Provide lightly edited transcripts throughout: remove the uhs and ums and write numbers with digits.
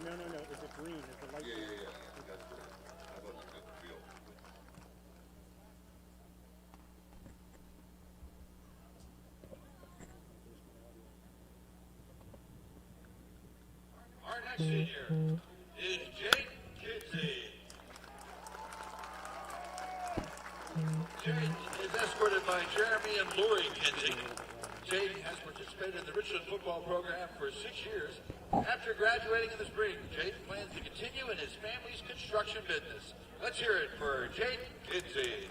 No, no, no. Is it green? Is it light green? Yeah. That's good. How about you cut the field? Our next senior is Jake Kinsey. Jake is escorted by Jeremy and Lori Kinsey. Jake has participated in the Richland football program for 6 years. After graduating in the spring, Jake plans to continue in his family's construction business. Let's hear it for Jake Kinsey.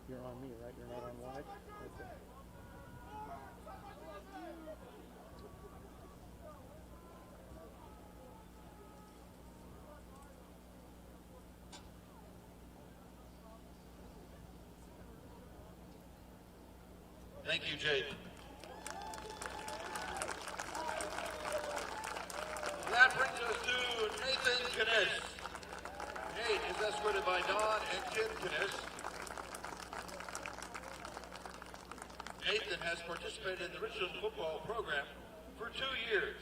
You're on me, right? You're not on live? Okay. Thank you, Jake. That brings us to Nathan Kniss. Nate is escorted by Don and Kim Kniss. Nathan has participated in the Richland football program for 2 years.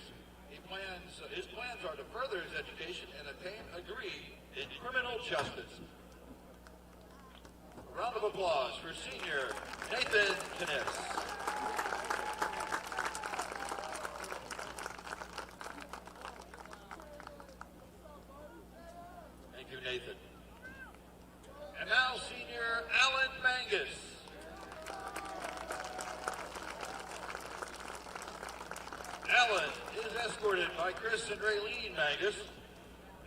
His plans are to further his education and attain a degree in criminal justice. A round of applause for senior Nathan Kniss. Thank you, Nathan. And now senior Alan Mangus. Alan is escorted by Chris and Raylene Mangus.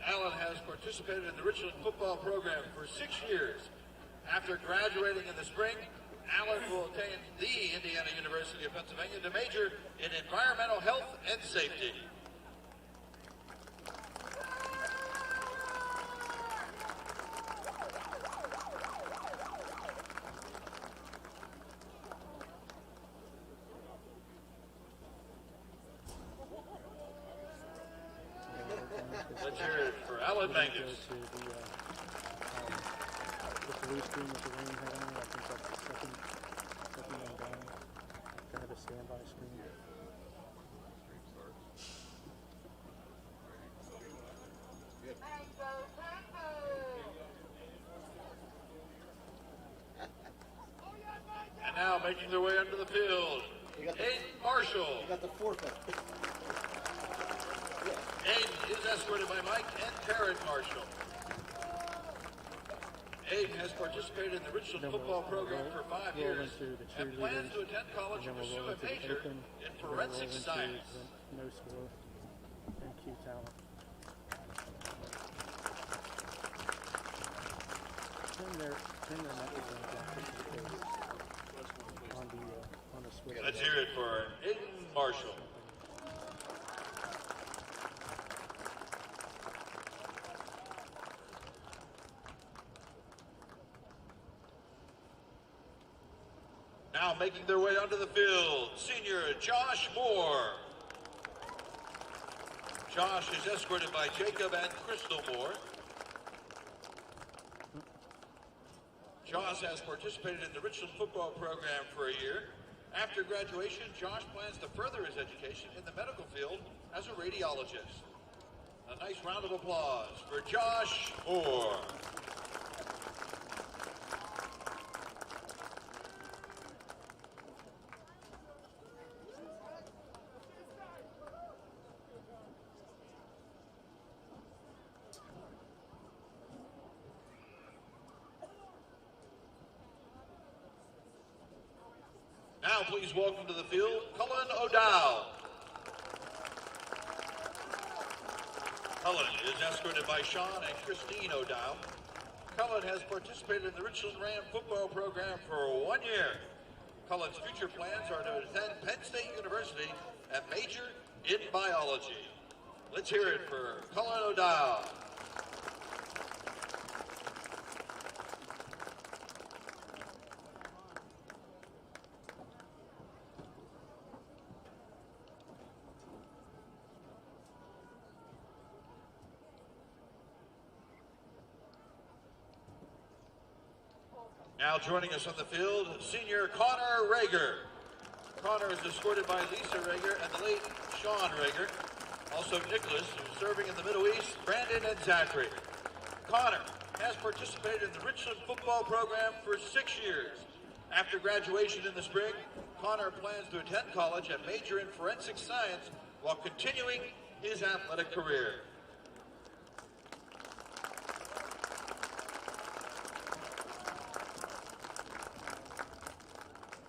Alan has participated in the Richland football program for 6 years. After graduating in the spring, Alan will attend the Indiana University of Pennsylvania to major in environmental health and safety. Let's hear it for Alan Mangus. The blue screen with the rain head on it. I think that's the second one down. Kind of a standby screen. And now making their way onto the field, Aiden Marshall. You got the forfeit. Aiden is escorted by Mike and Karen Marshall. Aiden has participated in the Richland football program for 5 years and plans to attend college and pursue a major in forensic science. No score and Q talent. Turn their microphone down on the switch. Let's hear it for Aiden Marshall. Now making their way onto the field, senior Josh Moore. Josh is escorted by Jacob and Crystal Moore. Josh has participated in the Richland football program for a year. After graduation, Josh plans to further his education in the medical field as a radiologist. A nice round of applause for Josh Moore. Now please welcome to the field, Cullen O'Dowd. Cullen is escorted by Sean and Christine O'Dowd. Cullen has participated in the Richland Rams football program for 1 year. Cullen's future plans are to attend Penn State University and major in biology. Let's hear it for Cullen O'Dowd. Now joining us on the field, senior Connor Rager. Connor is escorted by Lisa Rager and the late Sean Rager. Also Nicholas, who's serving in the Middle East, Brandon and Zachary. Connor has participated in the Richland football program for 6 years. After graduation in the spring, Connor plans to attend college and major in forensic science while continuing his athletic career.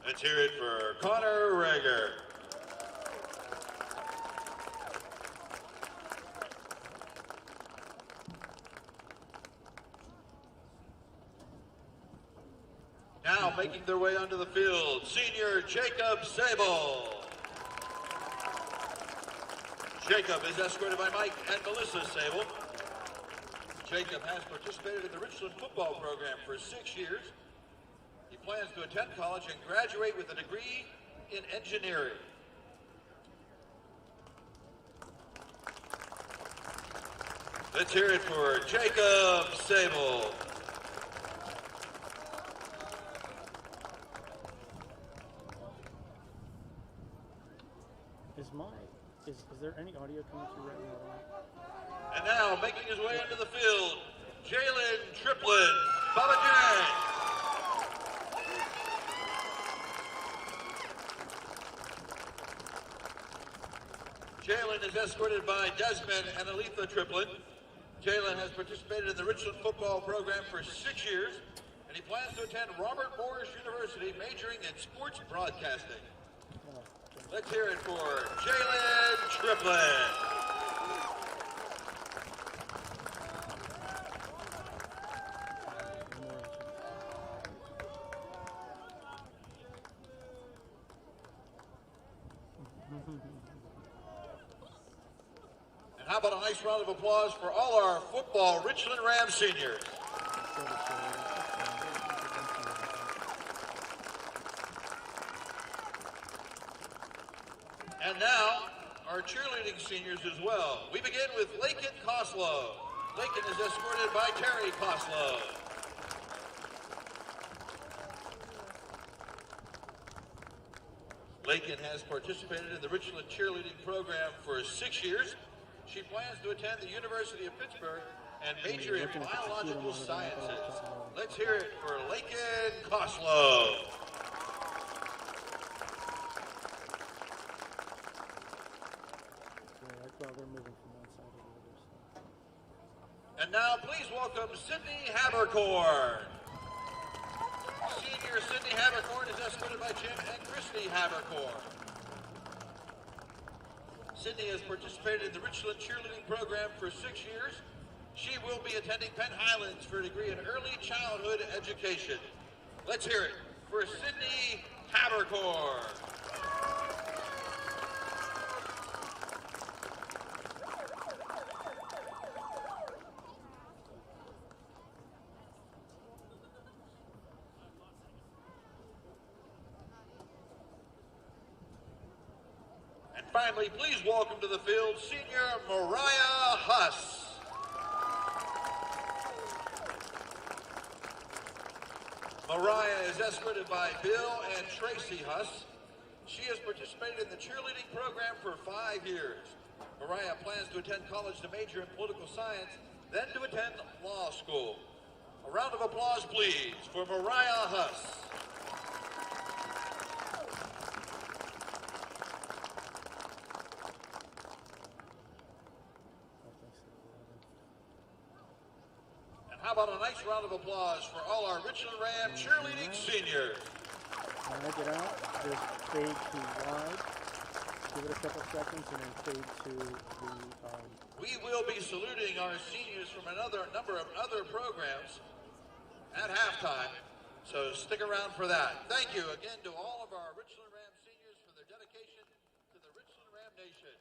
Let's hear it for Connor Rager. Now making their way onto the field, senior Jacob Sable. Jacob is escorted by Mike and Melissa Sable. Jacob has participated in the Richland football program for 6 years. He plans to attend college and graduate with a degree in engineering. Let's hear it for Jacob Sable. Is there any audio coming through right now? And now, making his way into the field, Jalen Triplin, Baba Jang. Jalen is escorted by Desmond and Aletha Triplin. Jalen has participated in the Richland football program for 6 years, and he plans to attend Robert Morris University, majoring in sports broadcasting. Let's hear it for Jalen Triplin. And how about a nice round of applause for all our football Richland Rams seniors. And now, our cheerleading seniors as well. We begin with Lakin Koslow. Lakin is escorted by Terry Koslow. Lakin has participated in the Richland cheerleading program for 6 years. She plans to attend the University of Pittsburgh and major in biological sciences. Let's hear it for Lakin Koslow. And now, please welcome Sydney Habercorn. Senior Sydney Habercorn is escorted by Jim and Christy Habercorn. Sydney has participated in the Richland cheerleading program for 6 years. She will be attending Penn Highlands for a degree in early childhood education. Let's hear it for Sydney Habercorn. Finally, please welcome to the field senior Mariah Huss. Mariah is escorted by Bill and Tracy Huss. She has participated in the cheerleading program for 5 years. Mariah plans to attend college to major in political science, then to attend law school. A round of applause, please, for Mariah Huss. How about a nice round of applause for all our Richland Ram cheerleading seniors. When I get out, just fade to wide. Give it a couple seconds and then fade to the... We will be saluting our seniors from another number of other programs at halftime, so stick around for that. Thank you again to all of our Richland Ram seniors for their dedication to the Richland Ram Nation.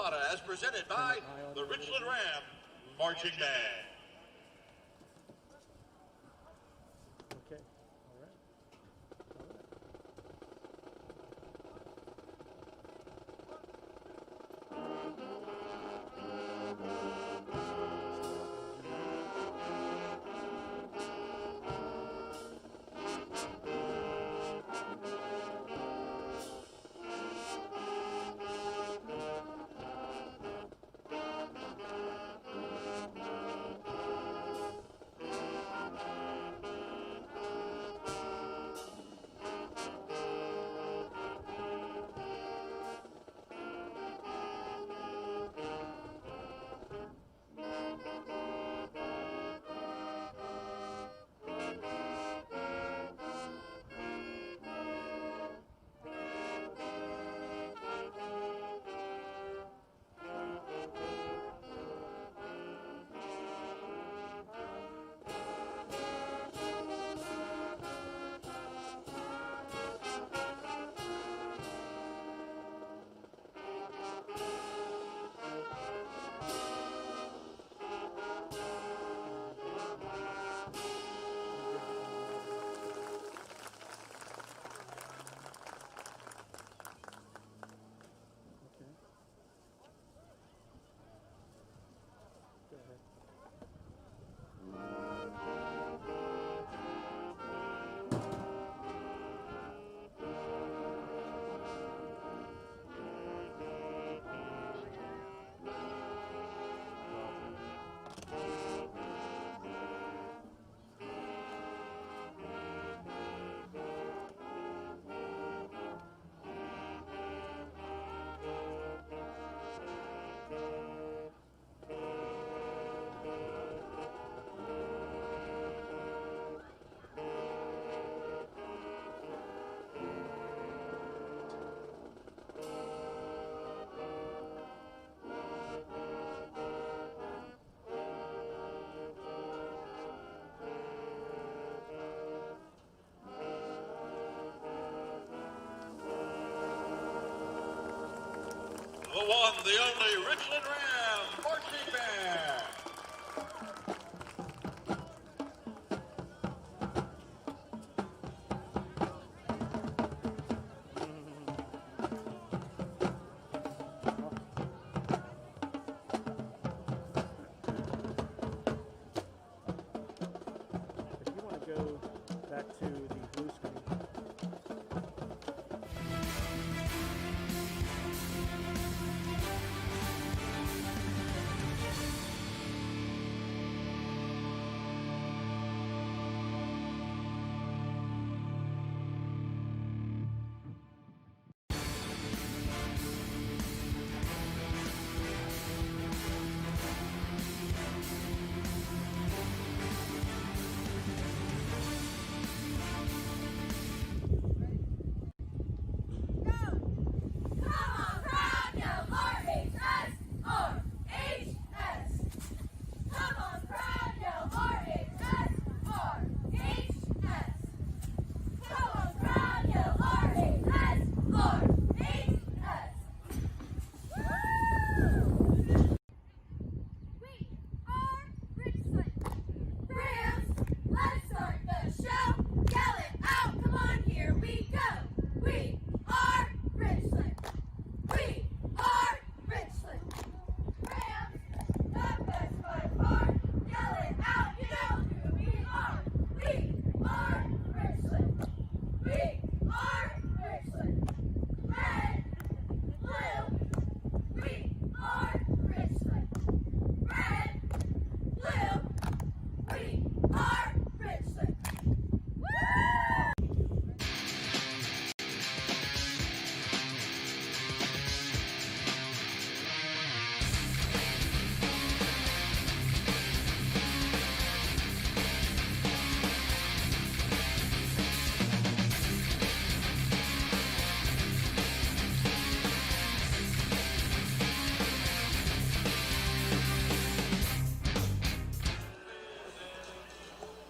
enchilada as presented by the Richland Rams Marching Band. Okay. All right. Okay. Go ahead. The one, the only Richland Rams Marching Band. If you want to go back to the blue screen.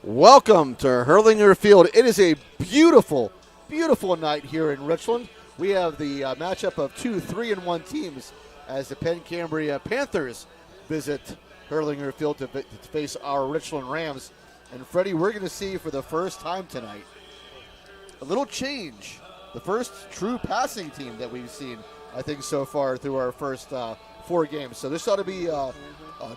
Welcome to Herlinger Field. It is a beautiful, beautiful night here in Richland. We have the matchup of two 3-1 teams as the Penn Cambria Panthers visit Herlinger Field to face our Richland Rams. And Freddie, we're going to see for the first time tonight a little change. The first true passing team that we've seen, I think, so far through our first 4 games. So this ought to be a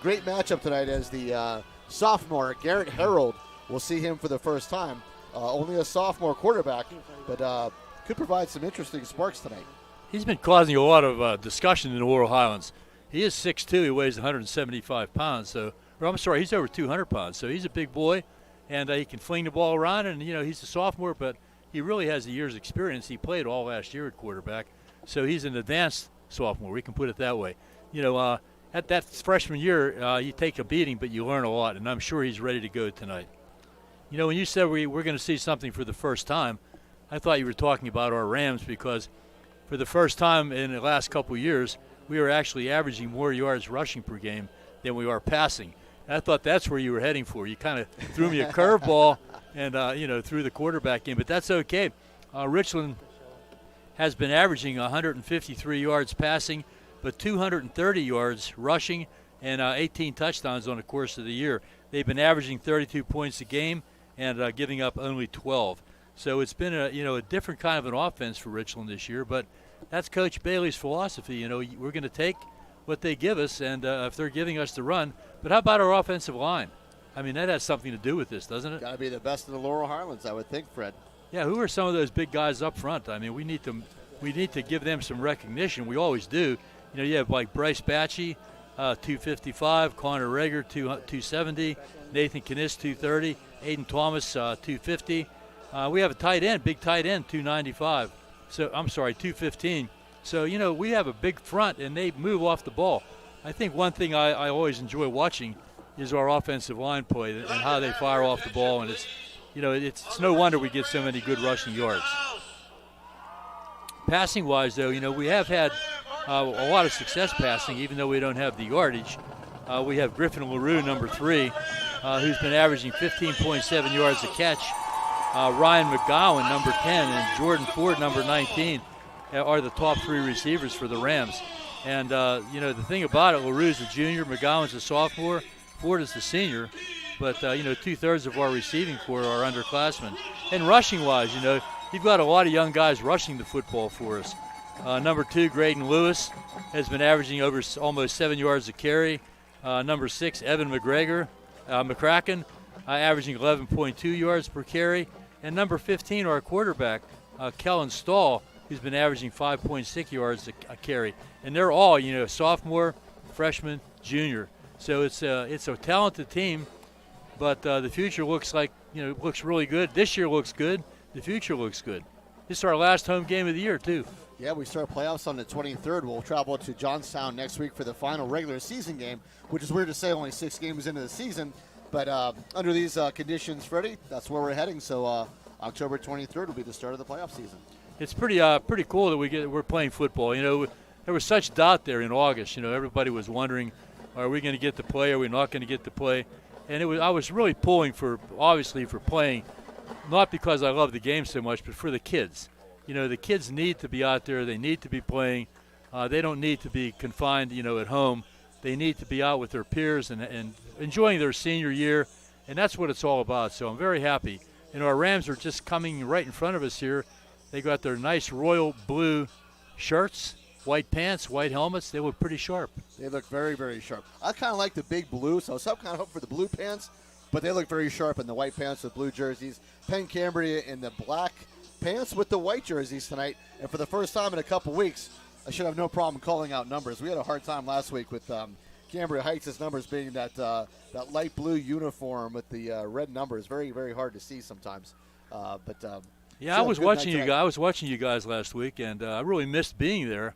great matchup tonight as the sophomore, Garrett Harold, we'll see him for the first time. Only a sophomore quarterback, but could provide some interesting sparks tonight. He's been causing a lot of discussion in the Laurel Highlands. He is 6'2", he weighs 175 pounds, he's over 200 pounds, so he's a big boy, and he can fling the ball around, and, he's a sophomore, but he really has a year's experience. He played all last year at quarterback, so he's an advanced sophomore. We can put it that way. At that freshman year, you take a beating, but you learn a lot, and I'm sure he's ready to go tonight. When you said we're going to see something for the first time, I thought you were talking about our Rams, because for the first time in the last couple of years, we are actually averaging more yards rushing per game than we are passing. And I thought that's where you were heading for. You kind of threw me a curveball and, threw the quarterback in, but that's okay. Richland has been averaging 153 yards passing, but 230 yards rushing and 18 touchdowns on the course of the year. They've been averaging 32 points a game and giving up only 12. So it's been a different kind of an offense for Richland this year, but that's Coach Bailey's philosophy. We're going to take what they give us, and if they're giving us the run. But how about our offensive line? I mean, that has something to do with this, doesn't it? Got to be the best in the Laurel Highlands, I would think, Fred. Yeah, who are some of those big guys up front? I mean, we need to give them some recognition. We always do. You have like Bryce Batchy, 255, Connor Rager, 270, Nathan Kniss, 230, Aiden Thomas, 250. We have a tight end, big tight end, 295. So I'm sorry, 215. So, we have a big front, and they move off the ball. I think one thing I always enjoy watching is our offensive line play and how they fire off the ball. And it's no wonder we get so many good rushing yards. Passing-wise, though, we have had a lot of success passing, even though we don't have the yardage. We have Griffin LaRue, number 3, who's been averaging 15.7 yards a catch. Ryan McGowan, number 10, and Jordan Ford, number 19, are the top 3 receivers for the Rams. And, the thing about it, LaRue's a junior, McGowan's a sophomore, Ford is the senior. But, 2/3 of our receiving corps are underclassmen. And rushing-wise, you've got a lot of young guys rushing the football for us. Number 2, Graydon Lewis, has been averaging over almost 7 yards a carry. Number 6, Evan McCracken, averaging 11.2 yards per carry. And number 15, our quarterback, Kellen Stahl, who's been averaging 5.6 yards a carry. And they're all, sophomore, freshman, junior. So it's a talented team, but the future looks like, looks really good. This year looks good. The future looks good. This is our last home game of the year, too. Yeah, we start playoffs on the 23rd. We'll travel to Johnstown next week for the final regular season game, which is weird to say only 6 games into the season. But under these conditions, Freddie, that's where we're heading. So October 23rd will be the start of the playoff season. It's pretty cool that we're playing football. There was such doubt there in August. Everybody was wondering, are we going to get to play? Are we not going to get to play? And I was really pulling for playing, not because I love the game so much, but for the kids. The kids need to be out there. They need to be playing. They don't need to be confined, at home. They need to be out with their peers and enjoying their senior year, and that's what it's all about. So I'm very happy. Our Rams are just coming right in front of us here. They got their nice royal blue shirts, white pants, white helmets. They look pretty sharp. They look very, very sharp. I kind of like the big blue, so I was kind of hoping for the blue pants, but they look very sharp in the white pants with blue jerseys. Penn Cambria in the black pants with the white jerseys tonight, and for the first time in a couple weeks, I should have no problem calling out numbers. We had a hard time last week with Cambria Heights' numbers being that light blue uniform with the red numbers. Very, very hard to see sometimes. I was watching you guys. I was watching you guys last week, and I really missed being there.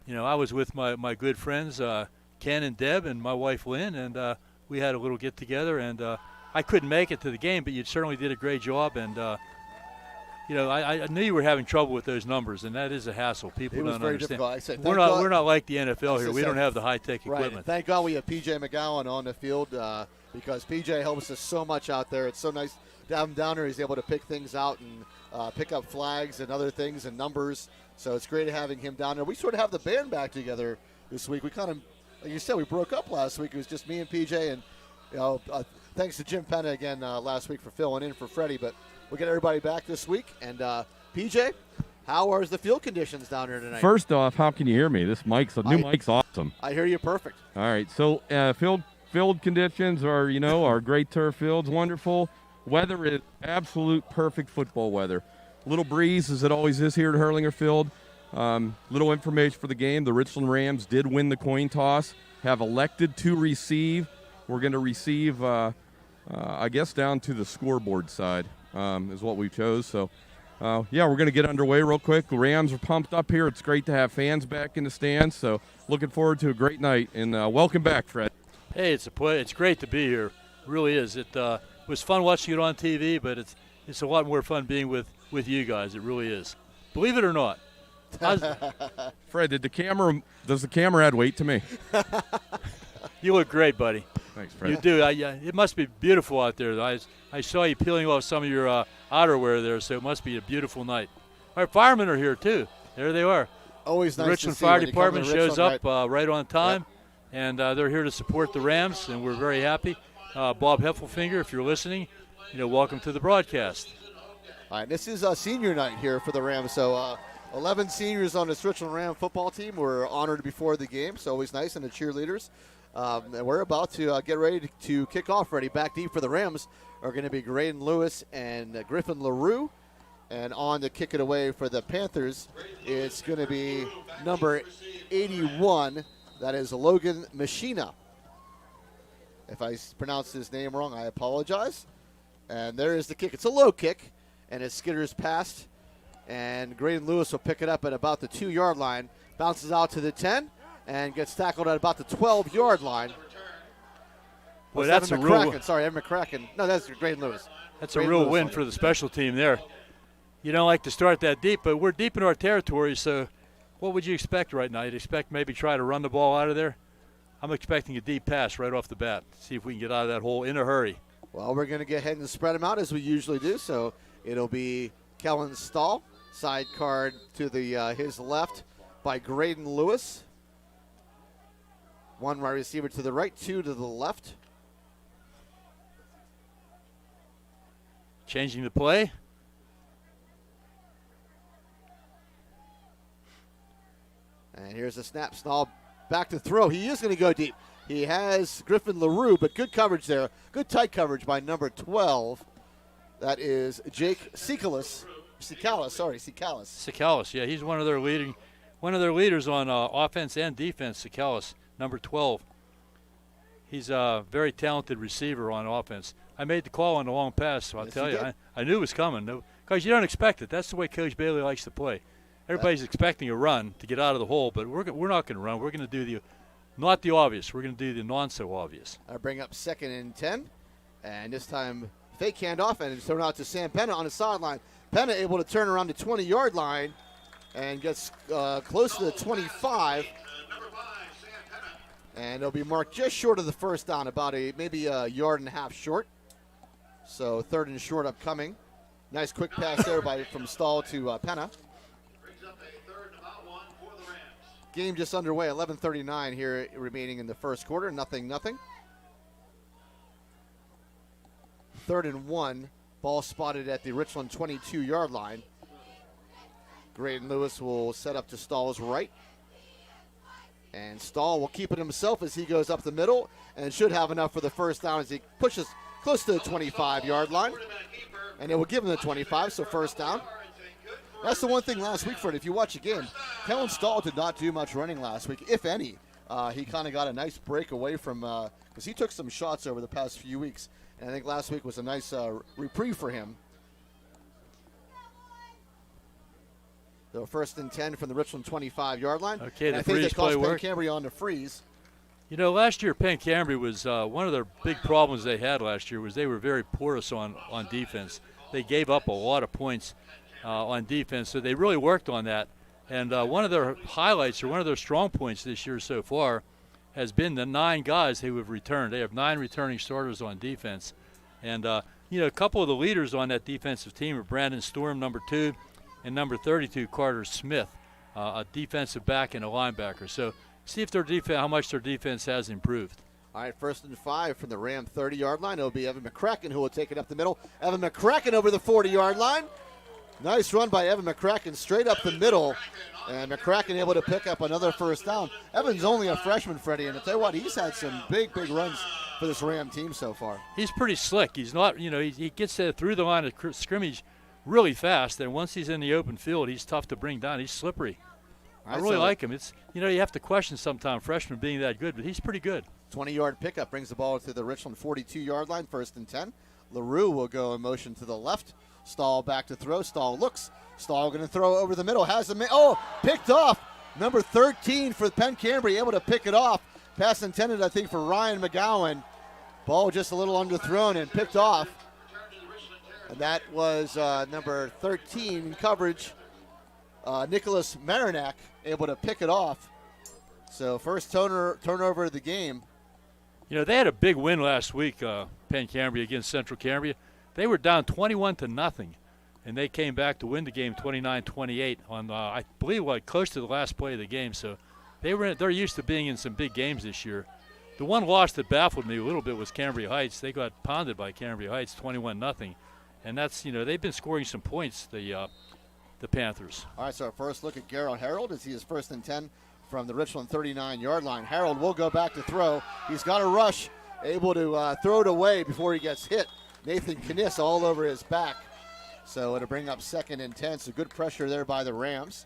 I was with my good friends Ken and Deb and my wife Lynn, and we had a little get together. And I couldn't make it to the game, but you certainly did a great job. And I knew you were having trouble with those numbers, and that is a hassle. People don't understand. I said, we're not like the NFL here. We don't have the high-tech equipment. Right. Thank God we have P.J. McGowan on the field because P.J. helps us so much out there. It's so nice to have him down there. He's able to pick things out and pick up flags and other things and numbers. So it's great having him down there. We sort of have the band back together this week. We kind of, like you said, we broke up last week. It was just me and PJ, and thanks to Jim Penna again last week for filling in for Freddie. But we'll get everybody back this week. And PJ, how are the field conditions down here tonight? First off, how can you hear me? This new mic's awesome. I hear you perfect. All right, so field conditions are, our great turf fields, wonderful. Weather is absolute perfect football weather. Little breeze, as it always is here at Herlinger Field. Little information for the game. The Richland Rams did win the coin toss, have elected to receive. We're going to receive, I guess, down to the scoreboard side is what we chose. So, we're going to get underway real quick. The Rams are pumped up here. It's great to have fans back in the stands. So, looking forward to a great night. And welcome back, Fred. Hey, it's great to be here. It really is. It was fun watching it on TV, but it's a lot more fun being with you guys. It really is. Believe it or not. Fred, does the camera add weight to me? You look great, buddy. Thanks, Fred. You do. It must be beautiful out there. I saw you peeling off some of your outerwear there, so it must be a beautiful night. Our firemen are here, too. There they are. Always nice the Richland to see Fire when you come to Department shows Richland, up right on time, and they're here to support the Rams, and we're very happy. Bob Heffelfinger, if you're listening, welcome to the broadcast. All right, this is senior night here for the Rams. So 11 seniors on this Richland Ram football team were honored before the game, so always nice, and the cheerleaders. And we're about to get ready to kick off. Ready, back deep for the Rams are going to be Graydon Lewis and Griffin LaRue. And on to kick it away for the Panthers, it's going to be number 81. That is Logan Machina. If I pronounced his name wrong, I apologize. And there is the kick. It's a low kick, and it skitters past. And Graydon Lewis will pick it up at about the 2-yard line. Bounces out to the 10 and gets tackled at about the 12-yard line. Well, that's Evan McCracken. Sorry, Evan McCracken. No, that's Graydon Lewis. That's a real win for the special team there. You don't like to start that deep, but we're deep in our territory, so what would you expect right now? You'd expect maybe try to run the ball out of there? I'm expecting a deep pass right off the bat. See if we can get out of that hole in a hurry. Well, we're going to get ahead and spread them out as we usually do, so it'll be Kellen Stahl, side card to the his left by Graydon Lewis. One wide receiver to the right, two to the left. Changing the play. And here's a snap. Stahl back to throw. He is going to go deep. He has Griffin LaRue, but good coverage there. Good tight coverage by number 12. That is Jake Sikalis. Sikalis, yeah, he's one of their leaders on offense and defense. Sikalis, number 12. He's a very talented receiver on offense. I made the call on the long pass, so I'll tell you, I knew it was coming. Because you don't expect it. That's the way Coach Bailey likes to play. Everybody's expecting a run to get out of the hole, but we're not going to run. We're going to do not the obvious. We're going to do the non-so-obvious. I bring up 2nd and 10, and this time fake handoff, and it's thrown out to Sam Penna on the sideline. Penna able to turn around the 20-yard line and gets close to the 25. And it'll be marked just short of the first down, about maybe a yard and a half short. So 3rd and short upcoming. Nice quick pass there from Stahl to Penna. Game just underway, 11:39 here remaining in the first quarter, 0-0. 3rd and 1, ball spotted at the Richland 22-yard line. Graydon Lewis will set up to Stahl's right. And Stahl will keep it himself as he goes up the middle and should have enough for the first down as he pushes close to the 25-yard line. And it will give him the 25, so first down. That's the one thing last week, Fred. If you watch the game, Kellen Stahl did not do much running last week, if any. He kind of got a nice break away from because he took some shots over the past few weeks. And I think last week was a nice reprieve for him. So 1st and 10 from the Richland 25-yard line. Okay, and the freeze play worked. Penn Cambria on the freeze. You know, last year Penn Cambria was one of their big problems they had last year was they were very porous on defense. They gave up a lot of points on defense, so they really worked on that. And one of their highlights or one of their strong points this year so far has been the 9 guys who have returned. They have 9 returning starters on defense. And, a couple of the leaders on that defensive team are Brandon Storm, number 2, and number 32, Carter Smith, a defensive back and a linebacker. So see if their defense, how much their defense has improved. All right, 1st and 5 from the Ram 30-yard line. It'll be Evan McCracken who will take it up the middle. Evan McCracken over the 40-yard line. Nice run by Evan McCracken straight up the middle. And McCracken able to pick up another first down. Evan's only a freshman, Freddie, and I'll tell you what, he's had some big runs for this Ram team so far. He's pretty slick. He's not, he gets through the line of scrimmage really fast, and once he's in the open field, he's tough to bring down. He's slippery. I really like him. It's, you have to question sometimes freshmen being that good, but he's pretty good. 20-yard pickup brings the ball to the Richland 42-yard line, 1st and 10. LaRue will go in motion to the left. Stahl back to throw. Stahl looks. Stahl going to throw over the middle. Has a man. Oh, picked off. Number 13 for Penn Cambria, able to pick it off. Pass intended, I think, for Ryan McGowan. Ball just a little underthrown and picked off. And that was number 13 in coverage. Nicholas Marinac able to pick it off. So first turnover of the game. They had a big win last week, Penn Cambria against Central Cambria. They were down 21-0, and they came back to win the game 29-28 on, I believe, close to the last play of the game. So they're used to being in some big games this year. The one loss that baffled me a little bit was Cambria Heights. They got pounded by Cambria Heights 21-0, and that's they've been scoring some points. The Panthers. All right, so our first look at Garrett Harold as he is 1st and 10 from the Richland 39-yard line. Harold will go back to throw. He's got a rush, able to throw it away before he gets hit. Nathan Kniss all over his back. So it'll bring up 2nd and 10. So good pressure there by the Rams.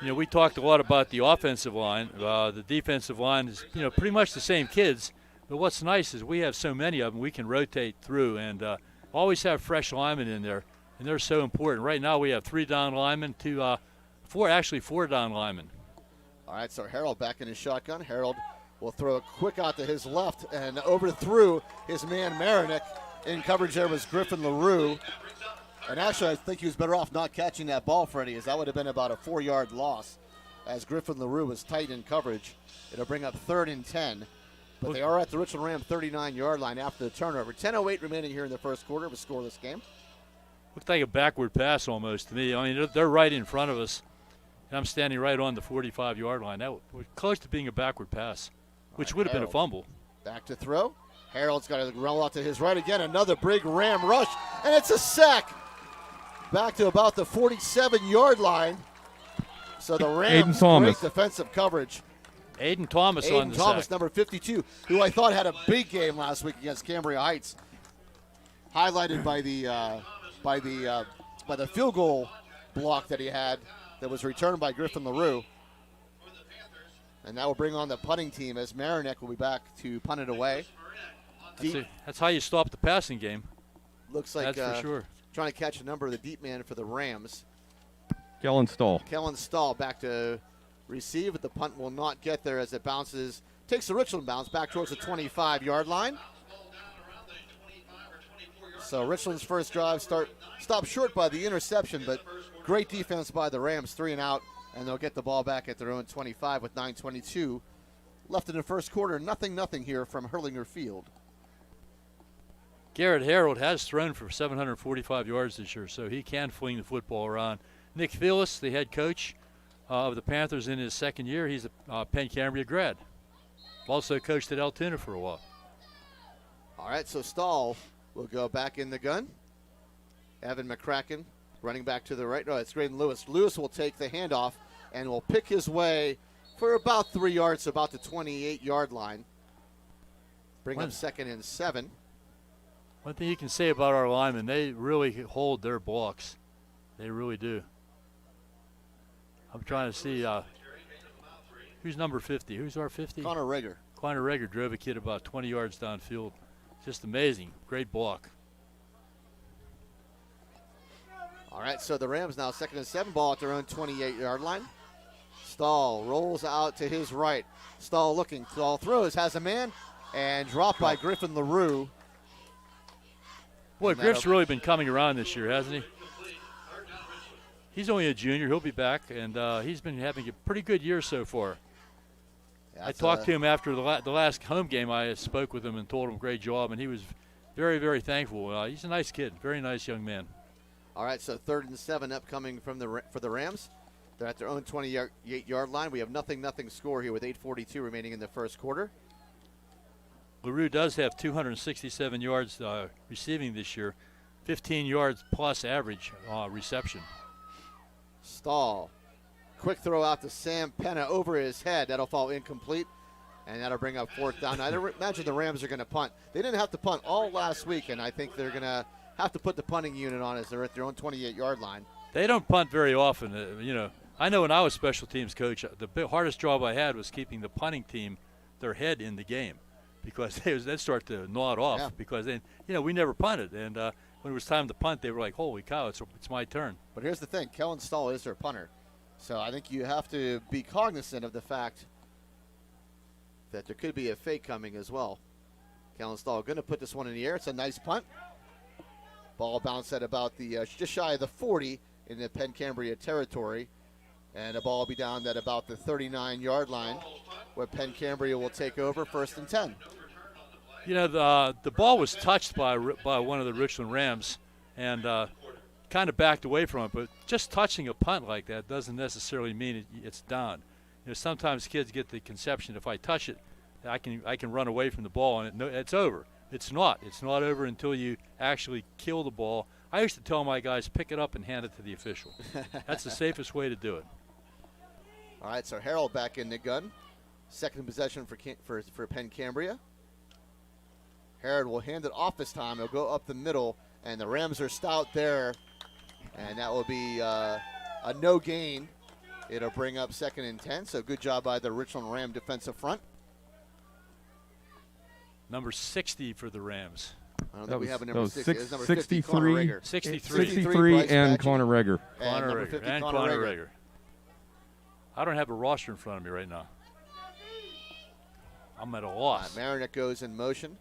We talked a lot about the offensive line. The defensive line is, pretty much the same kids. But what's nice is we have so many of them we can rotate through and always have fresh linemen in there. And they're so important. Right now we have 3 down linemen to 4 down linemen. All right, so Harold back in his shotgun. Harold will throw a quick out to his left and overthrew his man Marinick. In coverage there was Griffin LaRue. And actually, I think he was better off not catching that ball, Freddie, as that would have been about a 4-yard loss as Griffin LaRue was tight in coverage. It'll bring up 3rd and 10. But they are at the Richland Ram 39-yard line after the turnover. 10:08 remaining here in the first quarter of a scoreless game. Looked like a backward pass almost to me. I mean, they're right in front of us. And I'm standing right on the 45-yard line. That was close to being a backward pass, which would have been a fumble. Back to throw. Harold's got to roll out to his right again. Another big Ram rush, and it's a sack. Back to about the 47-yard line. So the Rams, great defensive coverage. Aiden Thomas on the sack. Number 52, who I thought had a big game last week against Cambria Heights. Highlighted by the field goal block that he had that was returned by Griffin LaRue. And that will bring on the punting team as Marinick will be back to punt it away. That's how you stop the passing game. Looks like that's for sure. Trying to catch a number of the deep man for the Rams. Kellen Stahl back to receive, but the punt will not get there as it bounces. Takes the Richland bounce back towards the 25-yard line. So Richland's first drive stopped short by the interception, but great defense by the Rams, 3 and out, and they'll get the ball back at their own 25 with 9:22 left in the first quarter. 0-0 here from Herlinger Field. Garrett Harold has thrown for 745 yards this year, so he can fling the football around. Nick Phillips, the head coach of the Panthers in his second year, he's a Penn Cambria grad. Also coached at Altoona for a while. All right, so Stahl will go back in the gun. Evan McCracken running back to the right. No, it's Graydon Lewis. Lewis will take the handoff and will pick his way for about 3 yards, so about the 28-yard line. Bring up 2nd and 7. One thing you can say about our linemen, they really hold their blocks. They really do. I'm trying to see who's number 50. Who's our 50? Connor Rager. Connor Rager drove a kid about 20 yards downfield. Just amazing. Great block. All right, so the Rams now 2nd and 7, ball at their own 28-yard line. Stahl rolls out to his right. Stahl looking. Stahl throws, has a man, and dropped by Griffin LaRue. Boy, Griff's really been coming around this year, hasn't he? He's only a junior. He'll be back, and he's been having a pretty good year so far. I talked to him after the last home game. I spoke with him and told him great job, and he was very, very thankful. He's a nice kid, very nice young man. All right, so 3rd and 7 upcoming for the Rams. They're at their own 28-yard line. We have nothing score here with 8:42 remaining in the first quarter. LaRue does have 267 yards receiving this year, 15 yards plus average reception. Stahl. Quick throw out to Sam Penna over his head. That'll fall incomplete, and that'll bring up fourth down. I imagine the Rams are going to punt. They didn't have to punt all last week, and I think they're going to have to put the punting unit on as they're at their own 28-yard line. They don't punt very often. I know when I was special teams coach, the hardest job I had was keeping the punting team, their head in the game, because they'd start to gnaw it off. Yeah. Because then, we never punted, and when it was time to punt, they were like, "Holy cow, it's my turn." But here's the thing: Kellen Stahl is their punter, so I think you have to be cognizant of the fact that there could be a fake coming as well. Kellen Stahl going to put this one in the air. It's a nice punt. Ball bounced at about the just shy of the 40 in the Penn Cambria territory, and the ball will be down at about the 39-yard line, where Penn Cambria will take over, 1st and 10. The ball was touched by one of the Richland Rams, and kind of backed away from it. But just touching a punt like that doesn't necessarily mean it's down. Sometimes kids get the conception if I touch it, I can run away from the ball and it's over. It's not. It's not over until you actually kill the ball. I used to tell my guys, pick it up and hand it to the official. That's the safest way to do it. All right, so Harold back in the gun. Second possession for Penn Cambria. Harold will hand it off this time. He'll go up the middle, and the Rams are stout there, and that will be a no gain. It'll bring up 2nd and 10, so good job by the Richland Ram defensive front. Number 60 for the Rams. I don't think we have a number 60. It's number 63, 50, Connor Rager. 63 and Connor Rager. And number 50, and Connor Rager. I don't have a roster in front of me right now. I'm at a loss. Marinick goes in motion.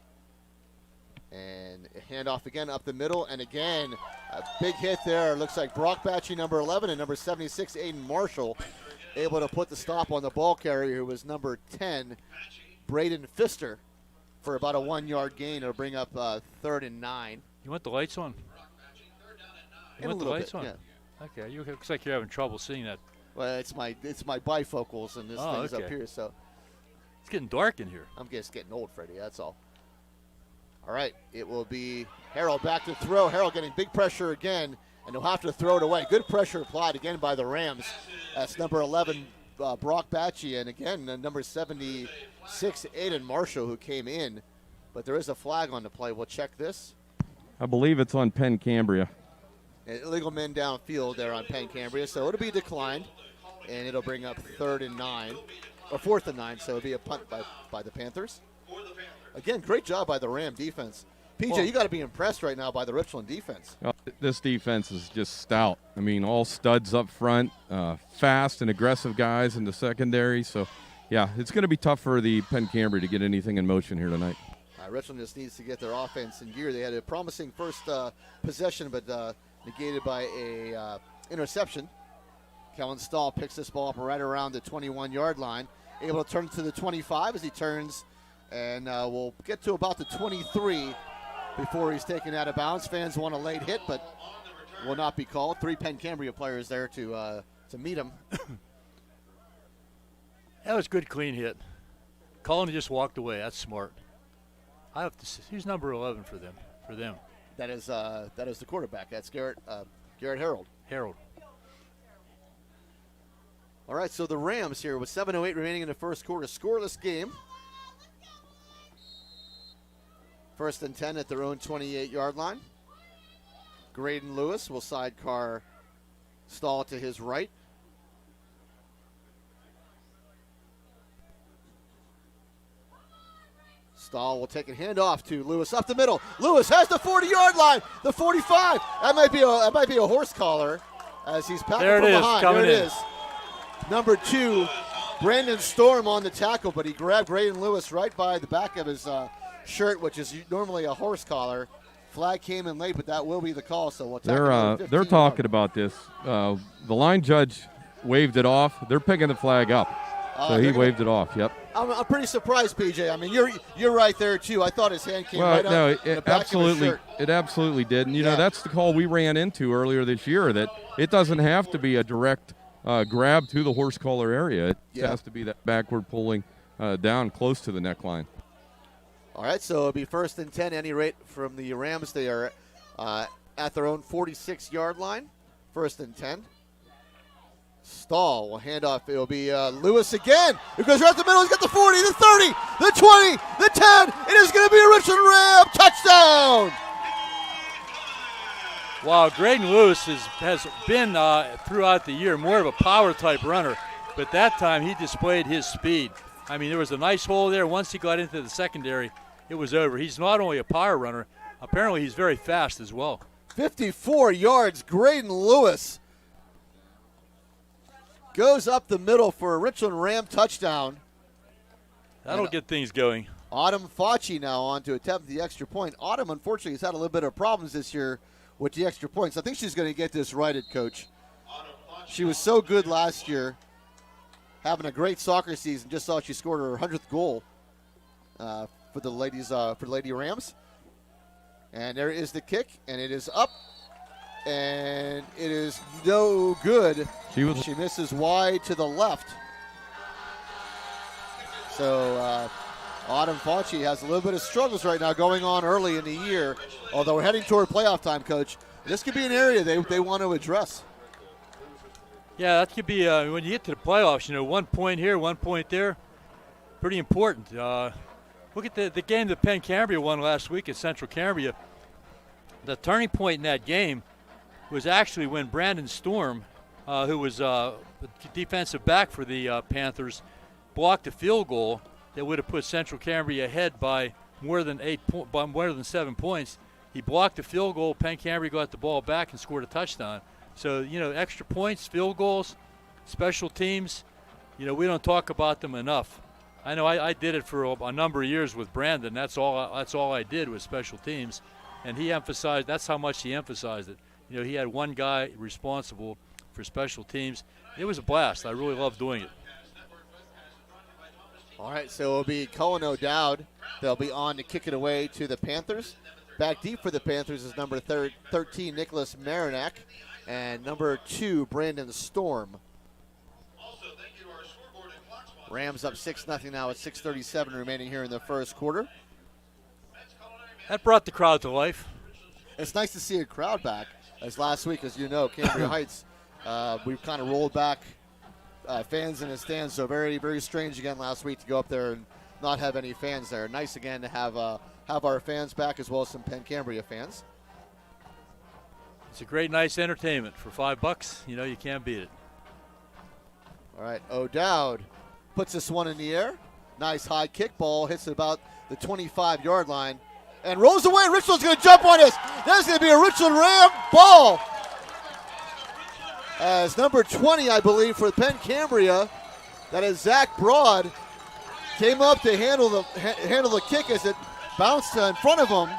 And a handoff again up the middle. And again, a big hit there. Looks like Brock Batchy, number 11, and number 76, Aiden Marshall, able to put the stop on the ball carrier, who was number 10, Braden Pfister, for about a 1-yard gain. It'll bring up 3rd and 9. You want the lights on? You want the lights on? Yeah. Okay. Looks like you're having trouble seeing that. Well, it's my bifocals and this thing's up here, so it's getting dark in here. I'm just getting old, Freddie. That's all. All right, it will be Harold back to throw. Harold getting big pressure again, and he'll have to throw it away. Good pressure applied again by the Rams. That's number 11, Brock Batchy, and again, number 76, Aiden Marshall, who came in. But there is a flag on the play. We'll check this. I believe it's on Penn Cambria. Illegal men downfield there on Penn Cambria, so it'll be declined, and it'll bring up 3rd and 9, or 4th and 9, so it'll be a punt by the Panthers. Again, great job by the Ram defense. PJ, you got to be impressed right now by the Richland defense. This defense is just stout. I mean, all studs up front, fast and aggressive guys in the secondary. So, yeah, it's going to be tough for the Penn Cambria to get anything in motion here tonight. Richland just needs to get their offense in gear. They had a promising first possession, but negated by a interception. Kellen Stahl picks this ball up right around the 21-yard line. Able to turn it to the 25 as he turns, and we'll get to about the 23 before he's taken out of bounds. Fans want a late hit, but will not be called. 3 Penn Cambria players there to meet him. That was a good, clean hit. Cullen just walked away. That's smart. I have to see. Who's number 11 for them? That is the quarterback. That's Garrett Harold. Harold. All right, so the Rams here with 7:08 remaining in the first quarter, scoreless game. 1st and 10 at their own 28-yard line. Graydon Lewis will sidecar Stahl to his right. Stahl will take a handoff to Lewis up the middle. Lewis has the 40-yard line, the 45. That might be a horse collar as he's packing from behind. There it is. Number 2, Brandon Storm on the tackle, but he grabbed Graydon Lewis right by the back of his shirt, which is normally a horse collar. Flag came in late, but that will be the call. So we'll they're talking about this. The line judge waved it off. They're picking the flag up. So he waved it off. Yep. I'm pretty surprised, PJ. I mean, you're right there too. I thought his hand came right up the back of his shirt. It absolutely did. And you know, that's the call we ran into earlier this year, that it doesn't have to be a direct grab to the horse collar area. It Yeah. has to be that backward pulling down close to the neckline. All right, so it'll be 1st and 10, any rate, from the Rams. They are at their own 46-yard line. 1st and 10. Stahl will hand off. It'll be Lewis again. It goes right up the middle. He's got the 40, the 30, the 20, the 10. It is going to be a Richland Ram touchdown. Wow, Graydon Lewis has been throughout the year more of a power-type runner, but that time he displayed his speed. I mean, there was a nice hole there. Once he got into the secondary, it was over. He's not only a power runner, apparently he's very fast as well. 54 yards, Graydon Lewis goes up the middle for a Richland Ram touchdown. That'll get things going. Autumn Fauci now on to attempt the extra point. Autumn, unfortunately, has had a little bit of problems this year with the extra points. I think she's going to get this righted, Coach. She was so good last year, having a great soccer season. Just saw she scored her 100th goal for the ladies, for the Lady Rams. And there is the kick, and it is up, and it is no good. She misses wide to the left. So Autumn Fauci has a little bit of struggles right now going on early in the year, although we're heading toward playoff time, Coach. This could be an area they want to address. Yeah, that could be, when you get to the playoffs, 1 point here, 1 point there, pretty important. Look at the game that Penn Cambria won last week at Central Cambria. The turning point in that game was actually when Brandon Storm, who was the defensive back for the Panthers, blocked a field goal that would have put Central Cambria ahead by more than 7 points. He blocked the field goal. Penn Cambria got the ball back and scored a touchdown. So, extra points, field goals, special teams, we don't talk about them enough. I know I did it for a number of years with Brandon. That's all I did was special teams. And he emphasized, that's how much he emphasized it. He had one guy responsible for special teams. It was a blast. I really loved doing it. All right, so it'll be Cullen O'Dowd. They'll be on to kick it away to the Panthers. Back deep for the Panthers is number 13, Nicholas Marinac, and number 2, Brandon Storm. Rams up 6-0 now with 6:37 remaining here in the first quarter. That brought the crowd to life. It's nice to see a crowd back. As last week, as you know, Cambria Heights, we've kind of rolled back fans in the stands, so very, very strange again last week to go up there and not have any fans there. Nice again to have our fans back as well as some Penn Cambria fans. It's a great, nice entertainment for $5. You can't beat it. All right, O'Dowd puts this one in the air. Nice high kick, ball hits about the 25-yard line and rolls away. Richland's going to jump on this. There's going to be a Richland Ram ball. As number 20, I believe, for Penn Cambria, that is Zach Broad, came up to handle the kick as it bounced in front of him,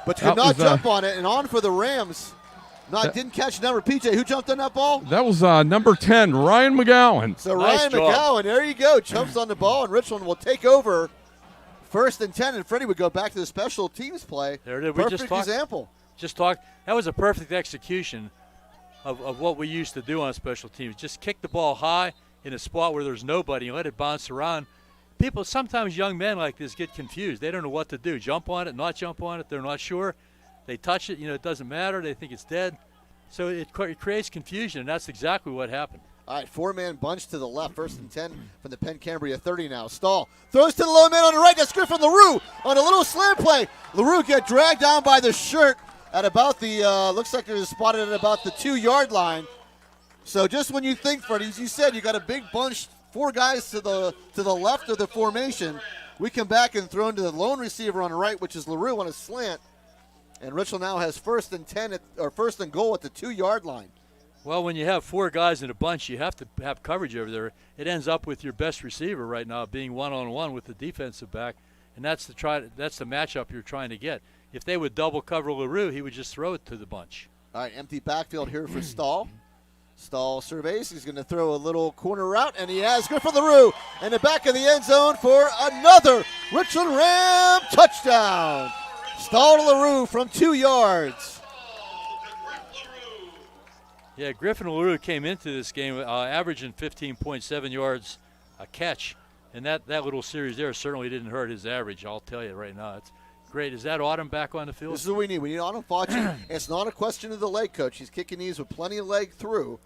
but could not jump on it, and on for the Rams. Didn't catch number. PJ, who jumped on that ball? That was number 10, Ryan McGowan. So nice Ryan job. McGowan, there you go, jumps on the ball, and Richland will take over 1st and 10, and Freddie would go back to the special teams play. There it is. We Perfect just talked. example. That was a perfect execution of what we used to do on special teams. Just kick the ball high in a spot where there's nobody and let it bounce around. People, sometimes young men like this get confused. They don't know what to do. Jump on it, not jump on it. They're not sure. They touch it, it doesn't matter. They think it's dead. So it creates confusion, and that's exactly what happened. All right, 4-man bunch to the left. 1st and 10 from the Penn Cambria 30 now. Stahl throws to the low man on the right. That's Griffin LaRue on a little slant play. LaRue get dragged down by the shirt at about the, looks like they're spotted at about the 2-yard line. So just when you think, Freddie, as you said, you got a big bunch, 4 guys to the left of the formation. We come back and throw into the lone receiver on the right, which is LaRue on a slant. And Richland now has 1st and 10 or 1st and goal at the 2-yard line. Well, when you have 4 guys in a bunch, you have to have coverage over there. It ends up with your best receiver right now being one-on-one with the defensive back, and that's the matchup you're trying to get. If they would double cover LaRue, he would just throw it to the bunch. All right, empty backfield here for Stahl. Stahl surveys. He's going to throw a little corner route, and he has Griffin LaRue in the back of the end zone for another Richland Ram touchdown. Stahl to LaRue from 2 yards. Yeah, Griffin LaRue came into this game averaging 15.7 yards a catch, and that little series there certainly didn't hurt his average. I'll tell you right now, it's great. Is that Autumn back on the field? This is what we need. We need Autumn Fauci. It's not a question of the leg, Coach. She's kicking these with plenty of leg through.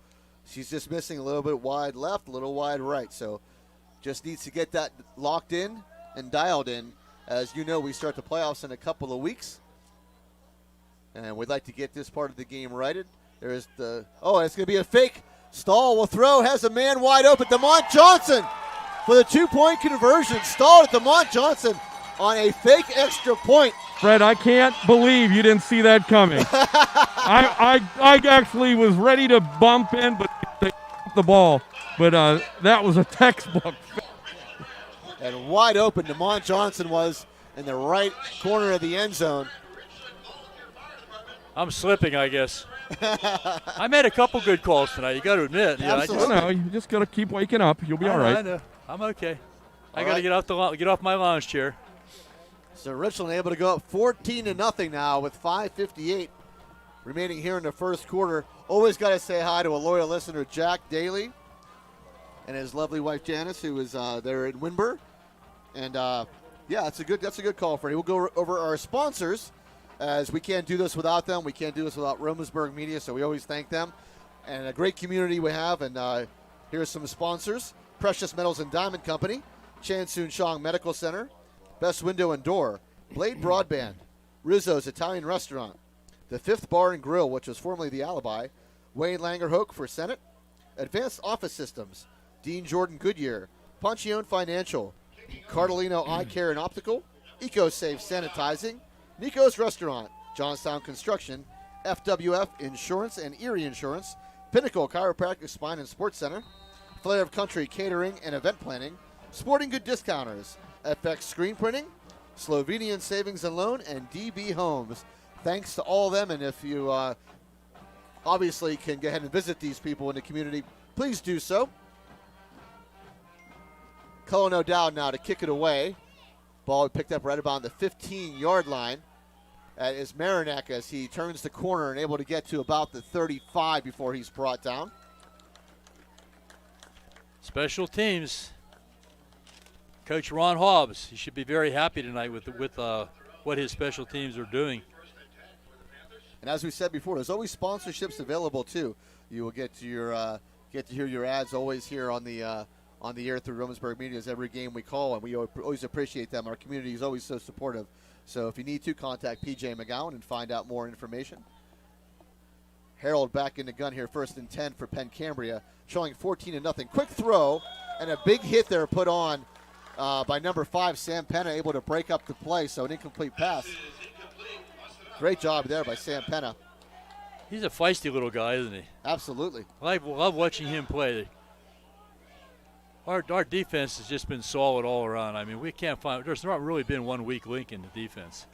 She's just missing a little bit wide left, a little wide right. So just needs to get that locked in and dialed in. As you know, we start the playoffs in a couple of weeks. And we'd like to get this part of the game righted. There's it's going to be a fake. Stahl will throw, has a man wide open. DeMont Johnson for the 2-point conversion. Stahl at DeMont Johnson on a fake extra point. Fred, I can't believe you didn't see that coming. I actually was ready to bump in, but they the ball. But that was a textbook. And wide open, DeMont Johnson was in the right corner of the end zone. I'm slipping, I guess. I made a couple good calls tonight. You got to admit. You just got to keep waking up. You'll be all right. I know. I'm okay. I got to get off my lounge chair. So Richland able to go up 14-0 now with 5:58 remaining here in the first quarter. Always got to say hi to a loyal listener, Jack Daly, and his lovely wife Janice, who is there in Winburn. And that's a good call, Freddie. We'll go over our sponsors, as we can't do this without them. We can't do this without Romansburg Media, so we always thank them. And a great community we have. And here's some sponsors: Precious Metals and Diamond Company, Chan Soon Shong Medical Center, Best Window and Door, Blade Broadband, Rizzo's Italian Restaurant, the Fifth Bar and Grill, which was formerly the Alibi, Wayne Langer Hoke for Senate, Advanced Office Systems, Dean Jordan Goodyear, Ponchione Financial, Cardolino Eye Care and Optical, EcoSafe Sanitizing, Nico's Restaurant, Johnstown Construction, FWF Insurance and Erie Insurance, Pinnacle Chiropractic Spine and Sports Center, Flair of Country Catering and Event Planning, Sporting Good Discounters, FX Screen Printing, Slovenian Savings and Loan, and DB Homes. Thanks to all of them, and if you obviously can go ahead and visit these people in the community, please do so. Cullen O'Dowd now to kick it away. Ball picked up right about the 15-yard line. That is Marinak as he turns the corner and able to get to about the 35 before he's brought down. Special teams. Coach Ron Hobbs, he should be very happy tonight with what his special teams are doing. And as we said before, there's always sponsorships available too. You will get to hear your ads always here on the air through Romansburg Media's every game we call, and we always appreciate them. Our community is always so supportive. So if you need to, contact PJ McGowan and find out more information. Harold back in the gun here, 1st and 10 for Penn Cambria, showing 14-0. Quick throw and a big hit there put on by number 5, Sam Penna, able to break up the play, so an incomplete pass. Great job there by Sam Penna. He's a feisty little guy, isn't he? Absolutely. I love watching him play. Our defense has just been solid all around. I mean, there's not really been one weak link in the defense.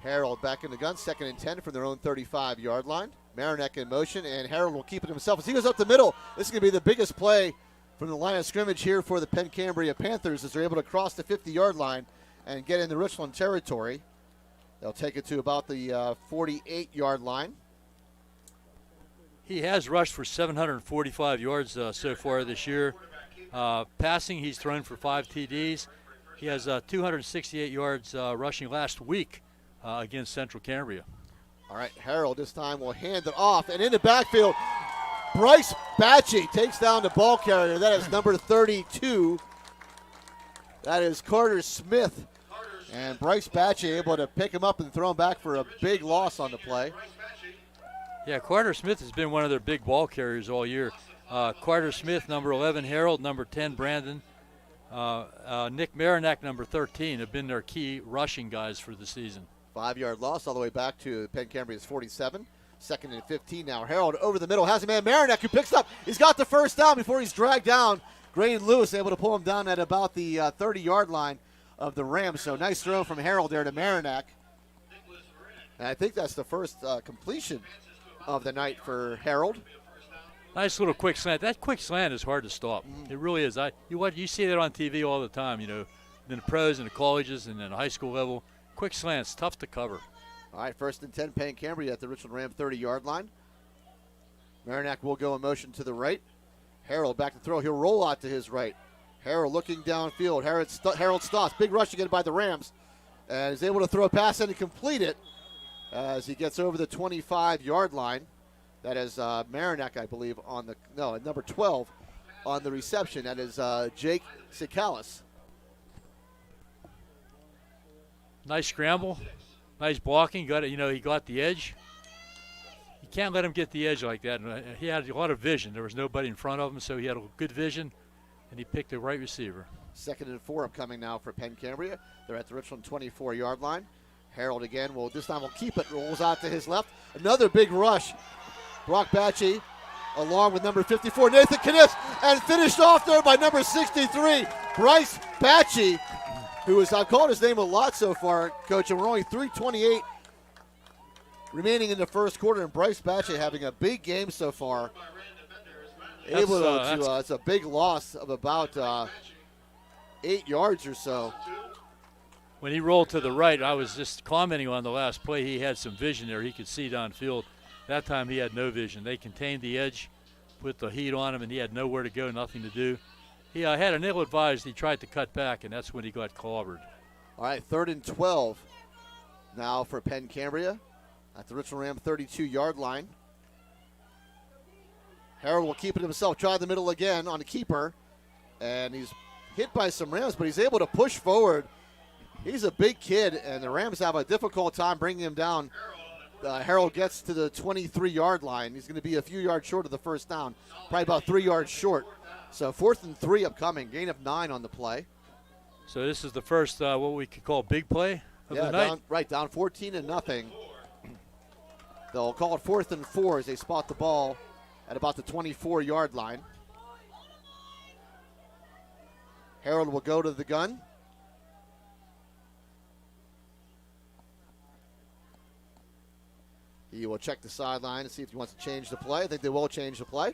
Harold back in the gun, 2nd and 10 from their own 35-yard line. Marinak in motion, and Harold will keep it himself as he goes up the middle. This is going to be the biggest play from the line of scrimmage here for the Penn Cambria Panthers as they're able to cross the 50-yard line and get in the Richland territory. They'll take it to about the 48-yard line. He has rushed for 745 yards so far this year. Passing, he's thrown for 5 TDs. He has 268 yards rushing last week against Central Cambria. All right, Harold this time will hand it off, and in the backfield, Bryce Batchy takes down the ball carrier. That is number 32. That is Carter Smith. And Bryce Batchy able to pick him up and throw him back for a big loss on the play. Yeah, Carter Smith has been one of their big ball carriers all year. Carter Smith, number 11, Harold, number 10, Brandon. Nick Marinak, number 13, have been their key rushing guys for the season. 5-yard loss all the way back to Penn Cambria's 47. 2nd and 15 now. Harold over the middle has a man, Marinak, who picks up. He's got the first down before he's dragged down. Graydon Lewis able to pull him down at about the 30-yard line of the Rams. So nice throw from Harold there to Marinak. And I think that's the first completion of the night for Harold. Nice little quick slant. That quick slant is hard to stop. It really is. You see that on TV all the time, in the pros and the colleges and then the high school level. Quick slants, tough to cover. All right, 1st and 10, Penn Cambria at the Richland Ram 30-yard line. Marinac will go in motion to the right. Harold back to throw. He'll roll out to his right. Harold looking downfield. Harold stops. Big rush again by the Rams. And is able to throw a pass and complete it as he gets over the 25-yard line. That is Marinac, I believe, at number 12 on the reception. That is Jake Sikalis. Nice scramble. Nice blocking. Got it. He got the edge. You can't let him get the edge like that. And he had a lot of vision. There was nobody in front of him, so he had a good vision, and he picked the right receiver. 2nd and 4 upcoming now for Penn Cambria. They're at the Richland 24-yard line. Harold again this time will keep it. Rolls out to his left. Another big rush. Brock Batchy along with number 54, Nathan Kniff, and finished off there by number 63, Bryce Batchy, I've called his name a lot so far, Coach, and we're only 3:28 remaining in the first quarter, and Bryce Batchy having a big game so far. It's a big loss of about 8 yards or so. When he rolled to the right, I was just commenting on the last play. He had some vision there. He could see downfield. That time he had no vision. They contained the edge, put the heat on him, and he had nowhere to go, nothing to do. He had an ill-advised. He tried to cut back, and that's when he got clobbered. All right, 3rd and 12 now for Penn Cambria at the Richland Ram 32-yard line. Harold will keep it himself. Try the middle again on the keeper, and he's hit by some Rams, but he's able to push forward. He's a big kid, and the Rams have a difficult time bringing him down. Harold gets to the 23-yard line. He's going to be a few yards short of the first down, probably about 3 yards short. So 4th and 3 upcoming, gain of 9 on the play. So this is the first what we could call big play of the night? Down 14-0. They'll call it 4th and 4 as they spot the ball at about the 24-yard line. Harold will go to the gun. He will check the sideline and see if he wants to change the play. I think they will change the play.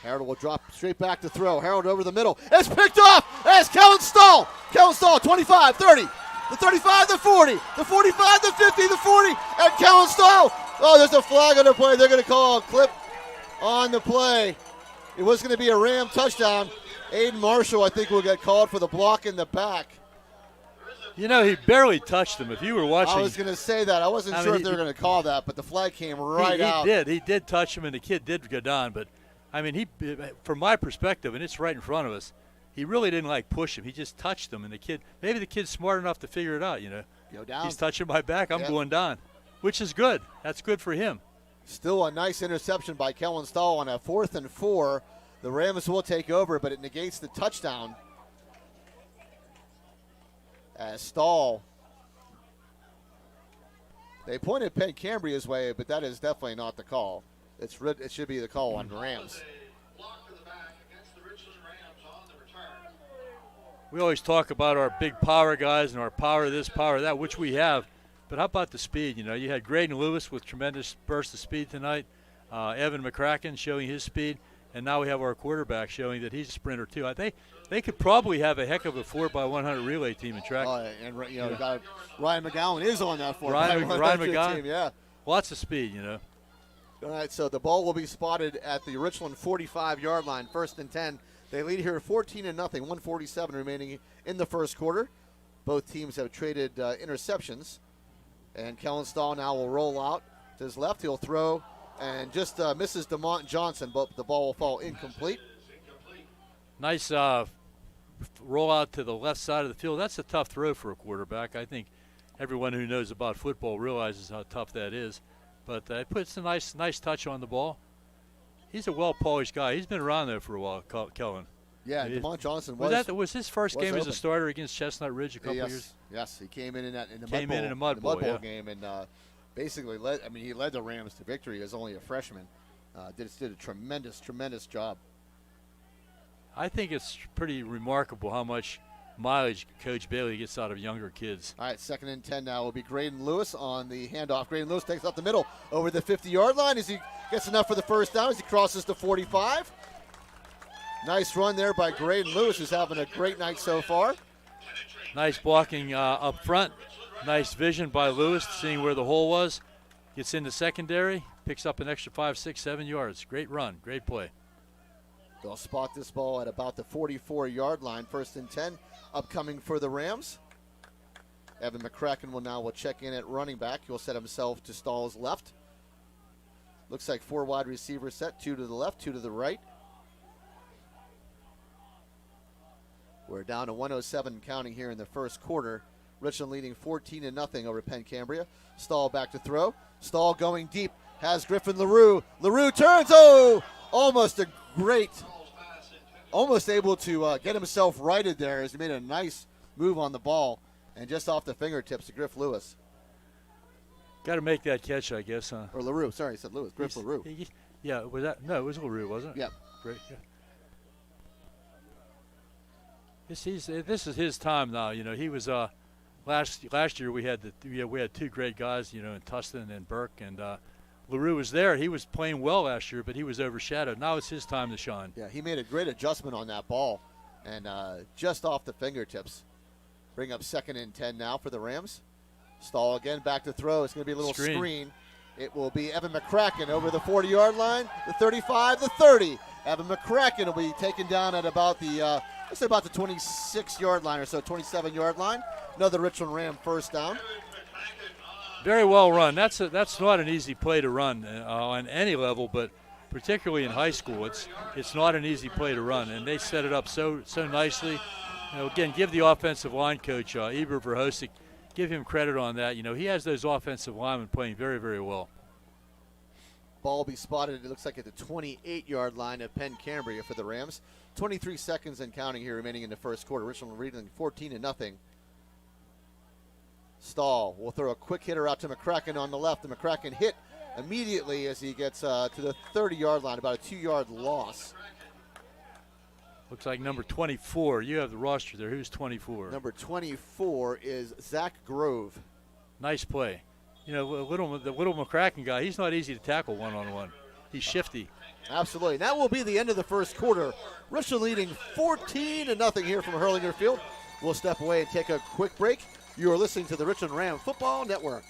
Harold will drop straight back to throw. Harold over the middle. It's picked off. That's Kellen Stahl. 25, 30, the 35, the 40, the 45, the 50, the 40, and Kellen Stahl. Oh, there's a flag on the play. They're going to call a clip on the play. It was going to be a Ram touchdown. Aiden Marshall, I think, will get called for the block in the back. He barely touched him. If you were watching. I was going to say that. I wasn't sure if they were going to call that, but the flag came out. He did touch him, and the kid did go down. But, from my perspective, and it's right in front of us, he really didn't push him. He just touched him, and maybe the kid's smart enough to figure it out, Go down. He's touching my back. I'm going down, which is good. That's good for him. Still a nice interception by Kellen Stahl on a 4th and 4. The Rams will take over, but it negates the touchdown. As Stahl, they pointed Penn Cambria's way, but that is definitely not the call. It should be the call on the Rams. We always talk about our big power guys and our power this, power that, which we have. But how about the speed? You had Graydon Lewis with tremendous burst of speed tonight. Evan McCracken showing his speed. And now we have our quarterback showing that he's a sprinter, too. I think they could probably have a heck of a 4x100 relay team in track. Ryan McGowan is on that 4x100 Ryan McGowan, team, yeah. Lots of speed, All right, so the ball will be spotted at the Richland 45-yard line, 1st and 10. They lead here 14-0, 1:47 remaining in the first quarter. Both teams have traded interceptions. And Kellen Stahl now will roll out to his left. He'll throw and just misses DeMont Johnson, but the ball will fall incomplete. Nice roll out to the left side of the field. That's a tough throw for a quarterback. I think everyone who knows about football realizes how tough that is. But it puts a nice touch on the ball. He's a well-polished guy. He's been around there for a while, Kellen. Yeah, DeMont Johnson was his first game as a starter against Chestnut Ridge a couple years? Yes, he came in the Mud Bowl game and basically he led the Rams to victory as only a freshman. Did a tremendous job. I think it's pretty remarkable how much mileage Coach Bailey gets out of younger kids. All right, 2nd and 10 now will be Graydon Lewis on the handoff. Graydon Lewis takes up the middle over the 50-yard line as he gets enough for the first down as he crosses the 45. Nice run there by Graydon Lewis, who's having a great night so far. Nice blocking up front. Nice vision by Lewis, seeing where the hole was. Gets into secondary, picks up an extra 5, 6, 7 yards. Great run, great play. They'll spot this ball at about the 44-yard line. 1st and 10 upcoming for the Rams. Evan McCracken will check in at running back. He'll set himself to Stahl's left. Looks like 4 wide receivers set, 2 to the left, 2 to the right. We're down to 107 counting here in the first quarter. Richland leading 14-0 over Penn Cambria. Stahl back to throw. Stahl going deep. Has Griffin LaRue. LaRue turns. Almost able to get himself righted there as he made a nice move on the ball. And just off the fingertips to Griff Lewis. Got to make that catch, I guess, huh? Or LaRue. Sorry, I said Lewis. Griff LaRue. Yeah, was that? No, it was LaRue, wasn't it? Yep. Great. Yeah. This is his time now. He was last year we had 2 great guys, in Tustin and Burke, and LaRue was there. He was playing well last year, but he was overshadowed. Now it's his time to shine. Yeah, he made a great adjustment on that ball, and just off the fingertips. Bring up 2nd and 10 now for the Rams. Stahl again back to throw. It's going to be a little screen. It will be Evan McCracken over the 40-yard line, the 35, the 30. Evan McCracken will be taken down at about the let's say about the 26-yard line or so, 27-yard line. Another Richland Ram first down. Very well run. That's not an easy play to run on any level, but particularly in high school, it's not an easy play to run, and they set it up so nicely. Again, give the offensive line coach Eber Verhosik, give him credit on that. He has those offensive linemen playing very, very well. Ball will be spotted, it looks like, at the 28-yard line of Penn Cambria for the Rams. 23 seconds and counting here remaining in the first quarter. Richland leading 14-0. Stahl will throw a quick hitter out to McCracken on the left. And McCracken hit immediately as he gets to the 30-yard line, about a 2-yard loss. Looks like number 24. You have the roster there. Who's 24? Number 24 is Zach Grove. Nice play. The little McCracken guy, he's not easy to tackle one-on-one. He's shifty. Absolutely. That will be the end of the first quarter. Richland leading 14-0 here from Herlinger Field. We'll step away and take a quick break. You are listening to the Richland Ram Football Network.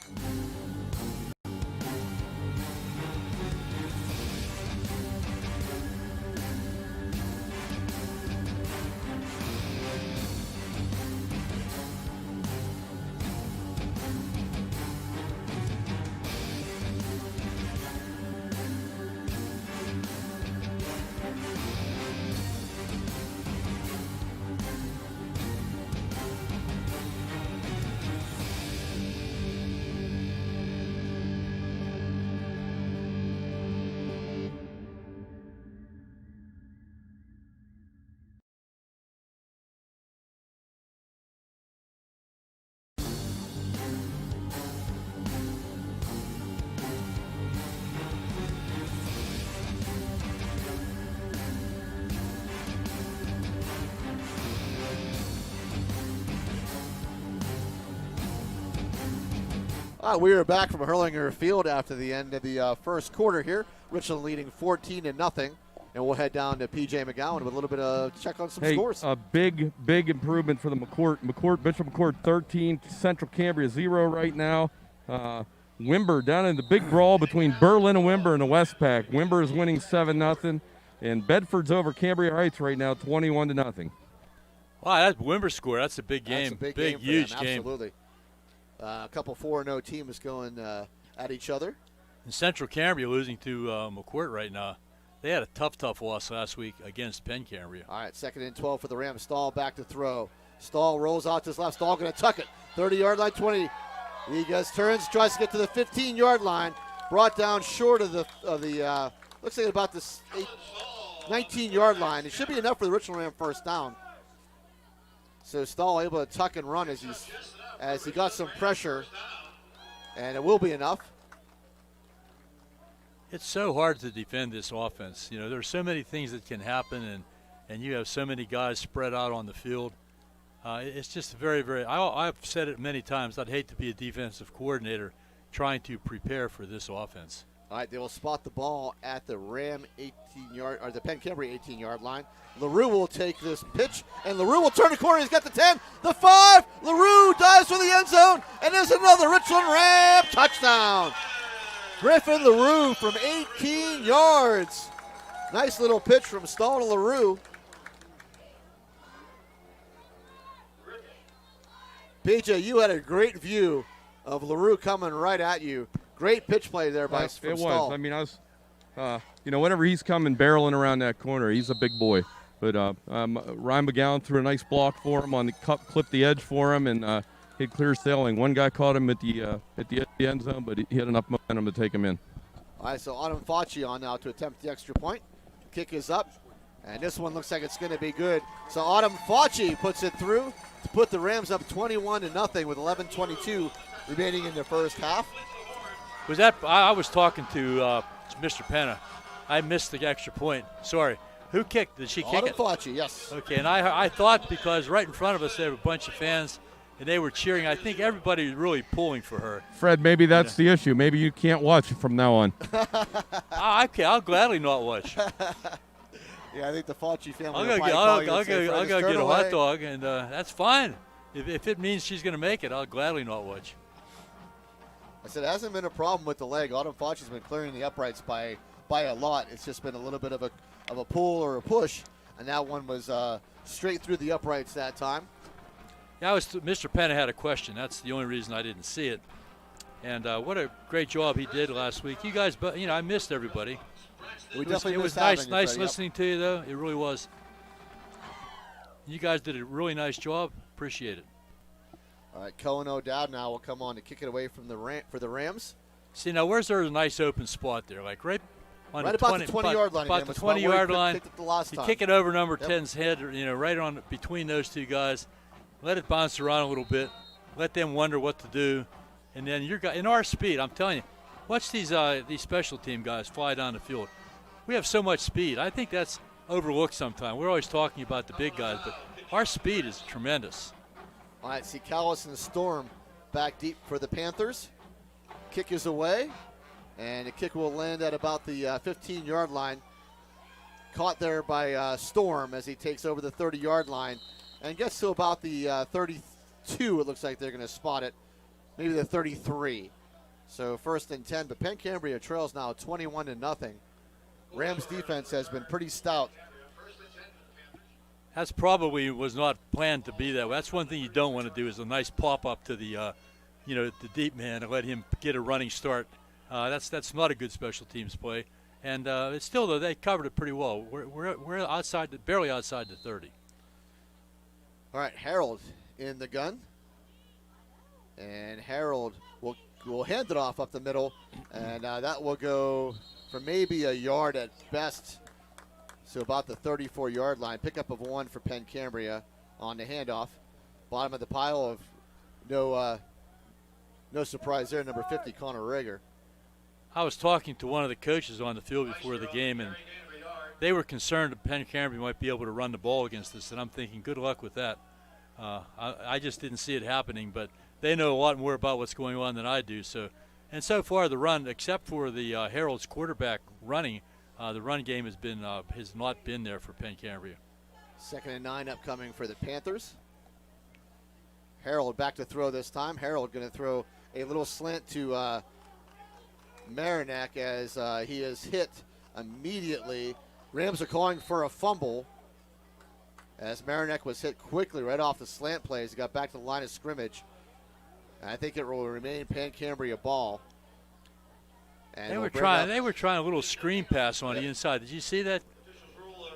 We are back from Herlinger Field after the end of the first quarter here. Richland leading 14-0, and we'll head down to P.J. McGowan with a little bit of check on some scores. A big improvement for the Bishop McCourt 13, Central Cambria 0 right now. Wimber down in the big brawl between Berlin and Wimber in the Westpac. Wimber is winning 7-0, and Bedford's over Cambria Heights right now 21-0. Wow, that Wimber score, that's a big game. That's a big game huge them, game. Absolutely. A couple 4-0 teams going at each other. And Central Cambria losing to McCourt right now. They had a tough loss last week against Penn Cambria. All right, 2nd and 12 for the Rams. Stahl back to throw. Stahl rolls out to his left. Stahl going to tuck it. 30-yard line, 20. He just turns, tries to get to the 15-yard line. Brought down short of the looks like about the 19-yard line. It should be enough for the Richland Ram first down. So Stahl able to tuck and run as he got some pressure, and it will be enough. It's so hard to defend this offense. There's so many things that can happen, and you have so many guys spread out on the field. It's just very, very – I've said it many times. I'd hate to be a defensive coordinator trying to prepare for this offense. All right, they will spot the ball at the Ram 18-yard, or the Penn Cambria 18-yard line. LaRue will take this pitch, and LaRue will turn the corner. He's got the 10, the 5. LaRue dives for the end zone, and there's another Richland Ram touchdown. Griffin LaRue from 18 yards. Nice little pitch from Stall to LaRue. PJ, you had a great view of LaRue coming right at you. Great pitch play there by It was. Stahl. I mean, I was, whenever he's coming barreling around that corner, he's a big boy. But Ryan McGowan threw a nice block for him on the cup, clipped the edge for him, and hit clear sailing. One guy caught him at the end zone, but he had enough momentum to take him in. All right, so Autumn Facci on now to attempt the extra point. Kick is up, and this one looks like it's going to be good. So Autumn Facci puts it through to put the Rams up 21-0 with 11:22 remaining in the first half. Was that? I was talking to Mr. Penna. I missed the extra point. Sorry. Who kicked? Did she kick it? Autumn Facci, yes. Okay, and I thought because right in front of us there were a bunch of fans, and they were cheering. I think everybody was really pulling for her. Fred, maybe that's the issue. Maybe you can't watch from now on. I'll gladly not watch. Yeah, I think the Facci family. I'll go get a hot dog, and that's fine. If it means she's going to make it, I'll gladly not watch. I said it hasn't been a problem with the leg. Autumn Facci's been clearing the uprights by a lot. It's just been a little bit of a pull or a push, and that one was straight through the uprights that time. Yeah, Mr. Penna had a question. That's the only reason I didn't see it. And what a great job he did last week. You guys, I missed everybody. It was nice listening to you, though. It really was. You guys did a really nice job. Appreciate it. All right, Cullen O'Dowd now will come on to kick it away from for the Rams. See, now where's there a nice open spot there? Like right on right the about the 20-yard line. About the 20-yard line. You kick it over number 10's head, right on between those two guys. Let it bounce around a little bit. Let them wonder what to do. And then in our speed, I'm telling you, watch these special team guys fly down the field. We have so much speed. I think that's overlooked sometimes. We're always talking about the big guys, but our speed is tremendous. All right, see Callis and Storm back deep for the Panthers. Kick is away, and the kick will land at about the 15-yard line. Caught there by Storm as he takes over the 30-yard line and gets to about the 32. It looks like they're going to spot it, maybe the 33. So 1st and 10, but Penn Cambria trails now 21-0. Rams defense has been pretty stout. That's probably was not planned to be that way. That's one thing you don't want to do is a nice pop-up to the, the deep man and let him get a running start. That's not a good special teams play. And it's still, though, they covered it pretty well. We're outside, barely outside the 30. All right, Harold in the gun. And Harold will hand it off up the middle. And that will go for maybe a yard at best. So about the 34-yard line. Pickup of 1 for Penn Cambria on the handoff. Bottom of the pile of no surprise there, number 50, Connor Rager. I was talking to one of the coaches on the field before the game, and they were concerned that Penn Cambria might be able to run the ball against us, and I'm thinking good luck with that. I just didn't see it happening, but they know a lot more about what's going on than I do. And so far the run, except for the Herald's quarterback running, the run game has not been there for Penn Cambria. 2nd and 9 upcoming for the Panthers. Harold back to throw this time. Harold going to throw a little slant to Marinak as he is hit immediately. Rams are calling for a fumble as Marinak was hit quickly right off the slant play as he got back to the line of scrimmage. And I think it will remain Penn Cambria ball. And they were trying a little screen pass on the inside. Did you see that?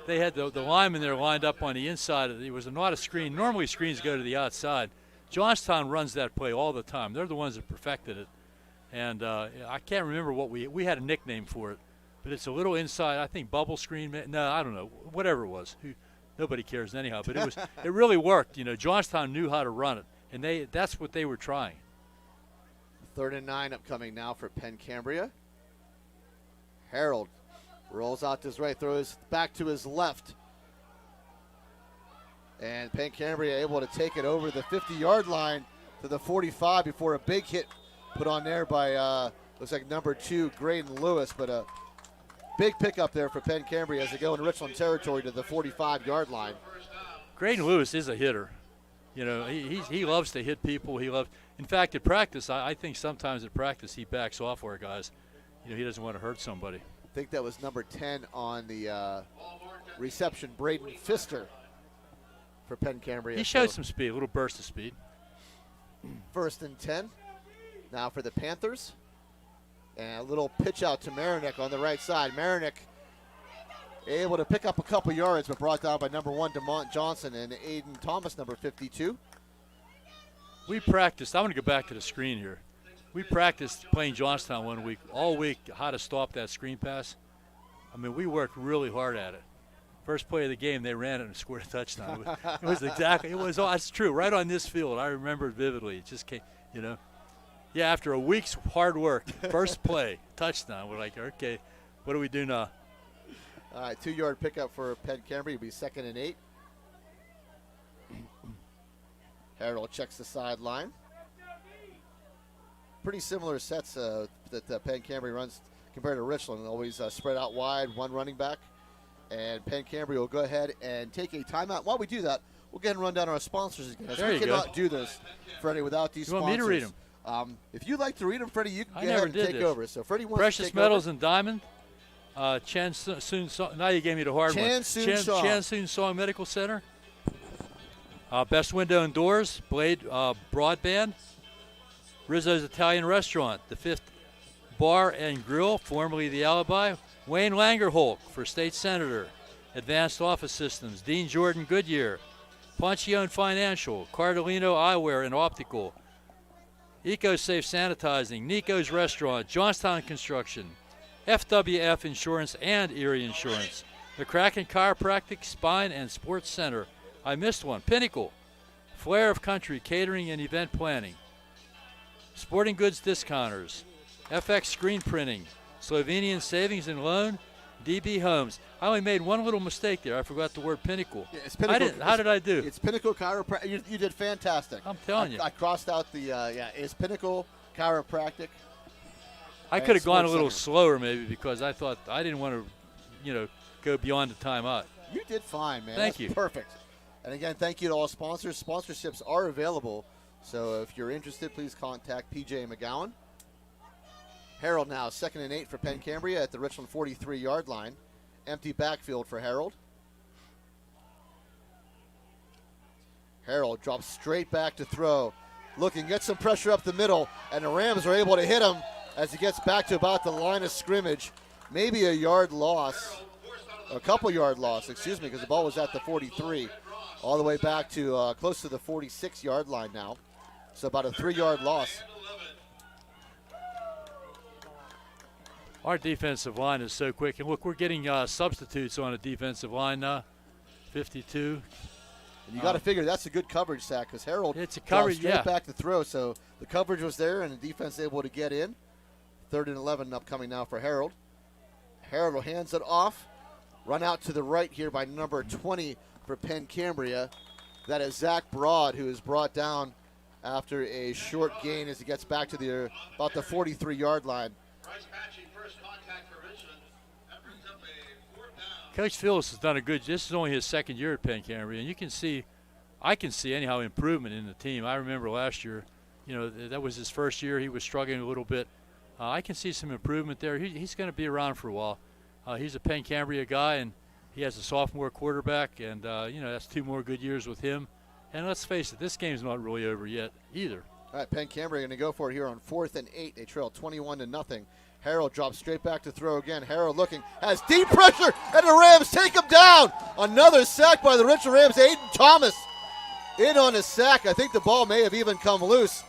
They had the linemen there lined up on the inside. It was not a screen. Normally screens go to the outside. Johnstown runs that play all the time. They're the ones that perfected it. And I can't remember what we had a nickname for it, but it's a little inside. I think bubble screen. No, I don't know. Whatever it was. Nobody cares anyhow. But it really worked. Johnstown knew how to run it, and that's what they were trying. 3rd and 9 upcoming now for Penn Cambria. Harold rolls out to his right, throws back to his left. And Penn Cambria able to take it over the 50-yard line to the 45 before a big hit put on there by Looks like number 2, Graydon Lewis, but a big pickup there for Penn Cambria as they go into Richland territory to the 45-yard line. Graydon Lewis is a hitter. You know, he loves to hit people. In fact, at practice, I think sometimes at practice he backs off our guys. You know, he doesn't want to hurt somebody. I think that was number 10 on the reception, Braden Pfister for Penn Cambria. He showed some speed, a little burst of speed. 1st and 10. Now for the Panthers. And a little pitch out to Marinick on the right side. Marinick able to pick up a couple yards, but brought down by number 1, DeMont Johnson, and Aiden Thomas, number 52. We practiced. I'm going to go back to the screen here. We practiced playing Johnstown one week, all week, how to stop that screen pass. I mean, we worked really hard at it. First play of the game, they ran it and scored a touchdown. It's true, right on this field. I remember it vividly. It just came, you know. Yeah, after a week's hard work, first play, touchdown. We're like, okay, what do we do now? All right, 2-yard pickup for Penn Cambria. It'll be 2nd and 8. Harold checks the sideline. Pretty similar sets that Penn Cambria runs compared to Richland. Always spread out wide, 1 running back. And Penn Cambria will go ahead and take a timeout. While we do that, we'll go ahead and run down our sponsors again. There we you cannot go. do this, Freddie, without these sponsors. You want me to read them? If you'd like to read them, Freddie, you can I go never ahead and did take this. over. So Freddie wants Precious to take Metals over. and Diamond. Chan Soon Song. Now you gave me the hard Chan one. Soon Song. Chan Soon Song Medical Center. Best Window and Doors. Blade Broadband. Rizzo's Italian Restaurant. The 5th Bar and Grill, formerly the Alibi. Wayne Langerholk for State Senator. Advanced Office Systems. Dean Jordan Goodyear. Ponchione Financial. Cardellino Eyewear and Optical. EcoSafe Sanitizing. Nico's Restaurant. Johnstown Construction. FWF Insurance and Erie Insurance. The Kraken Chiropractic, Spine, and Sports Center. I missed one. Pinnacle. Flair of Country Catering and Event Planning. Sporting Goods Discounters. FX Screen Printing. Slovenian Savings and Loan. DB Homes. I only made one little mistake there. I forgot the word Pinnacle. Yeah, it's Pinnacle. How did I do? It's Pinnacle Chiropractic. You did fantastic. I'm telling you. I crossed out the, it's Pinnacle Chiropractic. I could have gone a Sports little Center. slower maybe because I thought I didn't want to, go beyond the timeout. You did fine, man. Thank That's you. Perfect. And again, thank you to all sponsors. Sponsorships are available. So if you're interested, please contact PJ McGowan. Harold now, 2nd and 8 for Penn Cambria at the Richland 43-yard line. Empty backfield for Harold. Harold drops straight back to throw. Looking, gets some pressure up the middle, and the Rams are able to hit him as he gets back to about the line of scrimmage. Maybe a yard loss, a couple yard loss, excuse me, because the ball was at the 43. All the way back to close to the 46-yard line now. So about a 3-yard loss. Our defensive line is so quick. And look, we're getting substitutes on a defensive line now. 52. And you got to figure that's a good coverage sack because Harold It's a dropped coverage, straight yeah. back to throw. So the coverage was there and the defense able to get in. 3rd and 11 upcoming now for Harold. Harold hands it off. Run out to the right here by number 20 for Penn Cambria. That is Zach Broad, who is brought down after a short gain as he gets back to about the 43-yard line. Coach Phillips has done a good. This is only his 2nd year at Penn Cambria, and I can see anyhow improvement in the team. I remember last year, that was his first year. He was struggling a little bit. I can see some improvement there. He's going to be around for a while. He's a Penn Cambria guy, and he has a sophomore quarterback, and that's 2 more good years with him. And let's face it, this game's not really over yet either. All right, Penn Cambria going to go for it here on 4th and 8. They trail 21-0. Harold drops straight back to throw again. Harold looking, has deep pressure, and the Rams take him down. Another sack by the Richland Rams. Aiden Thomas in on a sack. I think the ball may have even come loose.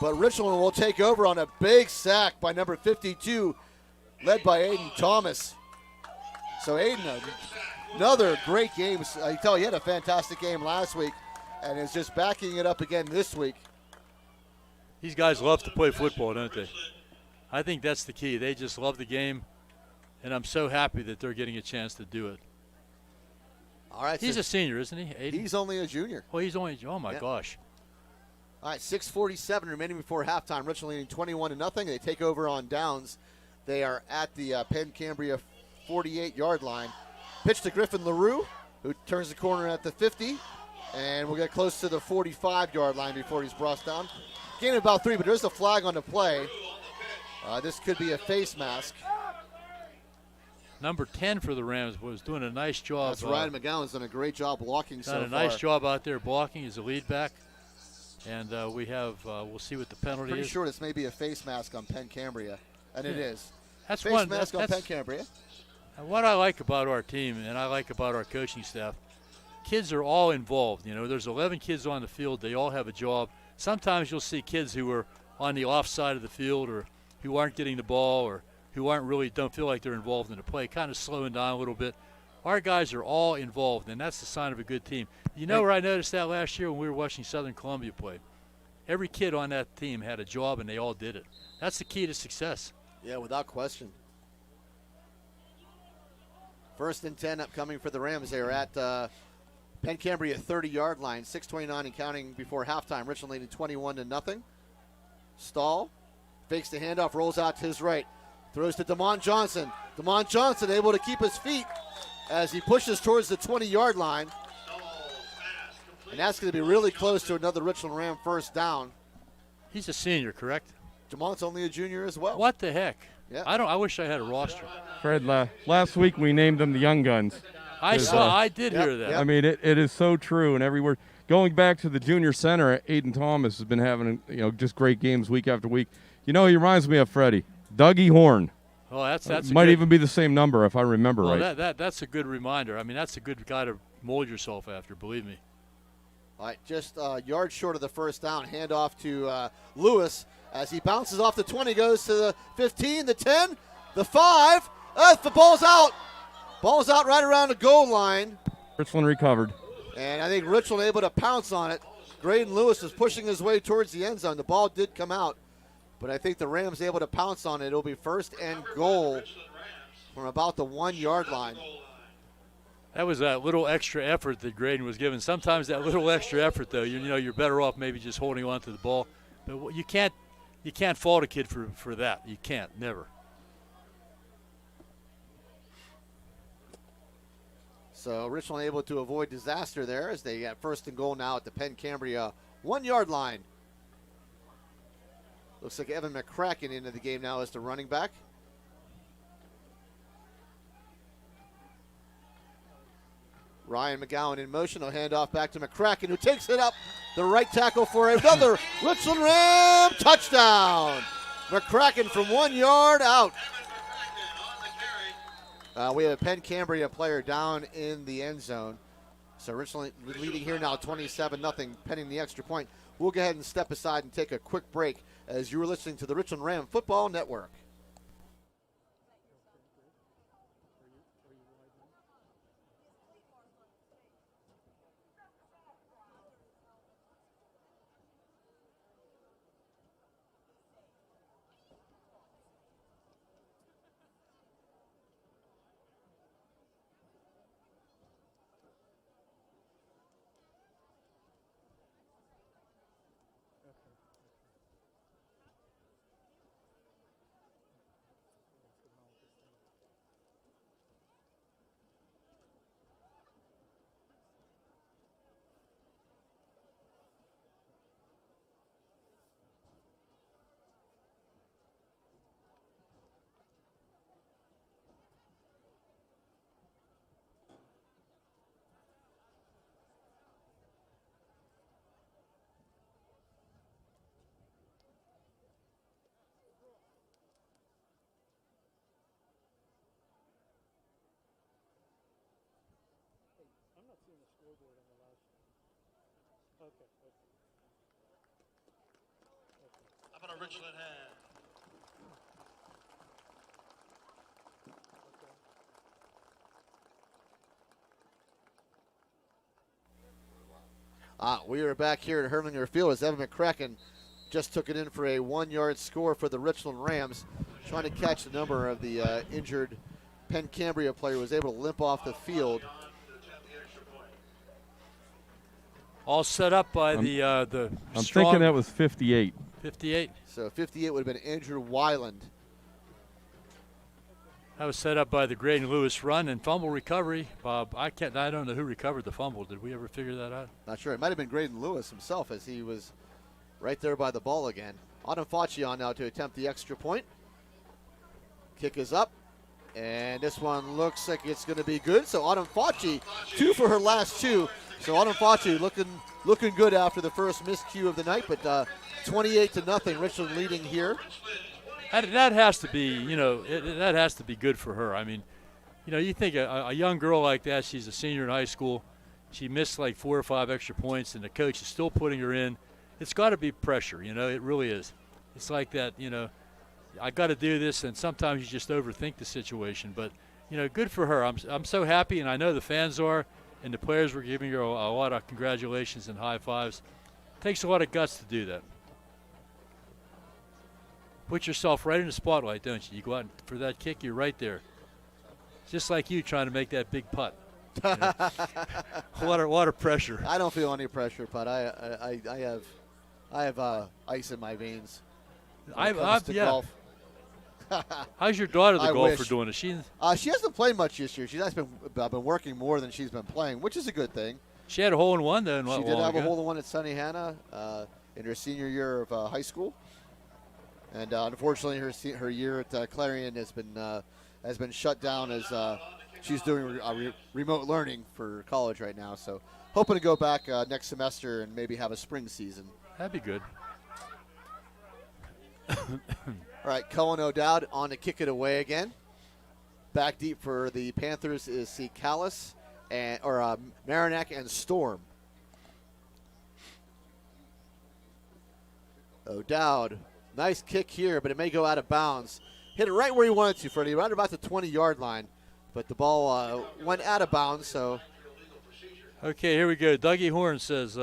But Richland will take over on a big sack by number 52, led by Aiden Thomas. So Aiden, another great game. I tell you, he had a fantastic game last week and is just backing it up again this week. These guys love to play football, don't they? I think that's the key. They just love the game, and I'm so happy that they're getting a chance to do it. All right, He's so a senior, isn't he? Aiden? he's only a junior. Oh, he's only. Oh my gosh. All right, 6:47 remaining before halftime. Richland leading 21-0. They take over on downs. They are at the Penn Cambria 48-yard line. Pitch to Griffin LaRue, who turns the corner at the 50, and we'll get close to the 45-yard line before he's brought down. Gain of about 3, but there's a flag on the play. This could be a face mask. Number 10 for the Rams was doing a nice job. That's Ryan McGowan's done a great job blocking so far. Done a nice job out there blocking as a lead back. And we have, we'll see what the penalty Pretty is. sure this may be a face mask on Penn Cambria, and it is. That's face one. mask on Penn Cambria. And what I like about our team and I like about our coaching staff, kids are all involved. You know, there's 11 kids on the field. They all have a job. Sometimes you'll see kids who are on the off side of the field or who aren't getting the ball or who don't feel like they're involved in the play, kind of slowing down a little bit. Our guys are all involved, and that's the sign of a good team. You know where I noticed that last year when we were watching Southern Columbia play? Every kid on that team had a job, and they all did it. That's the key to success. Yeah, without question. 1st and 10 upcoming for the Rams. They are at Penn Cambria 30-yard line, 6:29 and counting before halftime. Richland leading 21-0. Stahl fakes the handoff, rolls out to his right. Throws to DeMond Johnson. DeMond Johnson able to keep his feet as he pushes towards the 20-yard line. And that's going to be really close to another Richland Ram first down. He's a senior, correct? DeMond's only a junior as well. What the heck? Yeah. I wish I had a roster. Fred, last week we named them the Young Guns. I did hear that. I mean, it is so true in every word. Going back to the junior center, Aiden Thomas has been having just great games week after week. You know, he reminds me of Freddie. Dougie Horn. Oh, that's might even be the same number if I remember right. That's a good reminder. I mean, that's a good guy to mold yourself after, believe me. All right, just a yard short of the first down. Handoff to Lewis as he bounces off the 20, goes to the 15, the 10, the 5. The ball's out. Ball's out right around the goal line. Richland recovered. And I think Richland able to pounce on it. Graydon Lewis is pushing his way towards the end zone. The ball did come out, but I think the Rams able to pounce on it. It'll be 1st and goal from about the 1-yard line. That was that little extra effort that Graydon was given. Sometimes that little extra effort, though, you're better off maybe just holding on to the ball. But you can't fault a kid for that. You can't, never. So Richland able to avoid disaster there as they got 1st and goal now at the Penn Cambria 1-yard line. Looks like Evan McCracken into the game now as the running back. Ryan McGowan in motion. He'll hand off back to McCracken, who takes it up the right tackle for another Richland Ram touchdown. McCracken from 1 yard out. We have a Penn Cambria player down in the end zone. So Richland leading here now 27-0, pending the extra point. We'll go ahead and step aside and take a quick break as you are listening to the Richland Ram Football Network. How about a Richland hand? We are back here at Herlinger Field as Evan McCracken just took it in for a 1 yard score for the Richland Rams, trying to catch the number of the injured Penn Cambria player who was able to limp off the field. All set up by the I'm strong thinking that was 58. 58. So 58 would have been Andrew Weiland. That was set up by the Graydon Lewis run and fumble recovery. Bob, I don't know who recovered the fumble. Did we ever figure that out? Not sure. It might have been Graydon Lewis himself, as he was right there by the ball again. Autumn Facci on now to attempt the extra point. Kick is up, and this one looks like it's going to be good. So Autumn Facci, 2 for her last 2. So Autumn Facci looking good after the first miscue of the night, but 28-0, Richland leading here. That has to be, that has to be good for her. I mean, you think a young girl like that, she's a senior in high school, she missed like 4 or 5 extra points, and the coach is still putting her in. It's got to be pressure, it really is. It's like that, I got to do this, and sometimes you just overthink the situation. But, good for her. I'm so happy, and I know the fans are, and the players were giving her a lot of congratulations and high fives. It takes a lot of guts to do that. Put yourself right in the spotlight, don't you? You go out for that kick, you're right there. Just like you trying to make that big putt. A lot of pressure. I don't feel any pressure, but I have ice in my veins. Golf. How's your daughter, the golfer, wish. doing? Is she hasn't played much this year. She's been working more than she's been playing, which is a good thing. She had a hole-in-one, though. She did have a hole-in-one at Sunny Hannah in her senior year of high school. And unfortunately, her year at Clarion has been shut down as she's doing remote learning for college right now. So hoping to go back next semester and maybe have a spring season. That'd be good. All right, Cullen O'Dowd on to kick it away again. Back deep for the Panthers is Callis and Marinac and Storm. O'Dowd. Nice kick here, but it may go out of bounds. Hit it right where he wanted to, Freddie, right about the 20-yard line. But the ball went out of bounds, so. Okay, here we go. Dougie Horn says,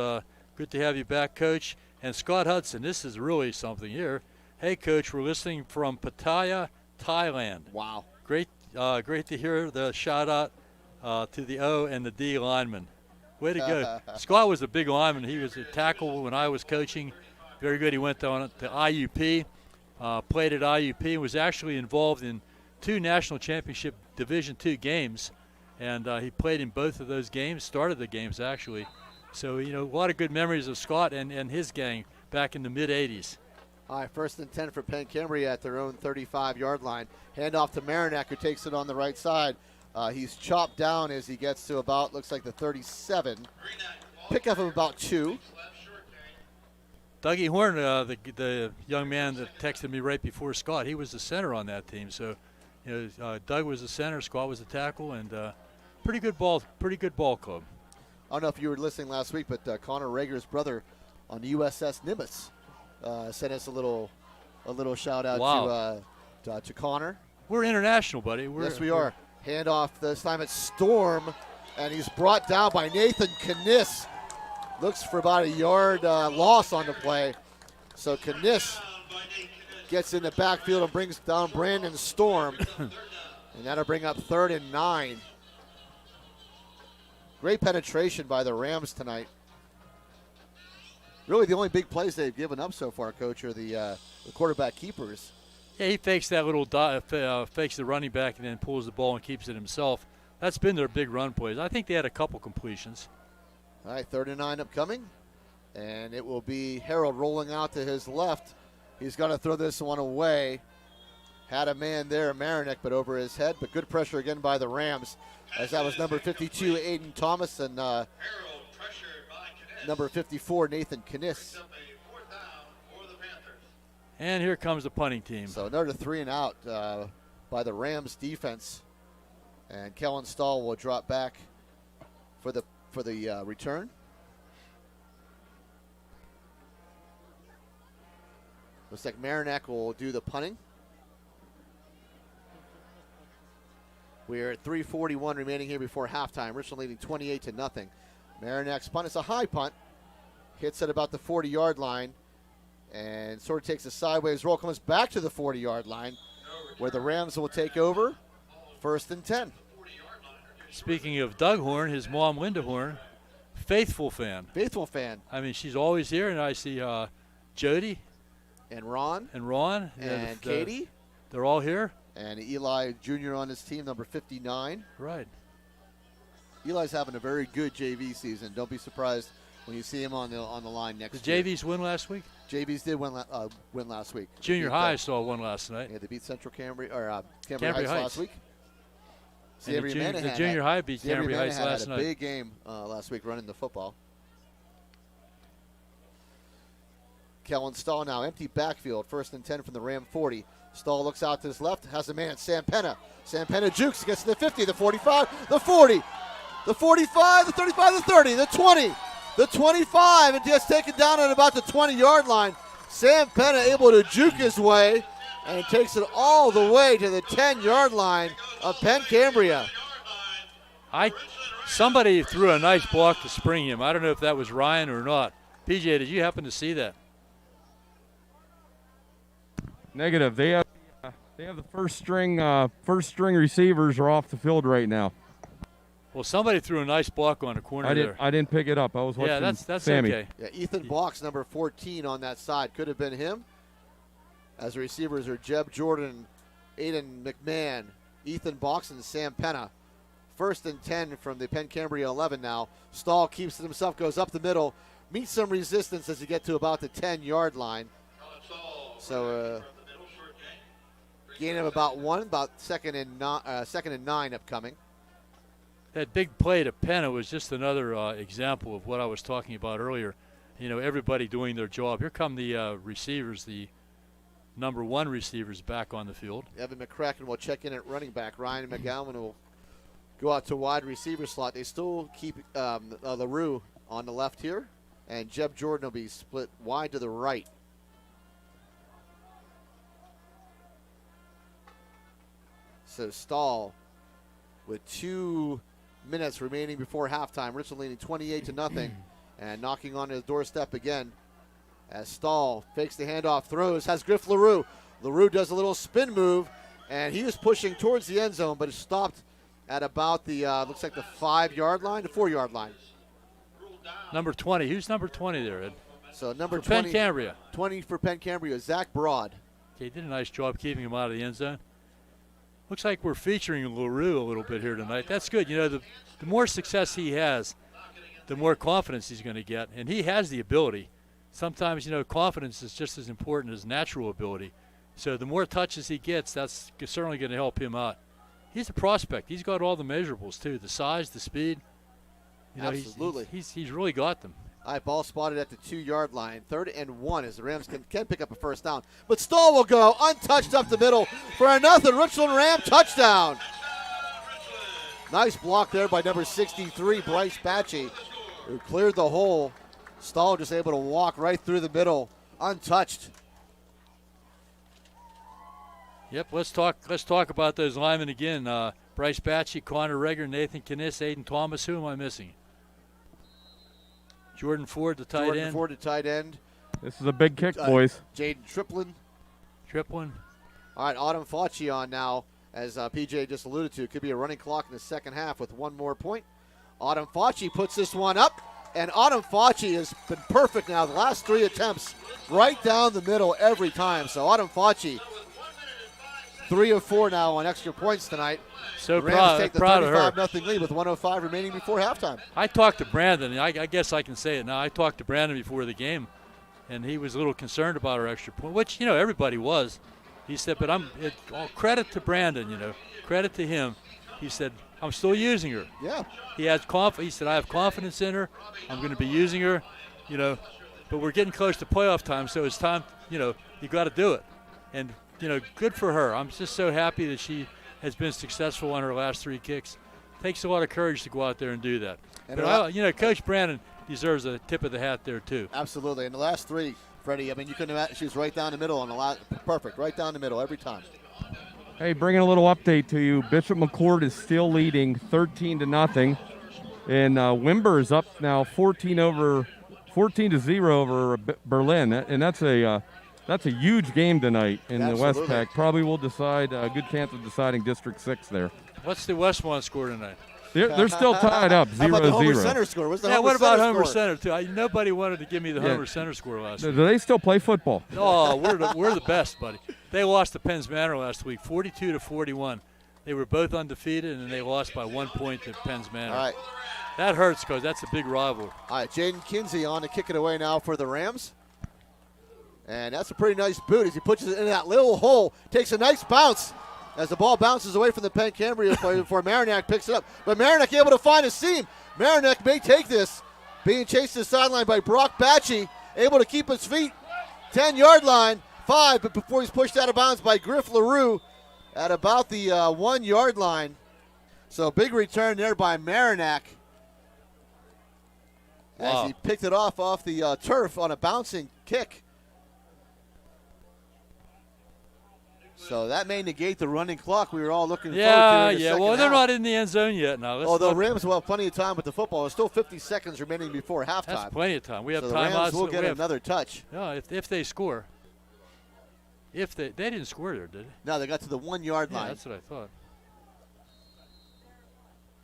good to have you back, Coach. And Scott Hudson, this is really something here. Hey, Coach, we're listening from Pattaya, Thailand. Wow. Great to hear the shout-out to the O and the D lineman. Way to go. Scott was a big lineman. He was a tackle when I was coaching. Very good. He went on to IUP, played at IUP, and was actually involved in 2 national championship Division II games. And he played in both of those games, started the games actually. So, a lot of good memories of Scott and his gang back in the mid-'80s. All right, 1st and 10 for Penn Cambria at their own 35-yard line. Hand off to Marinac, who takes it on the right side. He's chopped down as he gets to about, looks like the 37. Pickup of about 2. Dougie Horn, the young man that texted me right before Scott, he was the center on that team. So, Doug was the center, Scott was the tackle, and pretty good ball club. I don't know if you were listening last week, but Connor Rager's brother on the USS Nimitz sent us a little shout out. Wow. to Connor. We're international, buddy. Yes, we are. Hand off this time at Storm, and he's brought down by Nathan Kniss. Looks for about a yard loss on the play. So Kniss gets in the backfield and brings down Brandon Storm. And that'll bring up 3rd and 9. Great penetration by the Rams tonight. Really the only big plays they've given up so far, Coach, are the quarterback keepers. Yeah, he fakes that little fakes the running back and then pulls the ball and keeps it himself. That's been their big run plays. I think they had a couple completions. All right, 3rd and 9 upcoming. And it will be Harold rolling out to his left. He's going to throw this one away. Had a man there, Marinac, but over his head. But good pressure again by the Rams, as that was number 52, Aiden Thomas, and number 54, Nathan Kniss. And here comes the punting team. So another 3 and out by the Rams defense. And Kellen Stahl will drop back for the return. Looks like Marinac will do the punting. We're at 3:41 remaining here before halftime. Richland leading 28-0. Marinac's punt. It's a high punt. Hits at about the 40-yard line. And sort of takes a sideways roll. Comes back to the 40-yard line, where the Rams will take over. 1st and 10. Speaking of Doug Horn, his mom, Linda Horn, faithful fan. Faithful fan. I mean, she's always here, and I see Jody And Ron. And Katie. They're all here. And Eli Jr. on his team, number 59. Right. Eli's having a very good JV season. Don't be surprised when you see him on the line next year. The JVs win last week? JVs did win last week. Junior high saw one last night. Yeah, they beat Central Cambria or Cambria Heights last week. The junior high beat Cambria Heights last night. Had a big game last week running the football. Kellen Stahl now, empty backfield, 1st and 10 from the Ram 40. Stahl looks out to his left, has a man, Sam Penna. Sam Penna jukes, gets to the 50, the 45, the 40, the 45, the 35, the 30, the 20, the 25, and gets taken down at about the 20-yard line. Sam Penna able to juke his way and takes it all the way to the 10-yard line of Penn Cambria. Somebody threw a nice block to spring him. I don't know if that was Ryan or not. PJ, did you happen to see that? Negative. They have the first string receivers are off the field right now. Well, somebody threw a nice block on the corner there. I didn't pick it up. I was watching. Yeah, that's Sammy. okay. Yeah, Ethan Block's number 14 on that side. Could have been him. As the receivers are Jeb Jordan, Aiden McMahon, Ethan Box, and Sam Penna. 1st and 10 from the Penn Cambria 11 now. Stahl keeps it himself, goes up the middle, meets some resistance as you get to about the 10-yard line. So gain of about 1, about second and 9 upcoming. That big play to Penna was just another example of what I was talking about earlier. You know, everybody doing their job. Here come the receivers, the number 1 receivers back on the field. Evan McCracken will check in at running back. Ryan McGowan will go out to wide receiver slot. They still keep LaRue on the left here, and Jeb Jordan will be split wide to the right. So Stahl with 2 minutes remaining before halftime. Richland leading 28-0 and knocking on his doorstep again as Stahl fakes the handoff, throws, has Griff LaRue. LaRue does a little spin move, and he was pushing towards the end zone, but is stopped at about the, looks like the 5-yard line, the 4-yard line. Number 20. Who's number 20 there, Ed? So number for 20. Penn Cambria. 20 for Penn Cambria, Zach Broad. Okay, he did a nice job keeping him out of the end zone. Looks like we're featuring LaRue a little bit here tonight. That's good. You know, the more success he has, the more confidence he's going to get. And he has the ability. Sometimes, you know, confidence is just as important as natural ability. So the more touches he gets, that's certainly going to help him out. He's a prospect. He's got all the measurables, too, the size, the speed. You know, absolutely. He's really got them. All right, ball spotted at the 2-yard line. 3rd and 1 as the Rams can pick up a first down. But Stahl will go untouched up the middle for another Richland Ram touchdown. Nice block there by number 63, Bryce Batchy, who cleared the hole. Stahl just able to walk right through the middle, untouched. Yep, let's talk about those linemen again. Bryce Batchy, Connor Reger, Nathan Kniss, Aiden Thomas. Who am I missing? Jordan Ford, the tight end. Jordan Ford, the tight end. This is a big kick, boys. Jaden Triplin. All right, Autumn Fauci on now, as PJ just alluded to. Could be a running clock in the second half with 1 more point. Autumn Fauci puts this one up, and Autumn Fauci has been perfect now. The last 3 attempts right down the middle every time. So Autumn Fauci, 3 of 4 now on extra points tonight. So the Rams take the proud of her. 35-0 lead with 1:05 remaining before halftime. I talked to Brandon, and I guess I can say it now. I talked to Brandon before the game, and he was a little concerned about our extra point, which, you know, everybody was. He said, but all credit to Brandon, you know, credit to him. He said, I'm still using her. Yeah. He said, I have confidence in her. I'm going to be using her, you know, but we're getting close to playoff time, so it's time, you know, you got to do it. And, you know, good for her. I'm just so happy that she has been successful on her last 3 kicks. Takes a lot of courage to go out there and do that. And but you know, Coach Brandon deserves a tip of the hat there too. Absolutely. And the last 3, Freddie, I mean, you couldn't have. She was right down the middle on the last. Perfect, right down the middle every time. Hey, bringing a little update to you. Bishop McCord is still leading 13-0, and Wimber is up now 14-0 over Berlin, and that's a huge game tonight in Absolutely. the West Pack. Probably will decide a good chance of deciding District 6 there. What's the Westmont score tonight? They're still tied up, How about the Homer 0-0. Center score? What's the Yeah, Homer what about Center Homer score? Center too? Nobody wanted to give me the Yeah. Homer Center score last Do week. they still play football? Oh, we're the best, buddy. They lost to Penn Manor last week, 42-41. They were both undefeated, and they lost by 1 point to Penn Manor. All right. That hurts because that's a big rival. All right, Jaden Kinsey on to kick it away now for the Rams. And that's a pretty nice boot as he puts it in that little hole. Takes a nice bounce as the ball bounces away from the Penn Cambria player before Marinac picks it up. But Marinac able to find a seam. Marinac may take this. Being chased to the sideline by Brock Batchy. Able to keep his feet. 10-yard line. 5, but before he's pushed out of bounds by Griff LaRue at about the 1-yard line. So big return there by Marinac. Wow. As he picked it off the turf on a bouncing kick. So that may negate the running clock we were all looking forward to. Yeah, in the yeah. second Well, they're half. not in the end zone yet now. Although Rams will have plenty of time with the football. There's still 50 seconds remaining before halftime. That's plenty of time. We have so the timeouts. Rams will get We have- another touch. No, if they score. If they didn't score there, did they? No, they got to the 1-yard Yeah, line. that's what I thought.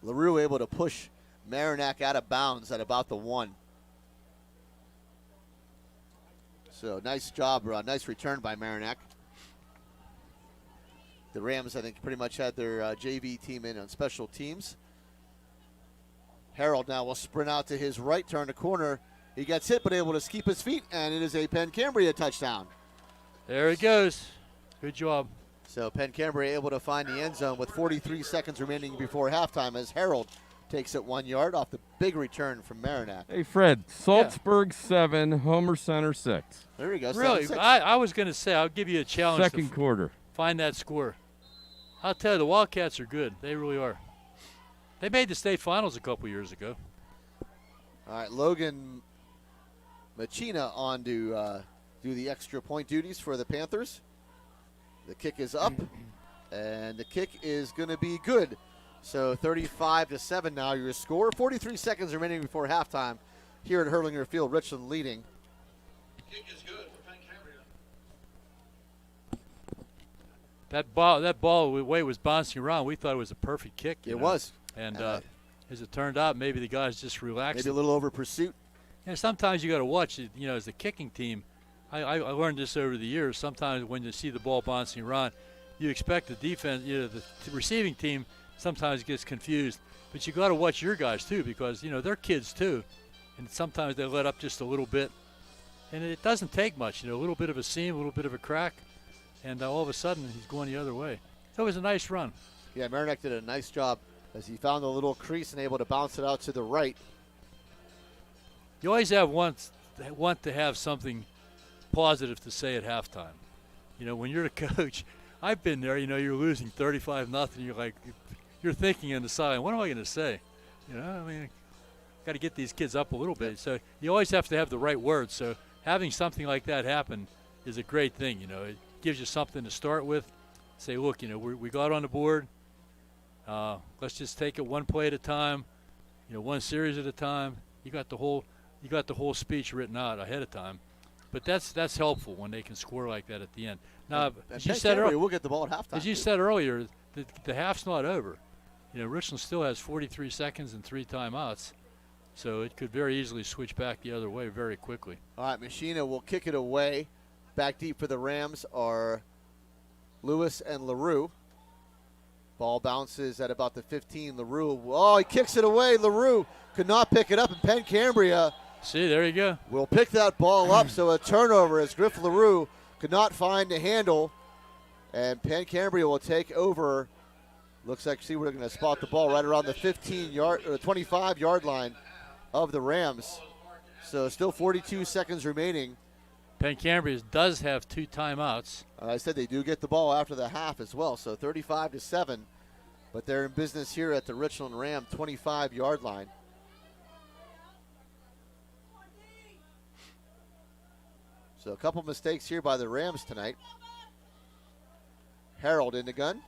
LaRue able to push Marinac out of bounds at about the 1. So nice job, nice return by Marinac. The Rams, I think, pretty much had their JV team in on special teams. Harold now will sprint out to his right, turn the corner. He gets hit, but able to keep his feet, and it is a Penn Cambria touchdown. There he goes. Good job. So Penn Cambria able to find the end zone with 43 seconds remaining before halftime as Harold takes it 1 yard off the big return from Marinac. Hey, Fred, Salzburg 7, Homer Center 6. There we go. Really, 7-6. I was going to say, I'll give you a challenge Second to quarter. find that score. I'll tell you, the Wildcats are good. They really are. They made the state finals a couple years ago. All right, Logan Machina on to do the extra point duties for the Panthers. The kick is up, and the kick is going to be good. So 35-7 now your score. 43 seconds remaining before halftime here at Herlinger Field. Richland leading. Kick is good for Penn Cambria. That ball, the way it was bouncing around, we thought it was a perfect kick. It was. And And, as it turned out, maybe the guys just relaxed. Maybe a little over pursuit. And sometimes you got to watch it, as the kicking team. I learned this over the years. Sometimes when you see the ball bouncing around, you expect the defense, the receiving team sometimes gets confused. But you got to watch your guys too, because they're kids too, and sometimes they let up just a little bit, and it doesn't take much. A little bit of a seam, a little bit of a crack, and all of a sudden he's going the other way. So it was a nice run. Yeah, Marinac did a nice job as he found a little crease and able to bounce it out to the right. You always want to have something positive to say at halftime. When you're the coach, I've been there. You're losing 35-0. You're thinking on the side, what am I going to say? Got to get these kids up a little bit. So you always have to have the right words. So having something like that happen is a great thing. It gives you something to start with. Say, look, we got on the board. Let's just take it one play at a time. One series at a time. You got the whole speech written out ahead of time. But that's helpful when they can score like that at the end. Now, as you said earlier, we'll get the ball at halftime. as you said earlier, the half's not over. Richland still has 43 seconds and 3 timeouts, so it could very easily switch back the other way very quickly. All right, Machina will kick it away. Back deep for the Rams are Lewis and LaRue. Ball bounces at about the 15. LaRue, he kicks it away. LaRue could not pick it up, and Penn Cambria See, there you go. will pick that ball up. So a turnover as Griff LaRue could not find the handle, and Penn Cambria will take over. Looks like we're going to spot the ball right around the 25-yard line of the Rams. So still 42 seconds remaining. Penn Cambria does have 2 timeouts. I said they do get the ball after the half as well, so 35-7. But they're in business here at the Richland Ram 25-yard line. So a couple mistakes here by the Rams tonight. Harold in the gun.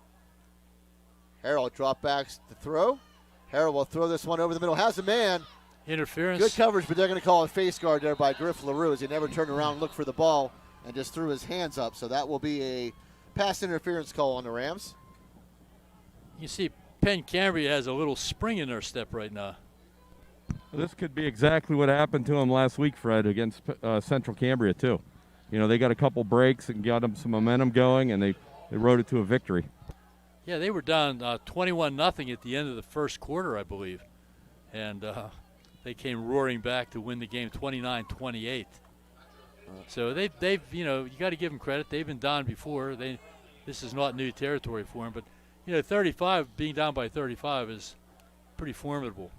Harold drop backs to throw. Harold will throw this one over the middle. Has a man. Interference. Good coverage, but they're going to call a face guard there by Griff LaRue as he never turned around and looked for the ball and just threw his hands up. So that will be a pass interference call on the Rams. You see, Penn Cambria has a little spring in their step right now. This could be exactly what happened to them last week, Fred, against Central Cambria, too. You know, they got a couple breaks and got them some momentum going, and they rode it to a victory. Yeah, they were down 21-0 at the end of the first quarter, I believe. And they came roaring back to win the game 29-28. So they've you know, you got to give them credit. They've been down before. This is not new territory for them. But, you know, 35, being down by 35 is pretty formidable.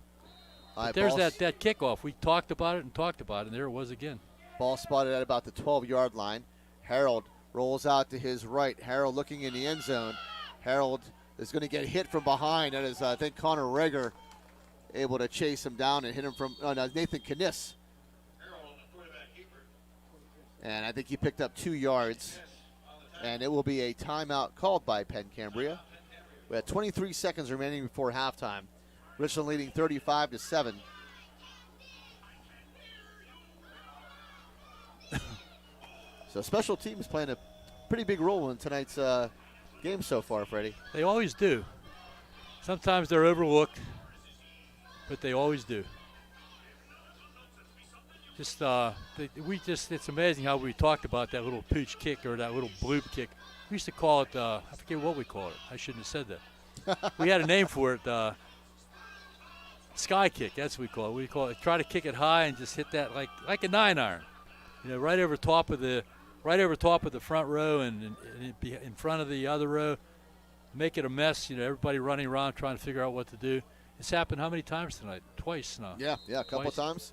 But there's that kickoff. We talked about it, and there it was again. Ball spotted at about the 12-yard line. Harold rolls out to his right. Harold looking in the end zone. Harold is going to get hit from behind. That is, I think, Connor Rager able to chase him down and hit him from Nathan Kniss. And I think he picked up 2 yards. And it will be a timeout called by Penn Cambria. We have 23 seconds remaining before halftime. Richland leading 35-7. So special teams playing a pretty big role in tonight's game so far, Freddie. They always do. Sometimes they're overlooked, but they always do. It's amazing how we talked about that little pooch kick or that little bloop kick. We used to call it, I forget what we called it. I shouldn't have said that. We had a name for it, sky kick, that's what we call it. We call it, try to kick it high and just hit that like a 9-iron. You know, right over top of the front row and be in front of the other row. Make it a mess, you know, everybody running around trying to figure out what to do. It's happened how many times tonight? Twice now. Yeah, a couple times.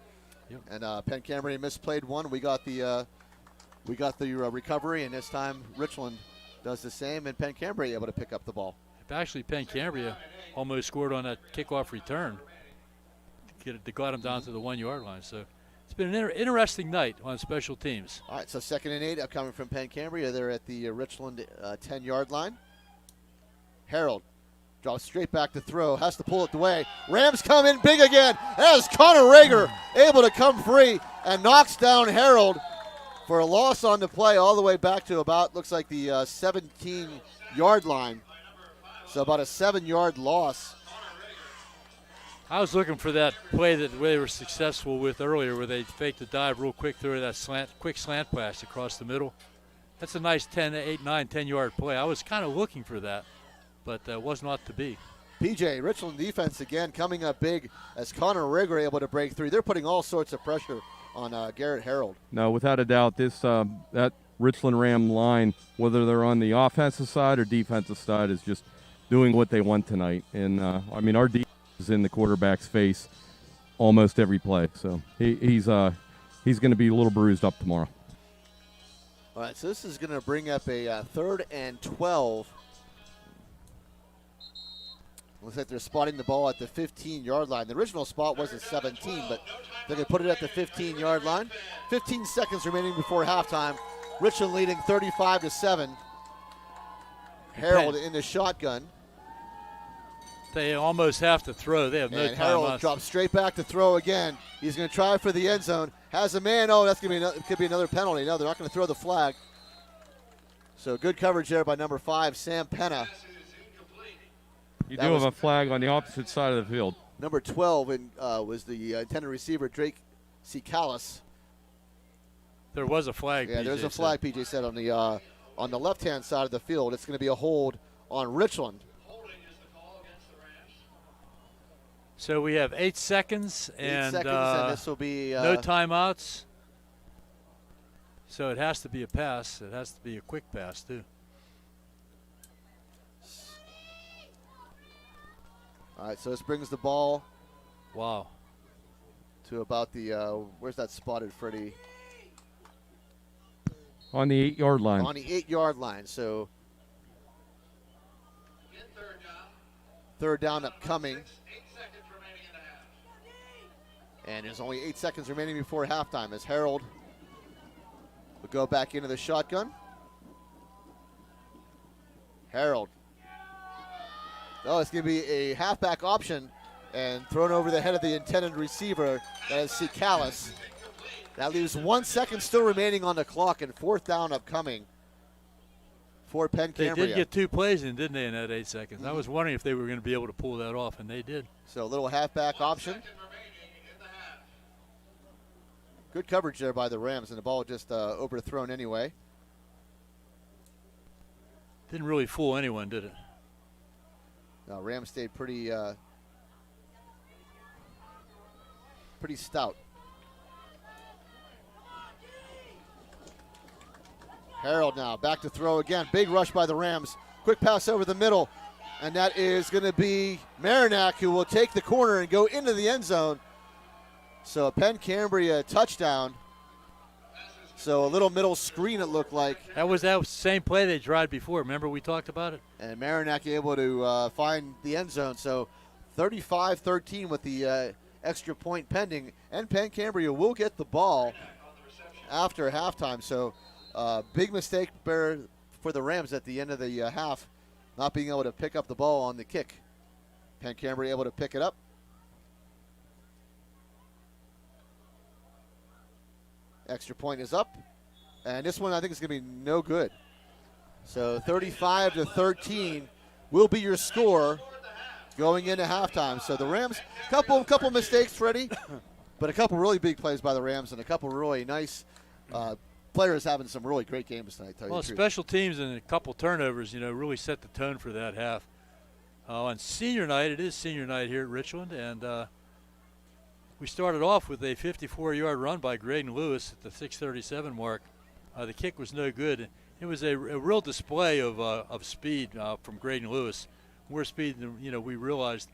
Yep. And Penn Cambria misplayed one. We got the recovery, and this time Richland does the same, and Penn Cambria able to pick up the ball. Actually, Penn Cambria almost scored on that kickoff return. They got him down to the 1-yard line. So it's been an interesting night on special teams. All right, so 2nd and 8 coming from Penn Cambria. They're at the Richland 10-yard line. Harold drops straight back to throw, has to pull it away. Rams come in big again as Connor Rager able to come free and knocks down Harold for a loss on the play all the way back to about, looks like the 17-yard line. So about a 7-yard loss. I was looking for that play that they were successful with earlier where they faked the dive real quick through that quick slant pass across the middle. That's a nice 10-yard play. I was kind of looking for that, but was not to be. PJ, Richland defense again coming up big as Connor Rager able to break through. They're putting all sorts of pressure on Garrett Harold. No, without a doubt, that Richland Ram line, whether they're on the offensive side or defensive side, is just doing what they want tonight. And, our defense is in the quarterback's face almost every play. So he's going to be a little bruised up tomorrow. All right, so this is going to bring up a 3rd and 12. Looks like they're spotting the ball at the 15-yard line. The original spot was at 17, but they're going to put it at the 15-yard line. 15 seconds remaining before halftime. Richland leading 35-7. Harold in the shotgun. They almost have to throw. They have no time. And Harold drops straight back to throw again. He's going to try for the end zone. Has a man. Oh, that's going to be could be another penalty. No, they're not going to throw the flag. So good coverage there by number 5, Sam Penna. You do have a flag on the opposite side of the field. Number 12 was the intended receiver, Drake Cicalis. There was a flag. Yeah, there's a flag, PJ said, on the left-hand side of the field. It's going to be a hold on Richland. So we have 8 seconds, and this will be no timeouts. So it has to be a pass. It has to be a quick pass, too. All right, so this brings the ball. Wow. To about the, where's that spotted, Freddie? On the 8-yard line. On the 8-yard line, so. Third down upcoming. And there's only 8 seconds remaining before halftime as Harold will go back into the shotgun. Harold. Oh, it's going to be a halfback option and thrown over the head of the intended receiver. That is Cicalis. That leaves 1 second still remaining on the clock and 4th down upcoming for Penn They Cambria. did get 2 plays in, didn't they, in that 8 seconds? I was wondering if they were going to be able to pull that off, and they did. So a little halfback option. Good coverage there by the Rams, and the ball just overthrown anyway. Didn't really fool anyone, did it? No, Rams stayed pretty stout. Harold now back to throw again. Big rush by the Rams. Quick pass over the middle. And that is going to be Marinac, who will take the corner and go into the end zone. So a Penn Cambria touchdown. So a little middle screen, it looked like. That was that same play they tried before. Remember we talked about it? And Marinac able to find the end zone. So 35-13 with the extra point pending. And Penn Cambria will get the ball after halftime. So big mistake for the Rams at the end of the half, not being able to pick up the ball on the kick. Penn Cambria able to pick it up. Extra point is up. And this one I think is going to be no good. So 35-13 will be your score going into halftime. So the Rams, couple mistakes, Freddie, but a couple really big plays by the Rams and a couple really nice players having some really great games tonight. Tell you Well, the truth. special teams and a couple turnovers, really set the tone for that half. On senior night, it is senior night here at Richland, and we started off with a 54-yard run by Graydon Lewis at the 6:37 mark. The kick was no good. It was a real display of speed from Graydon Lewis. More speed than we realized.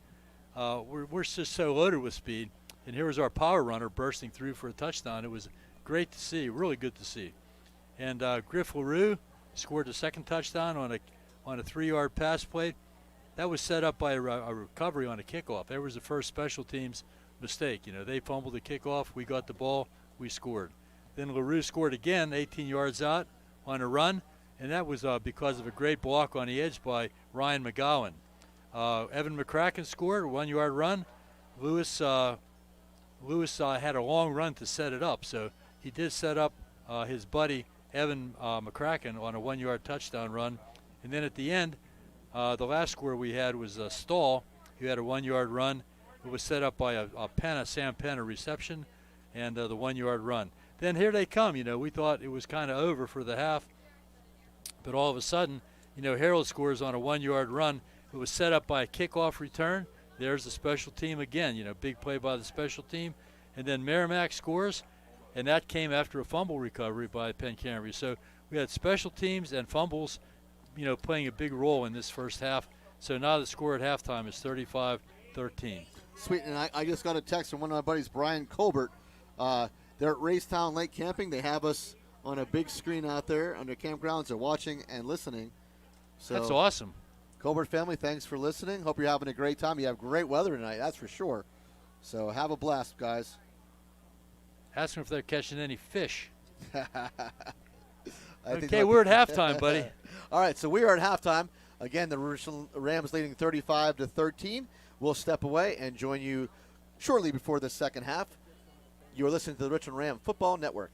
We're just so loaded with speed, and here was our power runner bursting through for a touchdown. It was great to see, really good to see. And Griff LaRue scored the second touchdown on a 3-yard pass play. That was set up by a recovery on a kickoff. That was the first special teams mistake. They fumbled the kickoff. We got the ball. We scored. Then LaRue scored again, 18 yards out on a run, and that was because of a great block on the edge by Ryan McGowan. Evan McCracken scored a 1-yard run. Lewis had a long run to set it up, so he did set up his buddy Evan McCracken on a 1-yard touchdown run. And then at the end, the last score we had was Stahl, who had a 1-yard run. It was set up by Sam Penn, a reception, and the 1-yard run. Then here they come. We thought it was kind of over for the half, but all of a sudden, Harold scores on a 1-yard run. It was set up by a kickoff return. There's the special team again. Big play by the special team, and then Merrimack scores, and that came after a fumble recovery by Penn Cambria. So we had special teams and fumbles, playing a big role in this first half. So now the score at halftime is 35-13. Sweet, and I just got a text from one of my buddies, Brian Colbert. They're at Racetown Lake Camping. They have us on a big screen out there under campgrounds. They're watching and listening. So That's awesome. Colbert family, thanks for listening. Hope you're having a great time. You have great weather tonight, that's for sure. So have a blast, guys. Ask them if they're catching any fish. think Okay, we're at halftime, buddy. All right, so we are at halftime. Again, the Richland Rams leading 35-13. We'll step away and join you shortly before the second half. You're listening to the Richland Ram Football Network.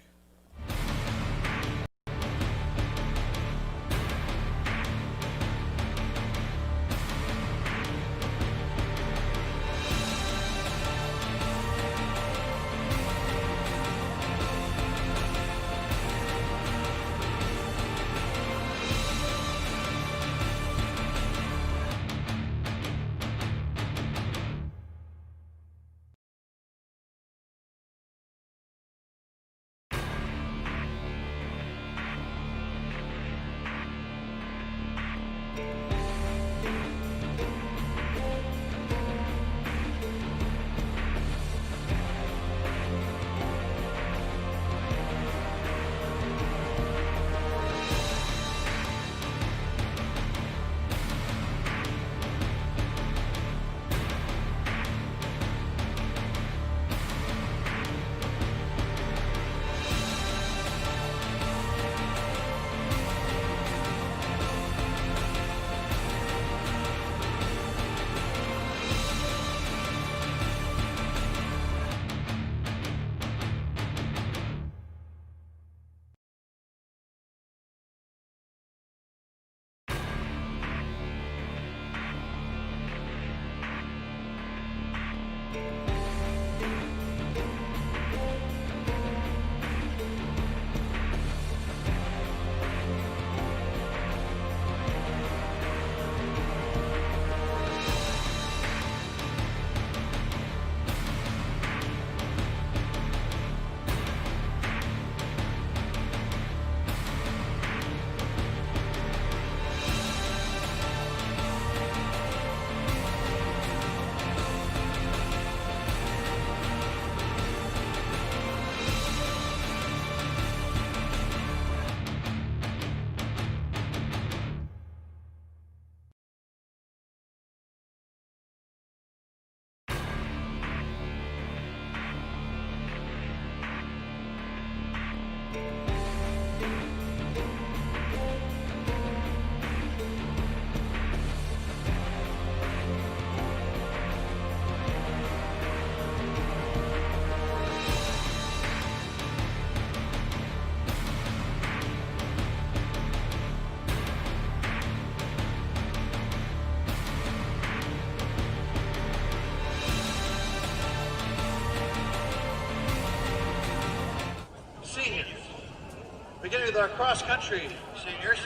Beginning with our cross-country seniors,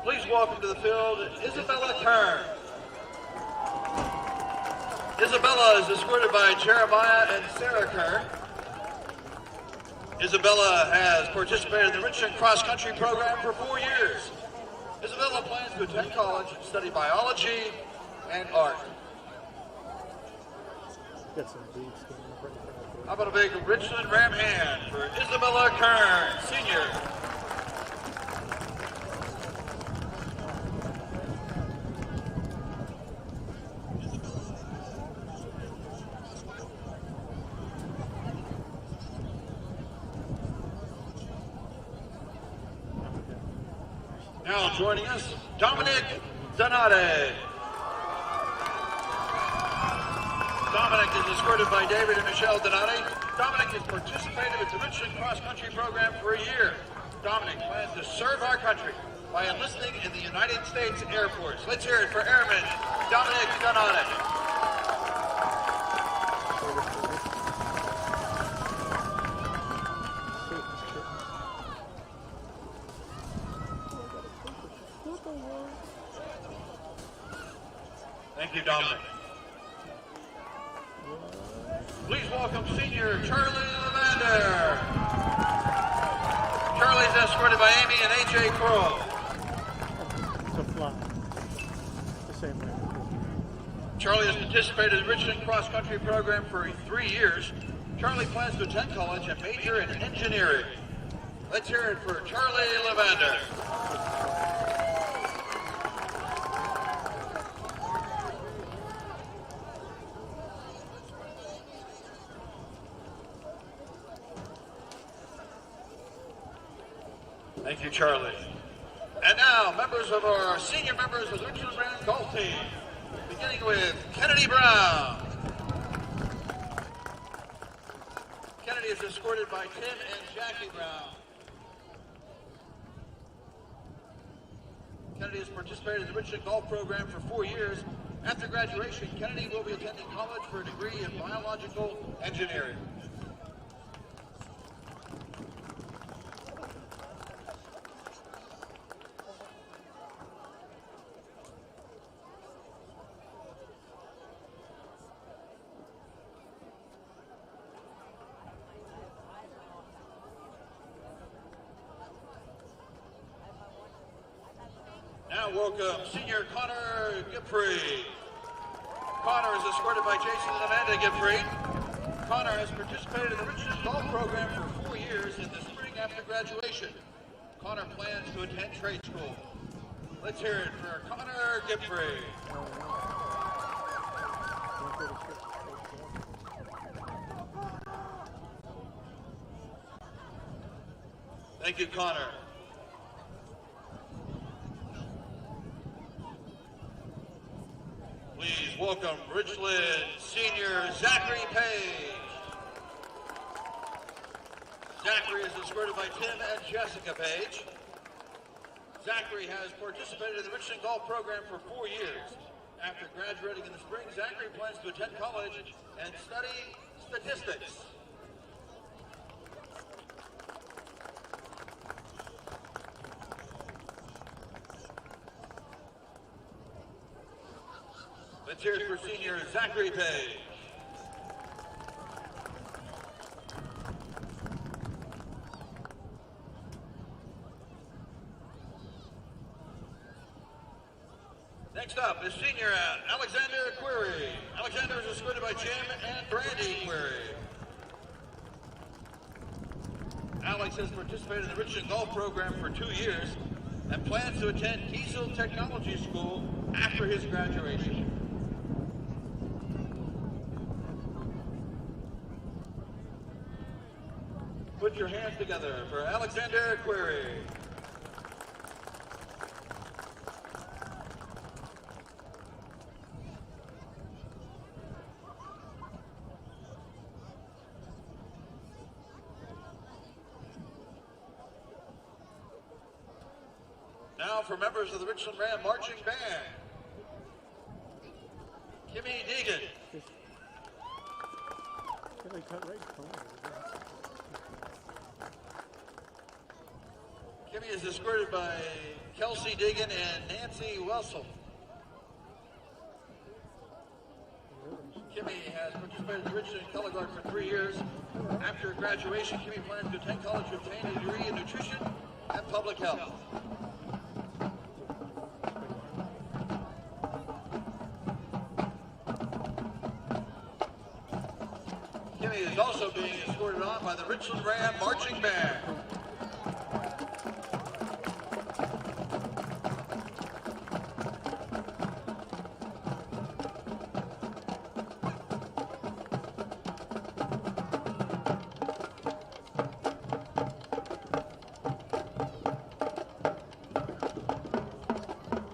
please welcome to the field Isabella Kern. Isabella is escorted by Jeremiah and Sarah Kern. Isabella has participated in the Richland cross-country program for 4 years. Isabella plans to attend college and study biology and art. Got some beads standing up right in front of How about a big Richland Ram hand for Isabella Kern, senior. Now joining us, Dominic Donate. Dominic is escorted by David and Michelle Donati. Dominic has participated with the Richland cross-country program for a year. Dominic plans to serve our country by enlisting in the United States Air Force. Let's hear it for Airman Dominic Donati. Thank you, Dominic. Please welcome senior Charlie Levander. Charlie's escorted by Amy and AJ Crow. It's a fly. The same way. Charlie has participated in the Richland cross-country program for 3 years. Charlie plans to attend college and major in engineering. Let's hear it for Charlie Levander. Thank you, Charlie. And now, members of our senior members of the Richland Rams golf team, beginning with Kennedy Brown. Kennedy is escorted by Tim and Jackie Brown. Kennedy has participated in the Richland golf program for 4 years. After graduation, Kennedy will be attending college for a degree in biological engineering. Now welcome senior Connor Giffrey. Connor is escorted by Jason and Amanda Giffrey. Connor has participated in the Richland golf program for 4 years in the spring after graduation. Connor plans to attend trade school. Let's hear it for Connor Giffrey. Thank you, Connor. Please welcome Richland senior Zachary Page. Zachary is escorted by Tim and Jessica Page. Zachary has participated in the Richland golf program for 4 years. After graduating in the spring, Zachary plans to attend college and study statistics. Let's hear it for senior Zachary Page. Next up is senior Alexander Query. Alexander is escorted by Jim and Brandy Query. Alex has participated in the Richland golf program for 2 years and plans to attend Diesel Technology School after his graduation. Put your hands together for Alexander Query. Now for members of the Richland Ram Marching Band. Kimmy Deegan. Really cut right corner. Kimmy is escorted by Kelsey Diggin and Nancy Wessel. Kimmy has participated in Richland Color Guard for 3 years. After graduation, Kimmy plans to attend college to obtain a degree in nutrition and public health. Kimmy is also being escorted on by the Richland Ram Marching Band.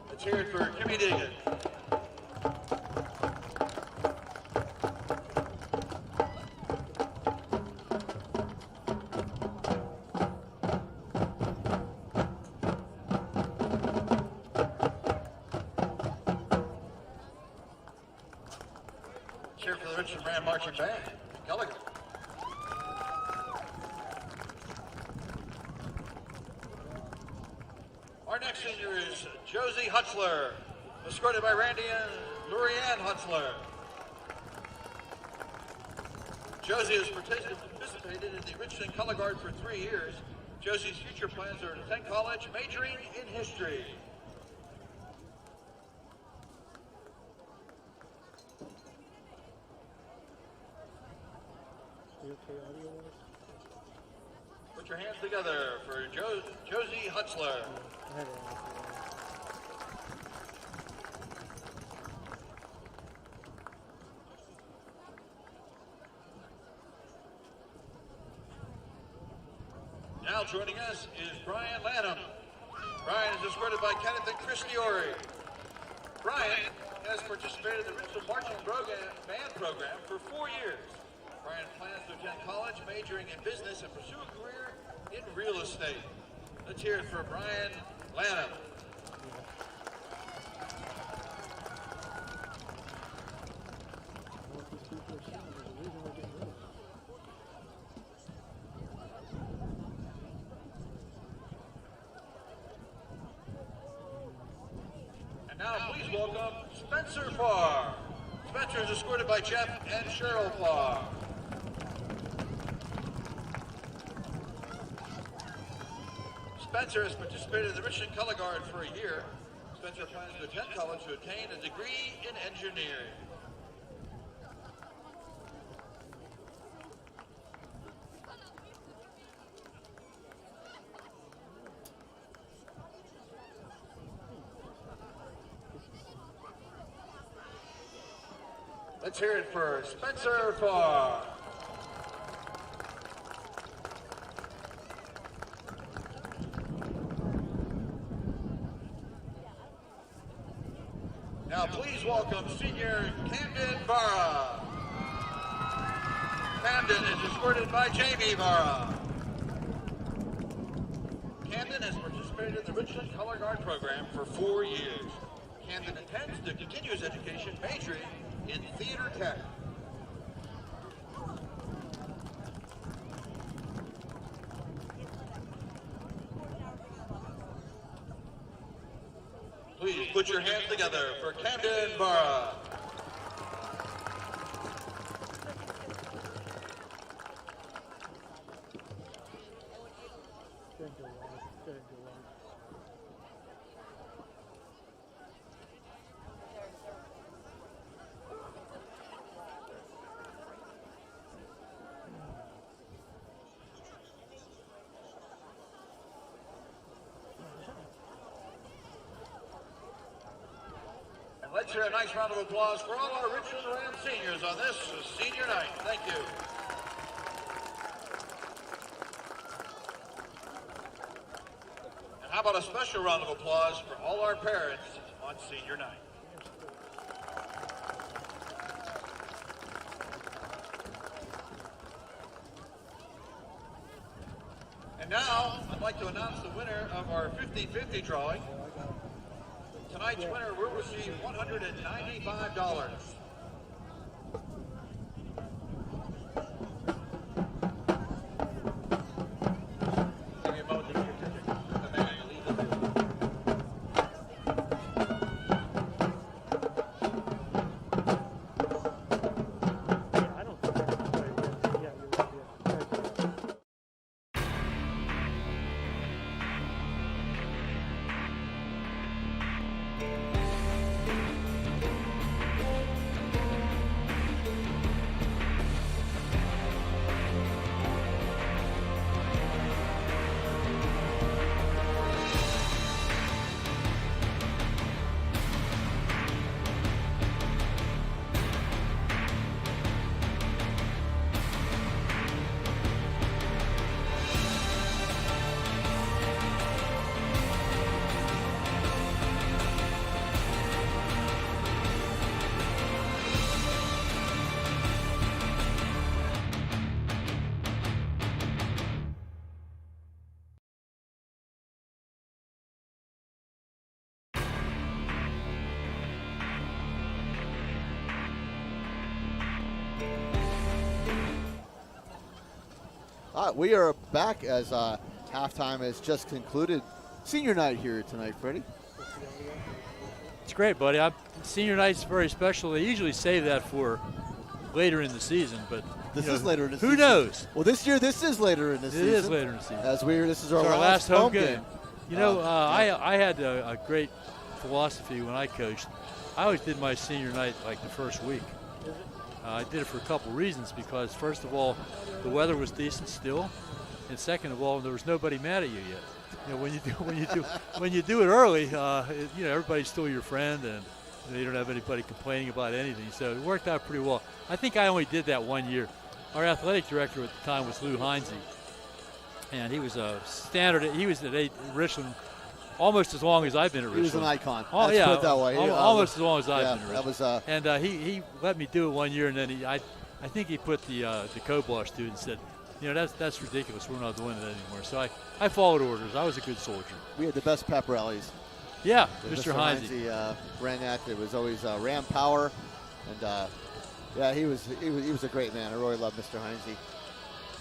Let's hear it for Kimmy Diggin. Cheer for the Richland Ram Marching Band. Gallagher. Our next senior is Josie Hutzler, escorted by Randy and Lurianne Hutzler. Josie has participated in the Richland Color Guard for 3 years. Josie's future plans are to attend college, majoring in history. Put your hands together for Josie Hutzler. Now joining us is Brian Lanham. Brian is escorted by Kenneth and Christy Ori. Brian has participated in the Richland Marching Band program for 4 years. Brian plans to attend college, majoring in business, and pursue a career in real estate. Let's hear it for Brian Lanham. And now please welcome Spencer Farr. Spencer is escorted by Jeff and Cheryl Farr. Spencer has participated in the Richland Color Guard for a year. Spencer plans to attend college to obtain a degree in engineering. Let's hear it for Spencer Farr. Now please welcome senior Camden Barra. Camden is escorted by Jamie Barra. Camden has participated in the Richland Color Guard program for 4 years. Camden intends to continue his education majoring in theater tech. Please put your hands together for Camden Barra. Let's hear a nice round of applause for all our Richland Rams seniors on this senior night. Thank you. And how about a special round of applause for all our parents on senior night. And now, I'd like to announce the winner of our 50-50 drawing. Tonight's winner will receive $195. Give me a moment to get your ticket. We are back as halftime has just concluded. Senior night here tonight, Freddie. It's great, buddy. Senior night's very special. They usually save that for later in the season, but This is later in the season. Who knows? Well, this year this is later in the season. It is later in the season. As this is our last home game. Yeah. I had a great philosophy when I coached. I always did my senior night like the first week. I did it for a couple reasons, because first of all, the weather was decent still, and second of all, there was nobody mad at you yet. When you do it early, everybody's still your friend, and you don't have anybody complaining about anything. So it worked out pretty well. I think I only did that 1 year. Our athletic director at the time was Lou Heinze, and he was a standard. He was at Richland almost as long as I've been at Richland. He was an icon. Oh, Let's yeah, put it that way. almost as long as I've been at that Richland. was, he let me do it 1 year, and then I think he put the co-boss to it and said, that's ridiculous. We're not doing it anymore. So I followed orders. I was a good soldier. We had the best pep rallies. Yeah, Mr. Heinze ran that. It was always Ram Power, and he was a great man. I really love Mr. Heinze.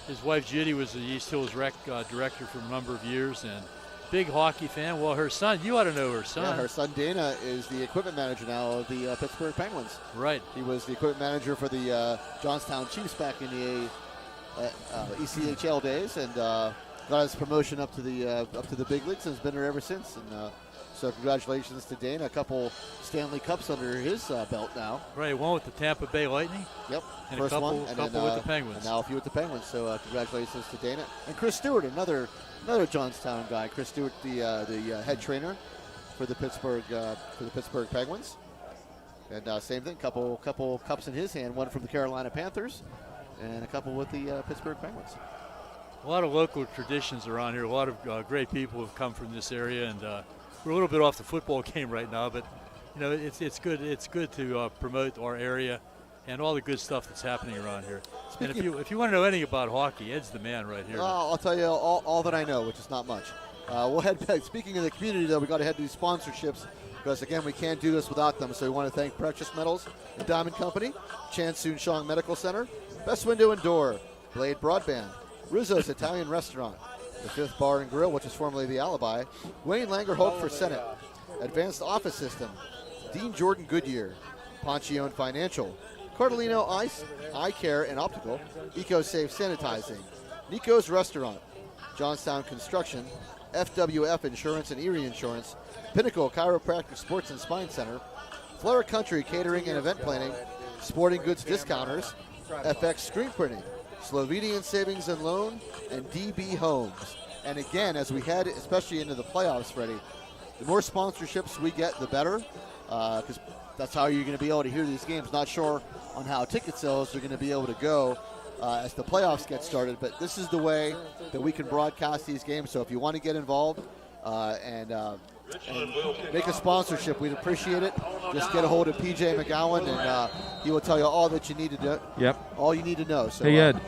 His wife Judy was the East Hills Rec director for a number of years, and big hockey fan. Well, her son, you ought to know her son. Yeah, her son Dana is the equipment manager now of the Pittsburgh Penguins. Right. He was the equipment manager for the Johnstown Chiefs back in the ECHL days, and got his promotion up to the big leagues, and has been there ever since. And so congratulations to Dana. A couple Stanley Cups under his belt now. Right, one with the Tampa Bay Lightning. Yep, and first a couple, one, and couple with the Penguins. And now a few with the Penguins. So congratulations to Dana and Chris Stewart, another Johnstown guy. Chris Stewart, the head trainer for the Pittsburgh Penguins. And same thing, couple cups in his hand. One from the Carolina Panthers, and a couple with the Pittsburgh Penguins. A lot of local traditions around here. A lot of great people have come from this area, and we're a little bit off the football game right now, but it's good. It's good to promote our area and all the good stuff that's happening around here. And if you want to know anything about hockey, Ed's the man right here. I'll tell you all that I know, which is not much. We'll head back. Speaking of the community, though, we got to head to these sponsorships, because again, we can't do this without them. So we want to thank Precious Metals and Diamond Company, Chan Soon Shong Medical Center, Best Window and Door, Blade Broadband, Rizzo's Italian Restaurant, the Fifth Bar and Grill, which is formerly the Alibi, Wayne Langer Holt for Senate, Advanced Office System, Dean Jordan Goodyear, Ponchione Financial, Cardellino Eye Care and Optical, EcoSafe Sanitizing, Nico's Restaurant, Johnstown Construction, FWF Insurance and Erie Insurance, Pinnacle Chiropractic Sports and Spine Center, Flora Country Catering and Event Planning, Sporting Goods Discounters, FX Screen Printing, Slovenian Savings and Loan, and DB Homes. And again, as we head especially into the playoffs, Freddie, the more sponsorships we get, the better, because that's how you're going to be able to hear these games. Not sure on how ticket sales are going to be able to go as the playoffs get started, but this is the way that we can broadcast these games. So if you want to get involved and make a sponsorship, we'd appreciate it. Just get a hold of PJ McGowan, and he will tell you all that you need to do. Yep. All you need to know. So, hey, Ed,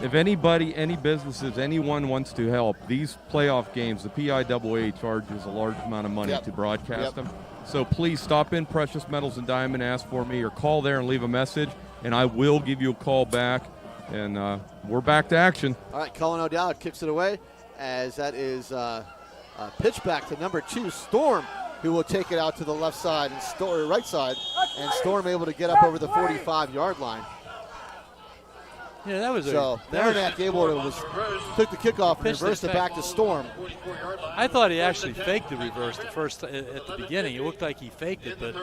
if anybody, any businesses, anyone wants to help, these playoff games, the PIAA charges a large amount of money to broadcast them. So please stop in Precious Metals and Diamond, ask for me, or call there and leave a message, and I will give you a call back. And we're back to action. All right, Cullen O'Dowd kicks it away, as that is pitch back to number 2, Storm, who will take it out to the left side and right side, and Storm able to get up over the 45-yard line. Yeah, that was Marinac able to took the kickoff and reversed it back to Storm. I thought he actually faked the reverse at the beginning. It looked like he faked it, but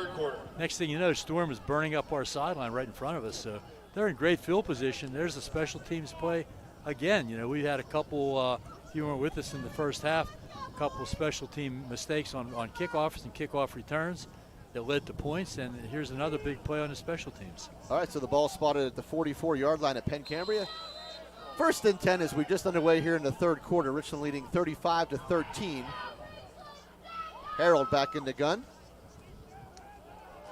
next thing you know, Storm is burning up our sideline right in front of us. So they're in great field position. There's the special teams play again. We had a couple. You weren't with us in the first half. A couple of special team mistakes on kickoffs and kickoff returns that led to points, and here's another big play on the special teams. All right, so the ball spotted at the 44-yard line at Penn Cambria. First and 10 as we're just underway here in the third quarter. Richland leading 35-13. Harold back in the gun.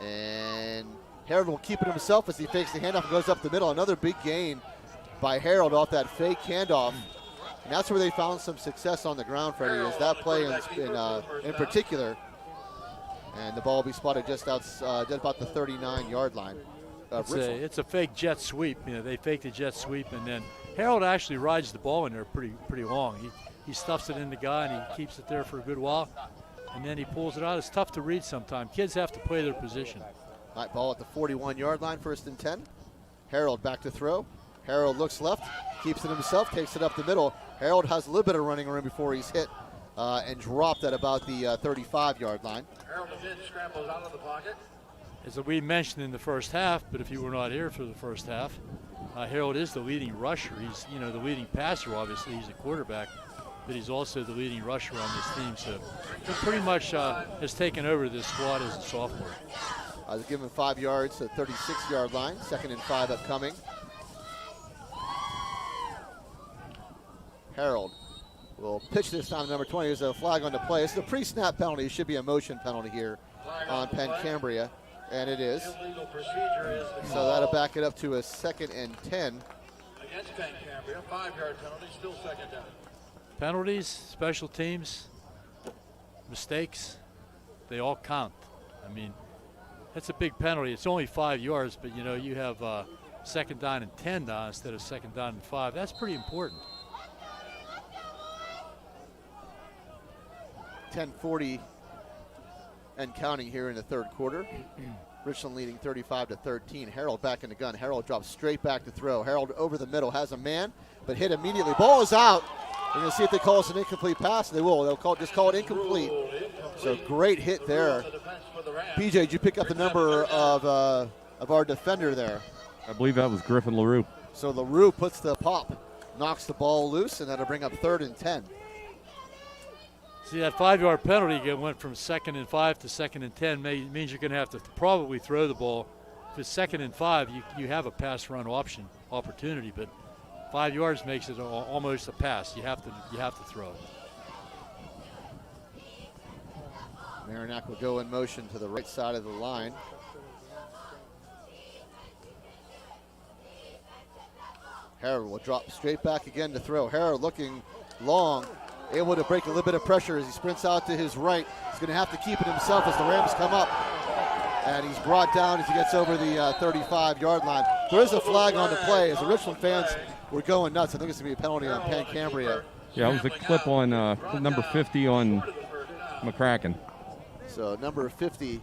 And Harold will keep it himself as he fakes the handoff and goes up the middle. Another big gain by Harold off that fake handoff. And that's where they found some success on the ground, Freddie, is that play in particular. And the ball will be spotted just about the 39-yard line. It's a fake jet sweep. They faked a jet sweep, and then Harold actually rides the ball in there pretty long. He stuffs it in the guy and he keeps it there for a good while, and then he pulls it out. It's tough to read sometimes. Kids have to play their position. All right, ball at the 41-yard line, 1st and 10. Harold back to throw. Harold looks left, keeps it himself, takes it up the middle. Harold has a little bit of running room before he's hit and dropped at about the 35-yard line. Harold again scrambles out of the pocket. As we mentioned in the first half, but if you were not here for the first half, Harold is the leading rusher. He's the leading passer. Obviously, he's a quarterback, but he's also the leading rusher on this team. So he pretty much has taken over this squad as a sophomore. I was given 5 yards to the 36-yard line. 2nd and 5 upcoming. Harold will pitch this time, number 20. There's a flag on the play. It's a pre-snap penalty. It should be a motion penalty here on Penn Cambria, and it is. Illegal procedure is the So call. that'll back it up to a 2nd and 10. Against Penn Cambria, 5-yard penalty, still 2nd down. Penalties, special teams, mistakes, they all count. I mean, that's a big penalty. It's only 5 yards, but you have 2nd down and 10 down instead of 2nd down and 5. That's pretty important. 10:40 and counting here in the 3rd quarter. Richland leading 35-13. Harold back in the gun. Harold drops straight back to throw. Harold over the middle, has a man, but hit immediately. Ball is out. We're going to see if they call us an incomplete pass. They will. They'll just call it incomplete. So great hit there. PJ, did you pick up the number of our defender there? I believe that was Griffin LaRue. So LaRue puts the pop, knocks the ball loose, and that'll bring up 3rd and 10. See, that 5-yard penalty went from 2nd and 5 to 2nd and 10. Means you're going to have to probably throw the ball. If it's 2nd and 5, you have a pass run opportunity, but 5 yards makes it almost a pass. You have to throw. Marinac will go in motion to the right side of the line. Harold will drop straight back again to throw. Harold looking long, able to break a little bit of pressure as he sprints out to his right. He's going to have to keep it himself as the Rams come up. And he's brought down as he gets over the 35-yard line. There is a flag on the play as the Richland fans were going nuts. I think it's going to be a penalty on Penn Cambria. Yeah, it was a clip on number 50 on McCracken. So number 50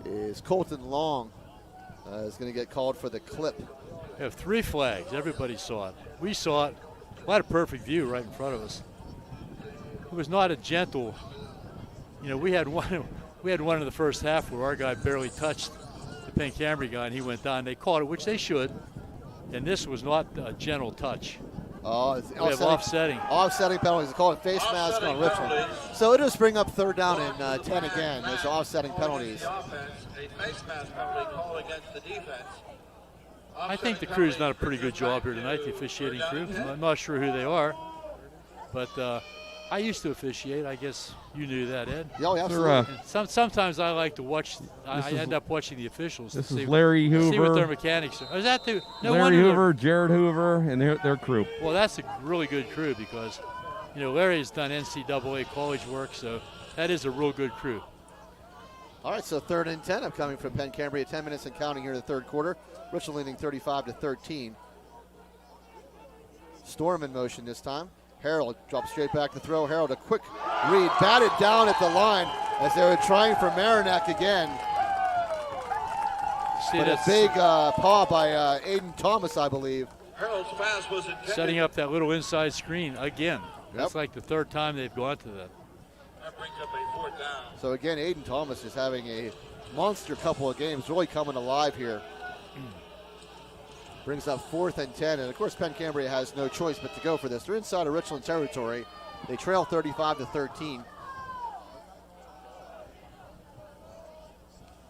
is Colton Long. Is going to get called for the clip. We have 3 flags. Everybody saw it. We saw it. We had a perfect view right in front of us. It was not a gentle. We had one in the first half where our guy barely touched the Penn Cambria guy and he went down. They called it, which they should. And this was not a gentle touch. Oh, it's we have offsetting. Offsetting penalties. They call it face mask on Richland. So it'll just bring up 3rd down and 10 again. There's offsetting penalties. A face mask penalty call against the defense. I think the crew's done a pretty good job here tonight, the officiating crew. I'm not sure who they are, but I used to officiate. I guess you knew that, Ed. Oh, yeah, absolutely. Sometimes I like to watch. I end up watching the officials. This to is see, Larry Hoover. See what their mechanics are. Is that no Larry Hoover, Jared Hoover, and their crew. Well, that's a really good crew because, Larry's done NCAA college work, so that is a real good crew. All right, so 3rd and 10 upcoming from Penn Cambria. 10 minutes and counting here in the 3rd quarter. Richland leading 35-13. Storm in motion this time. Harold drops straight back to throw. Harold, a quick read, batted down at the line as they were trying for Marinac again. See, but a big paw by Aiden Thomas, I believe. Harold's pass was intended. Setting up that little inside screen again. Yep. That's like the 3rd time they've gone to that. That brings up a 4th down. So again, Aiden Thomas is having a monster couple of games, really coming alive here. Brings up 4th and 10, and of course Penn Cambria has no choice but to go for this. They're inside of Richland territory. They trail 35-13.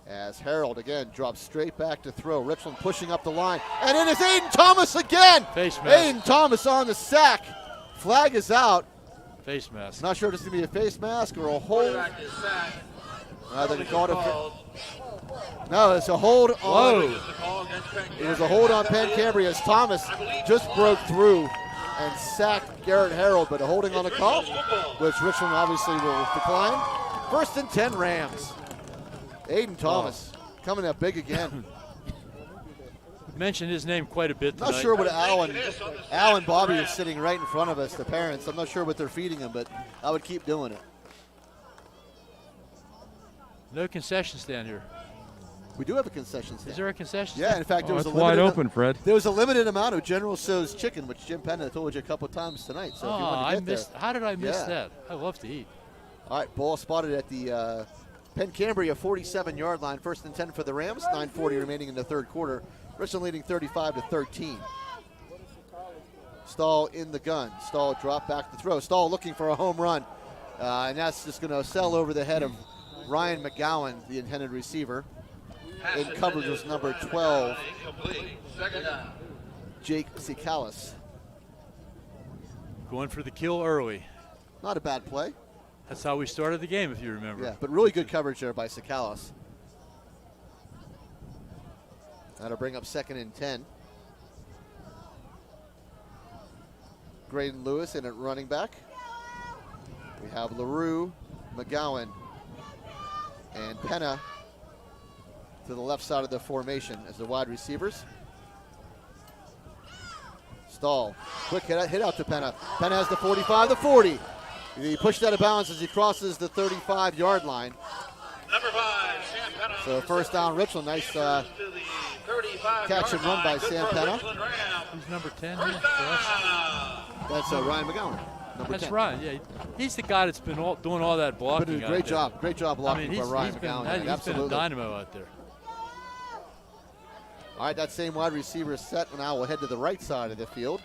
As Harold again drops straight back to throw. Richland pushing up the line, and it is Aiden Thomas again. Face mask. Aiden Thomas on the sack. Flag is out. Face mask. Not sure if this is going to be a face mask or a hold. Quarterback is sacked. They called it. No, it's a hold on. Whoa. It was a hold on Penn Cambria as Thomas just broke through and sacked Garrett Harold, but a holding on the call, which Richland obviously will decline. 1st and 10 Rams. Aiden Thomas coming up big again. mentioned his name quite a bit Not tonight. sure what Al and Bobby are sitting right in front of us, the parents. I'm not sure what they're feeding him, but I would keep doing it. No concession stand here. We do have a concession stand. Is there a concession Yeah, stand? in fact, there was a It's wide limited open, Fred. There was a limited amount of General Tso's chicken, which Jim Penna told you a couple times tonight. So if you want to get there. How did I miss Yeah. that? I love to eat. All right, ball spotted at the Penn Cambria 47-yard line. 1st and 10 for the Rams. 9:40 remaining in the third quarter. Richland leading 35-13. Stahl in the gun. Stahl drop back to throw. Stahl looking for a home run. And that's just going to sail over the head of Ryan McGowan, the intended receiver. In coverage was number 12, Jake Sikalis. Going for the kill early. Not a bad play. That's how we started the game, if you remember. Yeah, but really good coverage there by Sikalis. That'll bring up 2nd and 10. Graydon Lewis in at running back. We have LaRue, McGowan, and Penna to the left side of the formation as the wide receivers. Stahl, quick hit out to Penna. Penna has the 45, the 40. He pushed out of bounds as he crosses the 35-yard line. Number 5, Sam Penna. So first down, Richland. Nice catch and run by Sam Penna. Who's number 10 here for us? That's Ryan McGowan. Number That's 10. right. Yeah, he's the guy that's been doing all that blocking. Been doing a out great there. job. Great job blocking I mean, by Ryan he's been, McGowan. he's been a Absolutely. dynamo out there. All right, that same wide receiver is set. Now we'll head to the right side of the field.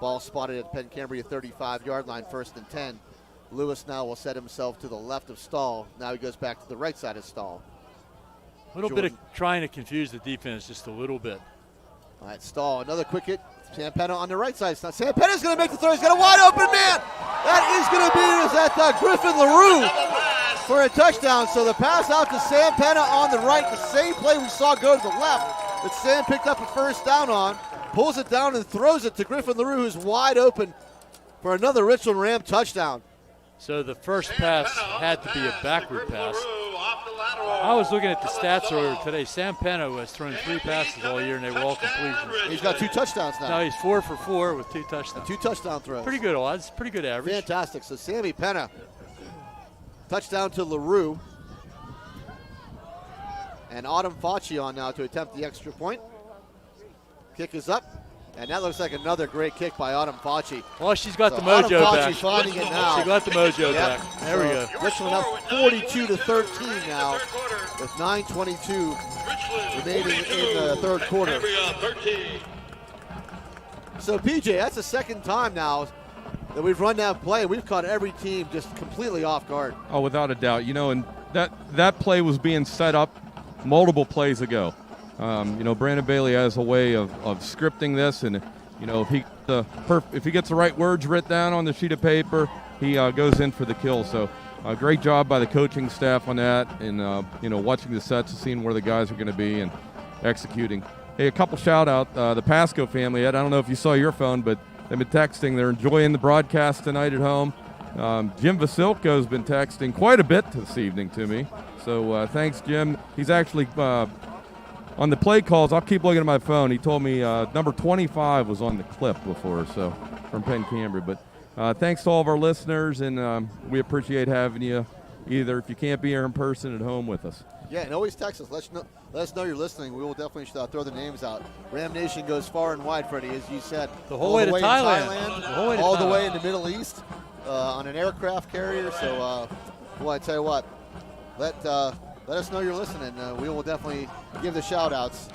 Ball spotted at Penn Cambria 35-yard line, 1st and 10. Lewis now will set himself to the left of Stahl. Now he goes back to the right side of Stahl. A little bit of trying to confuse the defense just a little bit. All right, Stahl, another quick hit. Sam Penna on the right side. Sam Penna's going to make the throw. He's got a wide open man. That is going to be Griffin LaRue for a touchdown. So the pass out to Sam Penna on the right, the same play we saw go to the left that Sam picked up a first down on. Pulls it down and throws it to Griffin LaRue, who's wide open for another Richland Ram touchdown. So the first pass had to be a backward pass. I was looking at the stats earlier today. Sam Penna has thrown 3 passes all year, and they were all completions. He's got 2 touchdowns now. Now he's 4 for 4 with 2 touchdowns. 2 touchdown throws. Pretty good odds. Pretty good average. Fantastic. So Sammy Penna, touchdown to LaRue. And Autumn Facci on now to attempt the extra point. Kick is up. And that looks like another great kick by Autumn Facci. Well, she's got So the mojo Autumn Facci back. finding it now. She got the mojo Yep. back. There we go. Richland up 42-13 now with 9:22 remaining in the third quarter. So PJ, that's the second time now that we've run that play. We've caught every team just completely off guard. Oh, without a doubt. And that play was being set up multiple plays ago. Brandon Bailey has a way of scripting this, and if he gets the right words written down on the sheet of paper, he goes in for the kill. So great job by the coaching staff on that, and watching the sets and seeing where the guys are going to be and executing. Hey, a couple shout out the Pasco family. Ed, I don't know if you saw your phone, but they've been texting. They're enjoying the broadcast tonight at home. Jim Vasilko's been texting quite a bit this evening to me. So thanks, Jim. He's actually on the play calls. I'll keep looking at my phone. He told me number 25 was on the clip before, so from Penn Cambria. But thanks to all of our listeners, and we appreciate having you, either if you can't be here in person, at home with us. Yeah, and always text us. Let us know you're listening. We will definitely throw the names out. Ram Nation goes far and wide, Freddie, as you said. The whole way to Thailand. All the way in the Middle East on an aircraft carrier. So, I tell you what, let us know you're listening. We will definitely give the shout-outs.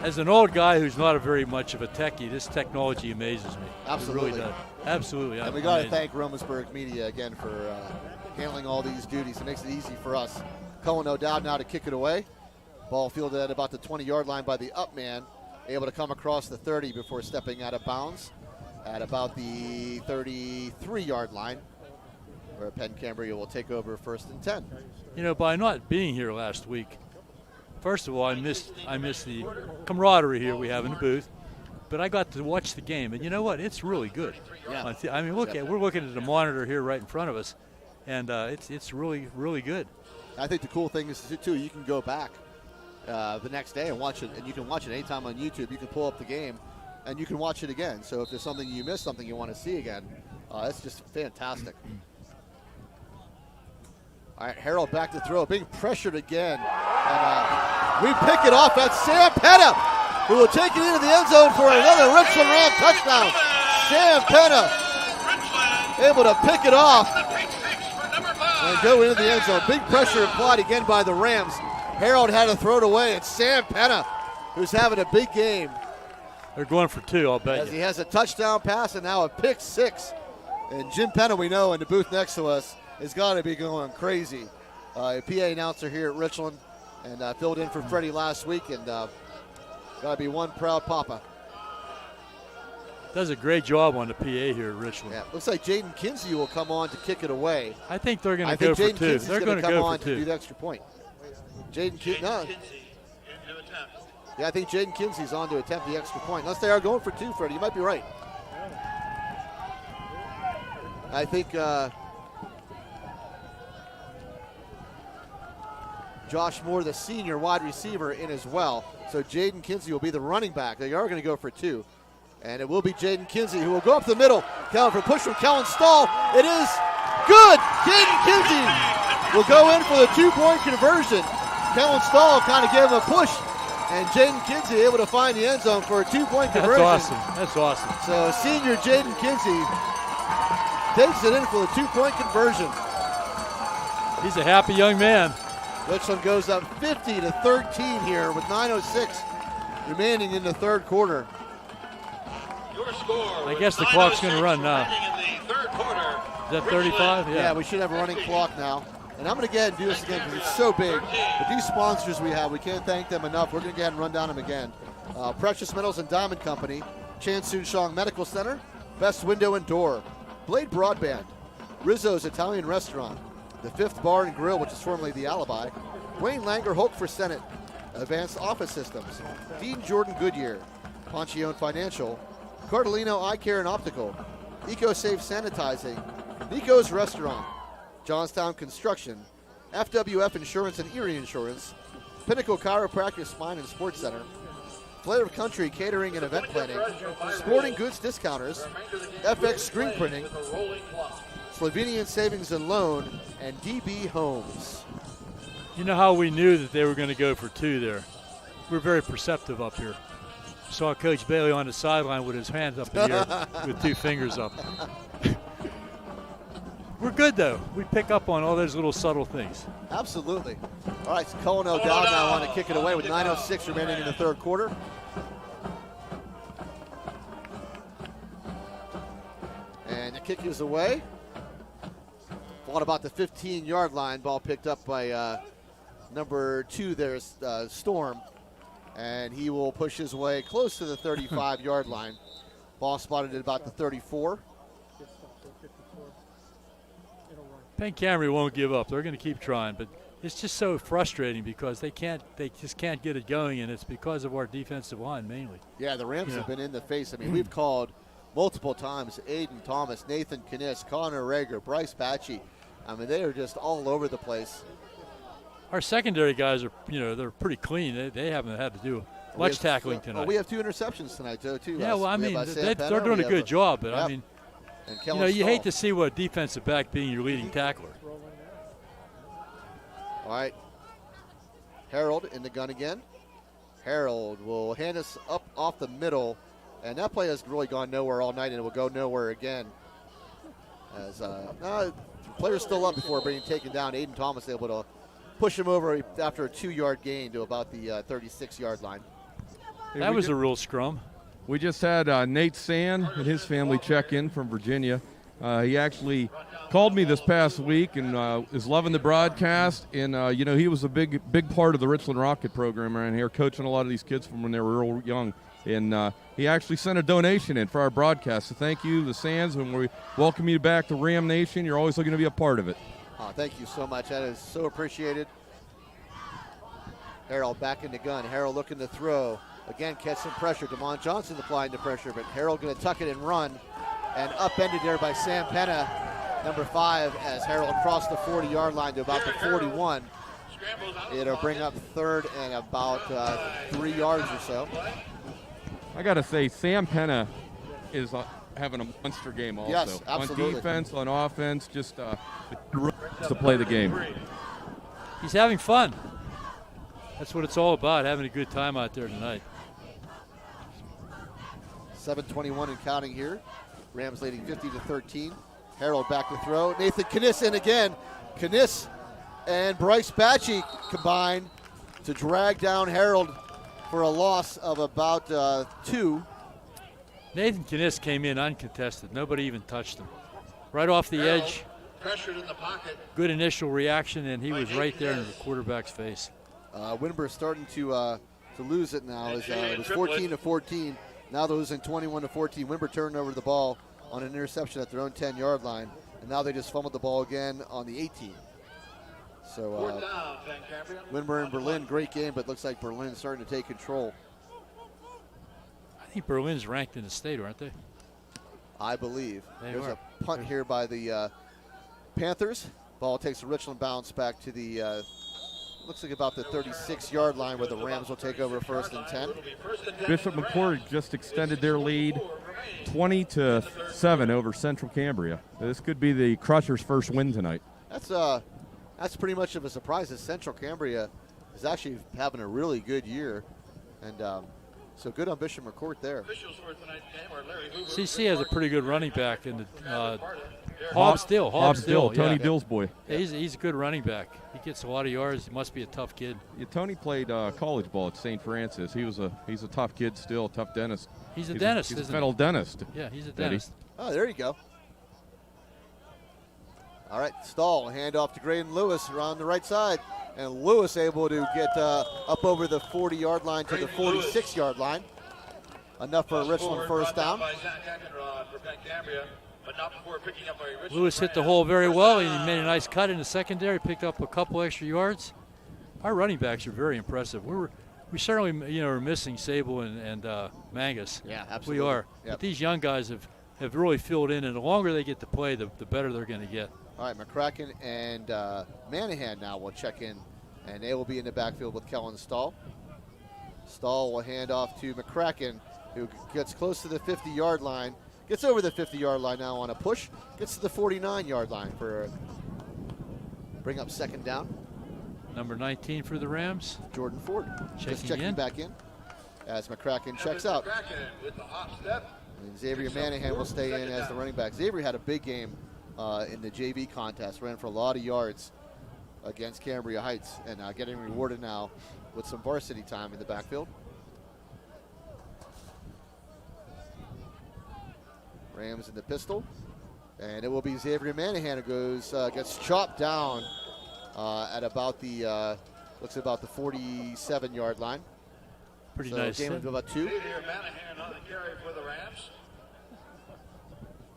As an old guy who's not very much of a techie, this technology amazes me. Absolutely. It really does. Absolutely. And we got to thank Romansburg Media again for handling all these duties. It makes it easy for us. Cullen O'Dowd now to kick it away. Ball fielded at about the 20-yard line by the up man, able to come across the 30 before stepping out of bounds at about the 33-yard line, where Penn Cambria will take over 1st and 10. By not being here last week, first of all, I missed the camaraderie here we have in the booth, but I got to watch the game, and you know what? It's really good. Yeah. We're looking at the monitor here right in front of us, and it's really, really good. I think the cool thing is, too, you can go back the next day and watch it, and you can watch it anytime on YouTube. You can pull up the game, and you can watch it again. So if there's something you missed, something you want to see again, that's just fantastic. All right, Harold back to throw, being pressured again. And we pick it off. That's Sam Penna, who will take it into the end zone for another Richland Ram touchdown. Sam Penna able to pick it off and go into the end zone. Big pressure applied again by the Rams. Harold had to throw it away. It's Sam Penna who's having a big game. They're going for 2, I'll bet As you. he has a touchdown pass and now a pick 6. And Jim Penna, we know, in the booth next to us, has got to be going crazy. A PA announcer here at Richland, and filled in for Freddie last week, and got to be one proud papa. Does a great job on the PA here at Richland. Yeah, looks like Jaden Kinsey will come on to kick it away. I think they're going I to go think for Jaden 2. Kinsey's They're going going to to come go on for to do 2. the extra point. Jaden Kinsey, no. Kinsey into attempt. Yeah, I think Jaden Kinsey's on to attempt the extra point. Unless they are going for 2, Freddie. You might be right. I think Josh Moore, the senior wide receiver, in as well. So Jaden Kinsey will be the running back. They are going to go for 2. And it will be Jaden Kinsey who will go up the middle. Calvin for a push from Kellen Stahl. It is good. Jaden Kinsey will go in for the 2-point conversion. Kellen Stahl kind of gave him a push. And Jaden Kinsey able to find the end zone for a 2-point conversion. That's awesome. That's awesome. So senior Jaden Kinsey takes it in for the 2-point conversion. He's a happy young man. Richland goes up 50-13 here with 9:06 remaining in the third quarter. Your score. I guess the clock's going to run now. In the third quarter. Is that 35? Yeah, we should have a running clock now. And I'm going to go ahead and do this again because it's so big. But these sponsors we have, we can't thank them enough. We're going to go ahead and run down them again. Precious Metals and Diamond Company, Chan Soon Shong Medical Center, Best Window and Door, Blade Broadband, Rizzo's Italian Restaurant, the Fifth Bar and Grill, which is formerly the Alibi, Wayne Langer Holt for Senate, Advanced Office Systems, Dean Jordan Goodyear, Ponchione Financial, Cardellino Eye Care and Optical, EcoSafe Sanitizing, Nico's Restaurant, Johnstown Construction, FWF Insurance and Erie Insurance, Pinnacle Chiropractic Spine and Sports Center, Flair of Country Catering and Event Planning, Sporting Goods Discounters, FX Screen Printing, Slovenian Savings and Loan, and DB Homes. You know how we knew that they were going to go for 2 there? We're very perceptive up here. Saw Coach Bailey on the sideline with his hands up in the air with 2 fingers up. We're good, though. We pick up on all those little subtle things. Absolutely. All right, so Cullen O'Dowd now on to kick it away with 9:06 remaining in the third quarter. And the kick is away. Fought about the 15-yard line. Ball picked up by number 2 there, Storm. And he will push his way close to the 35-yard line. Ball spotted at about the 34. Penn Cambria won't give up. They're going to keep trying, but it's just so frustrating because they just can't get it going, and it's because of our defensive line mainly. Yeah, the Rams have been in the face. I mean, we've called multiple times Aiden Thomas, Nathan Kniss, Connor Rager, Bryce Batchy. I mean, they are just all over the place. Our secondary guys are, they're pretty clean. They haven't had to do much tackling tonight. Well, we have 2 interceptions tonight, Joe, too. Yeah, well, I mean, they're doing a good job, but I mean, you hate to see what defensive back being your leading tackler. All right. Harold in the gun again. Harold will hand us up off the middle, and that play has really gone nowhere all night, and it will go nowhere again. As the player's still up before being taken down. Aiden Thomas able to push him over after a 2-yard gain to about the 36-yard line. That was a real scrum. We just had Nate Sand and his family check in from Virginia. He actually called me this past week and is loving the broadcast. And, he was a big part of the Richland Rocket program around here, coaching a lot of these kids from when they were real young. And he actually sent a donation in for our broadcast. So thank you, the Sands, and we welcome you back to Ram Nation. You're always looking to be a part of it. Thank you so much. That is so appreciated. Harold back in the gun. Harold looking to throw. Again, catch some pressure. DeMond Johnson applying the pressure, but Harold going to tuck it and run. And upended there by Sam Penna, number 5, as Harold crossed the 40-yard line to about the 41. It'll bring up third and about 3 yards or so. I got to say, Sam Penna is having a monster game also. Yes, absolutely. On defense, on offense, just to play the game. He's having fun. That's what it's all about, having a good time out there tonight. 7:21 and counting here. Rams leading 50-13. Harold back to throw. Nathan Kniss in again. Kniss and Bryce Batchy combine to drag down Harold for a loss of about 2. Nathan Kniss came in uncontested. Nobody even touched him. Right off the edge. Pressured in the pocket. Good initial reaction, and he was right there in the quarterback's face. Winbur's starting to lose it now. It was 14-14. Now they're losing 21-14. Winburn turned over the ball on an interception at their own 10-yard line, and now they just fumbled the ball again on the 18. So Winburn and Berlin, great game, but looks like Berlin's starting to take control. I think Berlin's ranked in the state, aren't they? I believe. There's are. a punt here by the Panthers. Ball takes a Richland bounce back to the looks like about the 36-yard line where the Rams will take over 1st and 10. Bishop McCord just extended their lead 20-7 over Central Cambria. This could be the Crushers' first win tonight. That's pretty much of a surprise as Central Cambria is actually having a really good year. And so good on Bishop McCourt there. CC has a pretty good running back in the Hobbs Dill. Tony Dill's boy. Yeah, he's a good running back. He gets a lot of yards. He must be a tough kid. Yeah, Tony played college ball at St. Francis. He's a tough kid still, tough dentist. He's a dentist, He's a isn't federal dentist. Yeah, he's a dentist. Oh, there you go. All right, Stahl, handoff to Graydon Lewis around the right side. And Lewis able to get up over the 40-yard line to the 46-yard line. Enough for a Richland first down. Lewis hit the hole very well. He made a nice cut in the secondary, picked up a couple extra yards. Our running backs are very impressive. We certainly are missing Sable and Mangus. Yeah, absolutely. We are. Yep. But these young guys have really filled in, and the longer they get to play, the better they're going to get. All right, McCracken and Manahan now will check in, and they will be in the backfield with Kellen Stahl. Stahl will hand off to McCracken, who gets close to the 50-yard line, gets over the 50-yard line now on a push, gets to the 49-yard line for bring up 2nd down. Number 19 for the Rams. Jordan Ford just checking in. back in as McCracken checks out. And Xavier Manahan will stay in as the running back. Xavier had a big game in the JV contest, ran for a lot of yards against Cambria Heights, and getting rewarded now with some varsity time in the backfield. Rams in the pistol, and it will be Xavier Manahan who gets chopped down at about the looks about the 47-yard line. Pretty so nice. Game of about 2. Xavier Manahan on the carry for the Rams.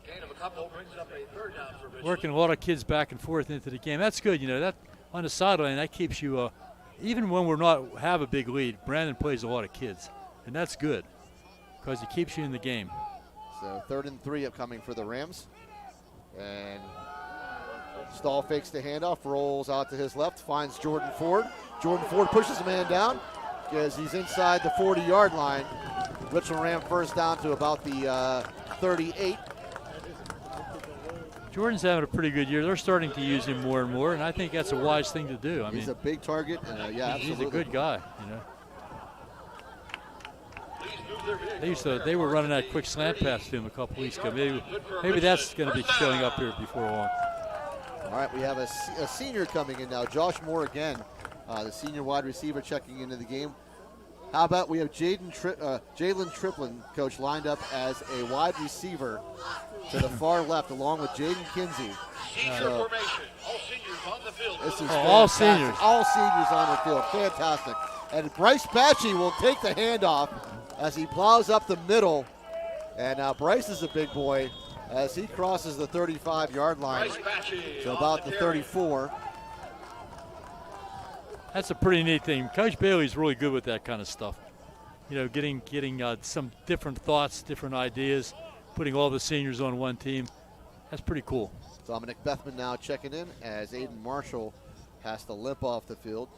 Gain of a couple brings up a 3rd down for Richland. Working a lot of kids back and forth into the game. That's good. That on the sideline, that keeps you, even when we're not have a big lead, Brandon plays a lot of kids, and that's good because it keeps you in the game. So 3rd and 3 upcoming for the Rams. And Stahl fakes the handoff, rolls out to his left, finds Jordan Ford. Jordan Ford pushes a man down because he's inside the 40-yard line. Richland Ram first down to about the 38. Jordan's having a pretty good year. They're starting to use him more and more, and I think that's a wise thing to do. I mean, he's a big target, and yeah, absolutely. He's a good guy, They were running that quick slant pass to him a couple weeks ago. Maybe that's going to be showing up here before long. All right, we have a senior coming in now. Josh Moore again, the senior wide receiver checking into the game. How about we have Jalen Triplin, coach, lined up as a wide receiver to the far left, along with Jaden Kinsey. Senior formation. All seniors on the field. This is all fantastic. seniors. All seniors on the field. Fantastic. And Bryce Batchy will take the handoff as he plows up the middle. And now Bryce is a big boy as he crosses the 35-yard line to about the 34. That's a pretty neat thing. Coach Bailey's really good with that kind of stuff. Getting some different thoughts, different ideas, putting all the seniors on one team. That's pretty cool. Dominic Bethman now checking in as Aiden Marshall Has to limp off the field.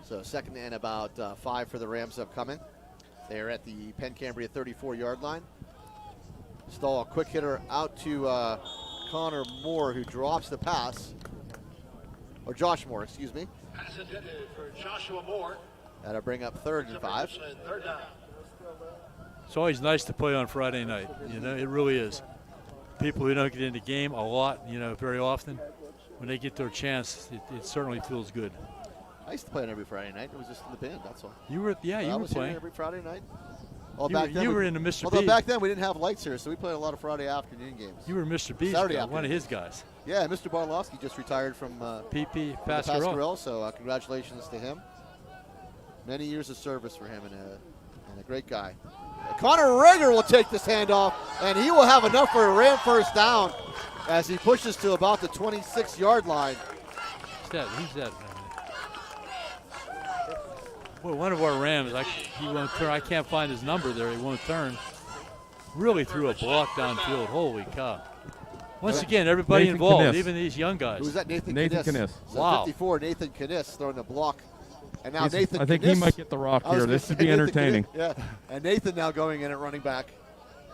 So second and about 5 for the Rams upcoming. They are at the Penn Cambria 34-yard line. Stahl, a quick hitter out to Connor Moore, who drops the pass. Or Josh Moore, excuse me. Pass intended for Joshua Moore. That'll bring up 3rd and 5. Third down. It's always nice to play on Friday night. You know, it really is. People who don't get in the game a lot, you know, very often, when they get their chance, it certainly feels good. I used to play on every Friday night. It was just in the band, that's all. You were, yeah, you I were was playing. here every Friday night. You were in the Mr. Although B. back then we didn't have lights here, so we played a lot of Friday afternoon games. You were Mr. B's Saturday guy, one of afternoon. his guys. Yeah, Mr. Barlowski just retired from PP from the Pasquarello. Pasquarello, so congratulations to him. Many years of service for him and a great guy. Connor Rager will take this handoff, and he will have enough for a Ram first down as he pushes to about the 26-yard line. He's that. Well, one of our Rams, he won't turn. I can't find his number there. He won't turn. Really threw a block downfield. Holy cow. Once again, everybody Nathan involved, Kniss. even these young guys. Who was that? Nathan Kniss. So Wow. 54, Nathan Kniss throwing the block. And now I Nathan think Kniss, he might get the rock I was here. gonna This say should be Nathan entertaining. Kniss, yeah, and Nathan now going in at running back.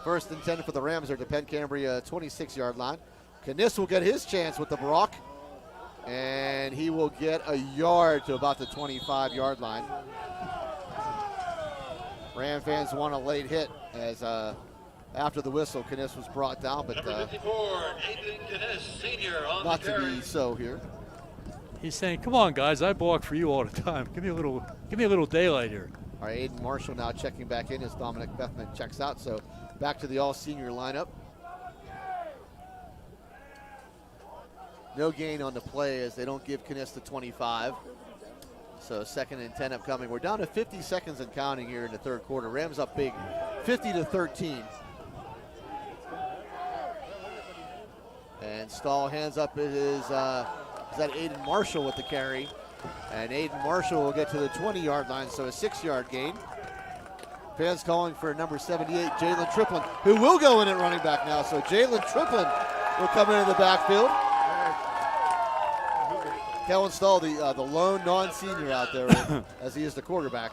First and 10 for the Rams at the Penn Cambria 26-yard line. Kniss will get his chance with the block, and he will get a yard to about the 25-yard line. Ram fans want a late hit as after the whistle, Kniss was brought down, but Number 54, Nathan Kniss, senior on not the to carry. be so here. He's saying, "Come on, guys, I block for you all the time. Give me a little daylight here." All right, Aiden Marshall now checking back in as Dominic Bethman checks out. So back to the all-senior lineup. No gain on the play as they don't give Kniss the 25. So second and 10 upcoming. We're down to 50 seconds and counting here in the third quarter. Rams up big, 50-13. And Stahl hands up is that Aiden Marshall with the carry. And Aiden Marshall will get to the 20-yard line, so a 6-yard gain. Fans calling for number 78, Jalen Triplin, who will go in at running back now. So Jalen Triplin will come into the backfield. Kellen Stahl, the lone non-senior out there as he is the quarterback.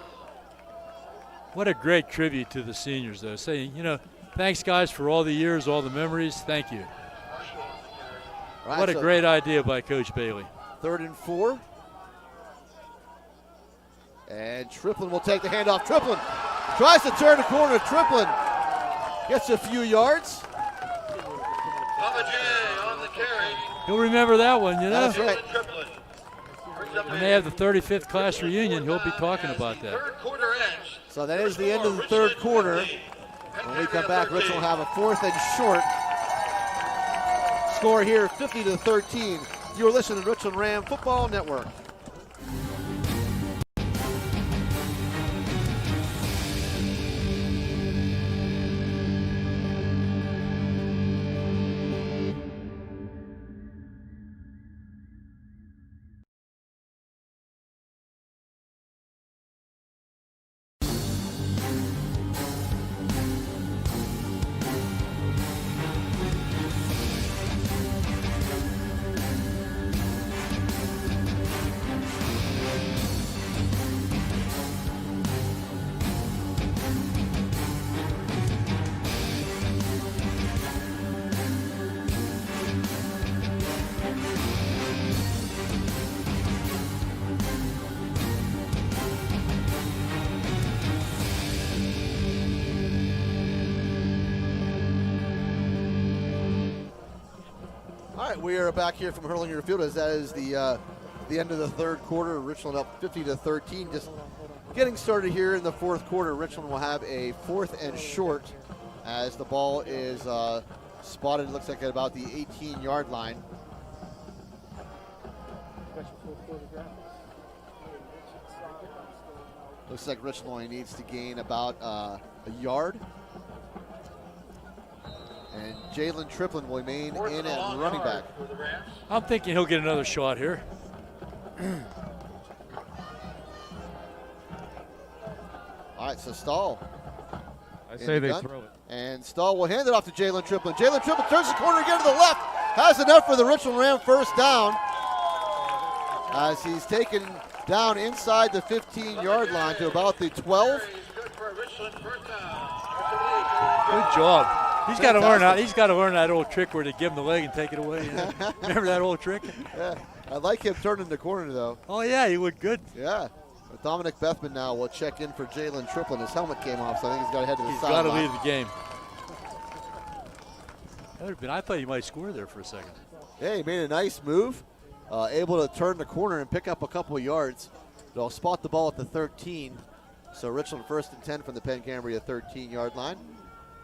What a great tribute to the seniors, though. Saying, thanks, guys, for all the years, all the memories. Thank you. Right, What a so great idea by Coach Bailey. 3rd and 4. And Triplin will take the handoff. Triplin tries to turn the corner. Triplin gets a few yards. Bubba J on the carry. He'll remember that one, That's right. Jalen Triplin. Brings up When they have the 35th class reunion, he'll be talking about that. third quarter ends. So that is the end of the third quarter. When we come back, Richland will have a 4th and short. Score here, 50-13. You're listening to Richland Ram Football Network. All right, we are back here from Herlinger Field as that is the end of the third quarter. Richland up 50-13. Just getting started here in the fourth quarter. Richland will have a 4th and short as the ball is spotted, looks like at about the 18-yard line. Looks like Richland only needs to gain about a yard. And Jalen Triplin will remain in at running back. I'm thinking he'll get another shot here. All right, so Stahl. I in say the they gun. throw it. And Stahl will hand it off to Jalen Triplin. Jalen Triplin turns the corner again to the left. Has enough for the Richland Ram first down. As he's taken down inside the 15-yard line to about the 12. Good job. He's got to learn how. He's got to learn that old trick where they give him the leg and take it away. You know? Remember that old trick? Yeah, I like him turning the corner though. Oh yeah, he looked good. Yeah. Dominic Bethman now will check in for Jalen Triplin. His helmet came off, so I think he's got to head to the He's sideline. got to leave the game. That would have been. I thought he might score there for a second. Yeah, he made a nice move, able to turn the corner and pick up a couple of yards. They'll spot the ball at the 13. So Richland 1st and 10 from the Penn Cambria 13-yard line.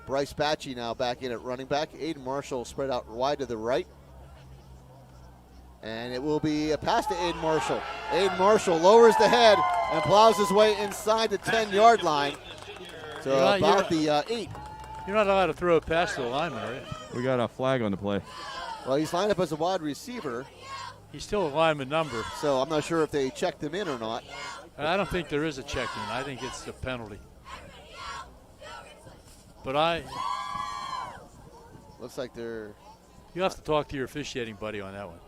Bryce Batchy now back in at running back. Aiden Marshall spread out wide to the right. And it will be a pass to Aiden Marshall. Aiden Marshall lowers the head and plows his way inside the 10-yard line to about the 8. You're not allowed to throw a pass to a lineman, are you? We got a flag on the play. Well, he's lined up as a wide receiver. He's still a lineman number. So I'm not sure if they checked him in or not. I don't think there is a check-in. I think it's a penalty. But looks like they're. You have to talk to your officiating buddy on that one.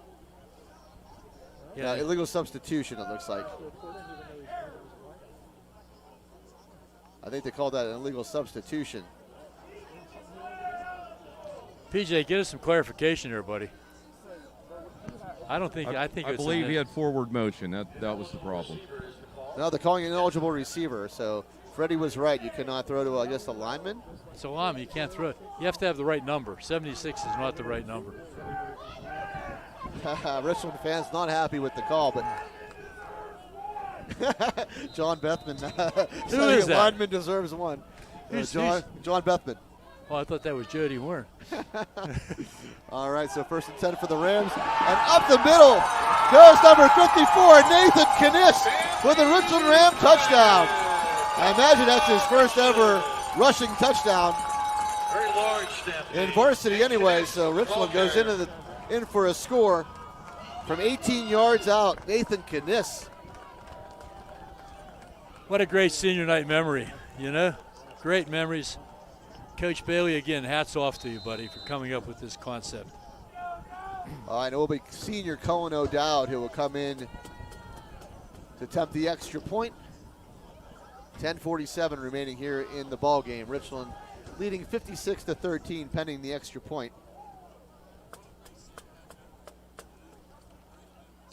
Yeah, illegal substitution, it looks like. I think they called that an illegal substitution. PJ, get us some clarification here, buddy. I believe he had forward motion. That was the problem. No, they're calling an ineligible receiver. So Freddie was right. You cannot throw to, I guess, the lineman. It's a lineman. You can't throw it. You have to have the right number. 76 is not the right number. Richland fans not happy with the call, but John Bethman. Who is that? Lineman deserves one. John Bethman. Oh, I thought that was Jody Warren. All right, so 1st and 10 for the Rams. And up the middle goes number 54, Nathan Kniss, with a Richland Ram touchdown. I imagine that's his first ever rushing touchdown. Very large step. In varsity anyway, so Richland goes in for a score from 18 yards out. Nathan Kniss. What a great senior night memory, you know? Great memories. Coach Bailey, again, hats off to you, buddy, for coming up with this concept. And it will be senior Cullen O'Dowd who will come in to attempt the extra point. 10:47 remaining here in the ball game. Richland leading 56-13 pending the extra point.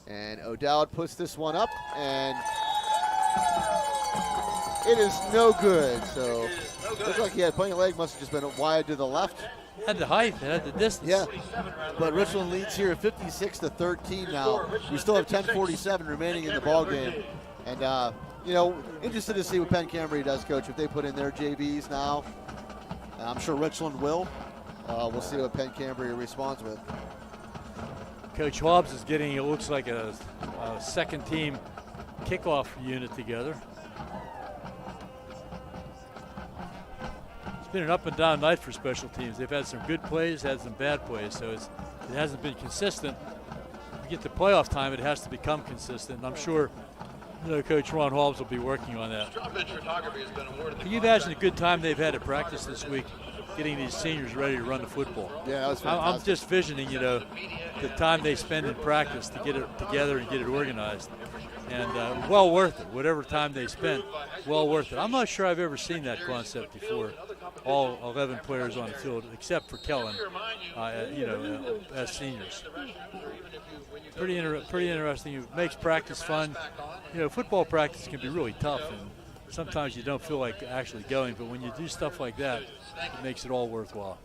And O'Dowd puts this one up, and it is no good. So looks like he had plenty of leg, must have just been wide to the left. Had the height, had the distance. Yeah, but Richland leads here 56-13 now. We still have 10:47 remaining in the ball game. And, you know, interested to see what Penn Cambria does, Coach, if they put in their JVs now. I'm sure Richland will. We'll see what Penn Cambria responds with. Coach Hobbs is getting, it looks like, a second team kickoff unit together. It's been an up and down night for special teams. They've had some good plays, had some bad plays, so it hasn't been consistent. You get to playoff time, it has to become consistent. And I'm sure, you know, Coach Ron Hobbs will be working on that. Can you imagine the good time they've had at practice this week, getting these seniors ready to run the football? Yeah, that was fantastic. I'm just visioning, you know, the time they spend in practice to get it together and get it organized. And well worth it. Whatever time they spent, well worth it. I'm not sure I've ever seen that concept before. All 11 players on the field, except for Kellen, you know, as seniors. Pretty interesting. It makes practice fun. You know, football practice can be really tough, and sometimes you don't feel like actually going. But when you do stuff like that, it makes it all worthwhile.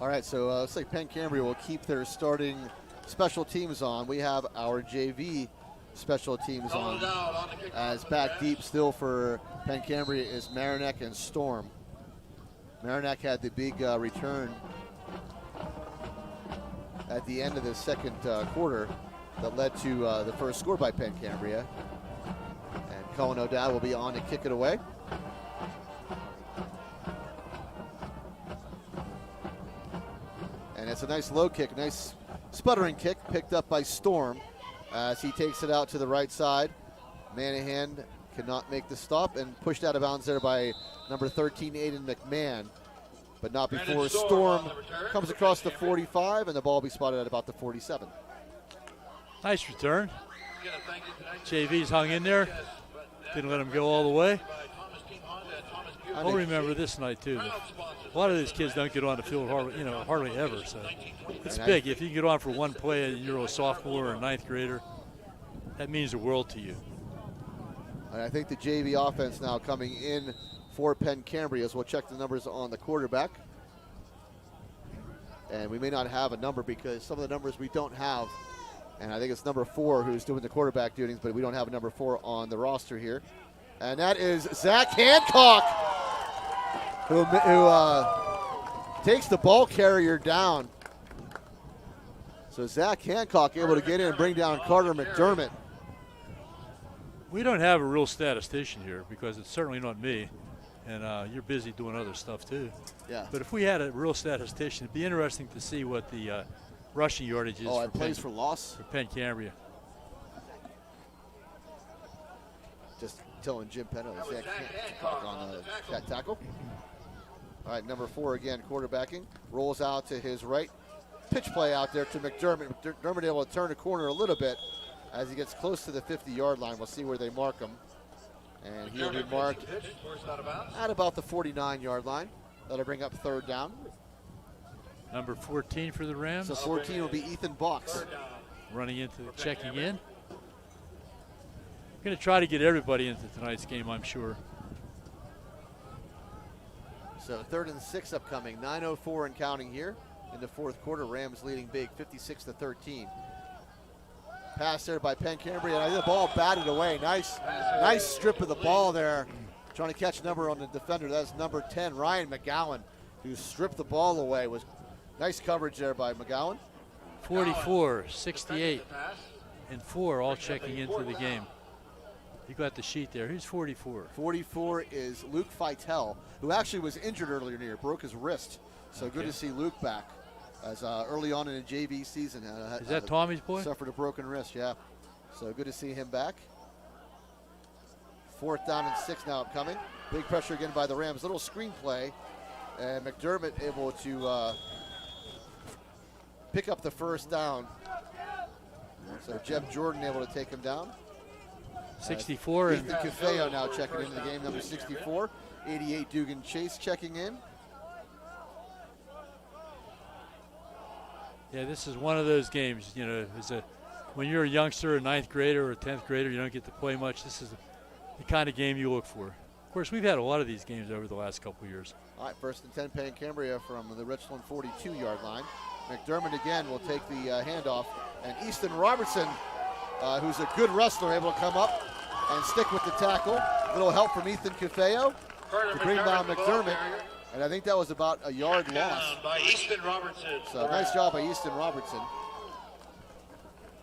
All right, so looks like Penn Cambria will keep their starting special teams on. We have our JV special teams on, as back deep still for Penn Cambria is Marinac and Storm. Marinac had the big return at the end of the second quarter that led to the first score by Penn Cambria. And Cullen O'Dowd will be on to kick it away. And it's a nice low kick, nice sputtering kick picked up by Storm as he takes it out to the right side. Manahan cannot make the stop and pushed out of bounds there by number 13, Aiden McMahon. but not before Storm comes across the 45, and the ball will be spotted at about the 47. Nice return. JV's hung in there. Didn't let him go all the way. I'll remember this night too. A lot of these kids don't get on the field hardly ever. So it's big. If you can get on for one play and you're a sophomore or a ninth grader, that means the world to you. And I think the JV offense now coming in for Penn Cambria, as we'll check the numbers on the quarterback. And we may not have a number because some of the numbers we don't have. And I think it's number 4 who's doing the quarterback duties, but we don't have a number 4 on the roster here. And that is Zach Hancock, who takes the ball carrier down. So Zach Hancock able to get in and bring down Carter McDermott. We don't have a real statistician here because it's certainly not me. And you're busy doing other stuff too. Yeah. But if we had a real statistician, it'd be interesting to see what the rushing yardage is for plays for loss? For Penn Cambria. Just telling Jim Penno Zach Hancock on that tackle. All right, number 4 again, quarterbacking. Rolls out to his right. Pitch play out there to McDermott. McDermott able to turn the corner a little bit as he gets close to the 50-yard line. We'll see where they mark him. And he'll be marked at about the 49-yard line. That'll bring up 3rd down. Number 14 for the Rams. So 14 will be Ethan Box. Running into the checking in. Going to try to get everybody into tonight's game, I'm sure. So 3rd and 6 upcoming. 9:04 and counting here in the 4th quarter. Rams leading big, 56-13. Pass there by Penn Cambria, and I think the ball batted away. Nice strip of the ball there. Trying to catch a number on the defender. That's number 10, Ryan McGowan, who stripped the ball away. Was nice coverage there by McGowan. 44, 68, and 4 all checking into the game. You got the sheet there. Who's 44? 44 is Luke Feitel, who actually was injured earlier in the year, broke his wrist. So good to see Luke back. As early on in the JV season. Is that Tommy's boy? Suffered a broken wrist, yeah. So good to see him back. 4th down and 6 now upcoming. Big pressure again by the Rams. Little screen play. And McDermott able to pick up the 1st down. So Jeff Jordan able to take him down. 64. Ethan Cafeo now checking into the game, number 64. 88 Dugan Chase checking in. Yeah, this is one of those games, when you're a youngster, a 9th grader or a 10th grader, you don't get to play much. This is the kind of game you look for. Of course, we've had a lot of these games over the last couple of years. All right, 1st and 10 Penn Cambria from the Richland 42-yard line. McDermott again will take the handoff. And Easton Robertson, who's a good wrestler, able to come up and stick with the tackle. Little help from Ethan Cafeo to bring down McDermott. And I think that was about a yard loss. By Easton Robertson. So nice job by Easton Robertson.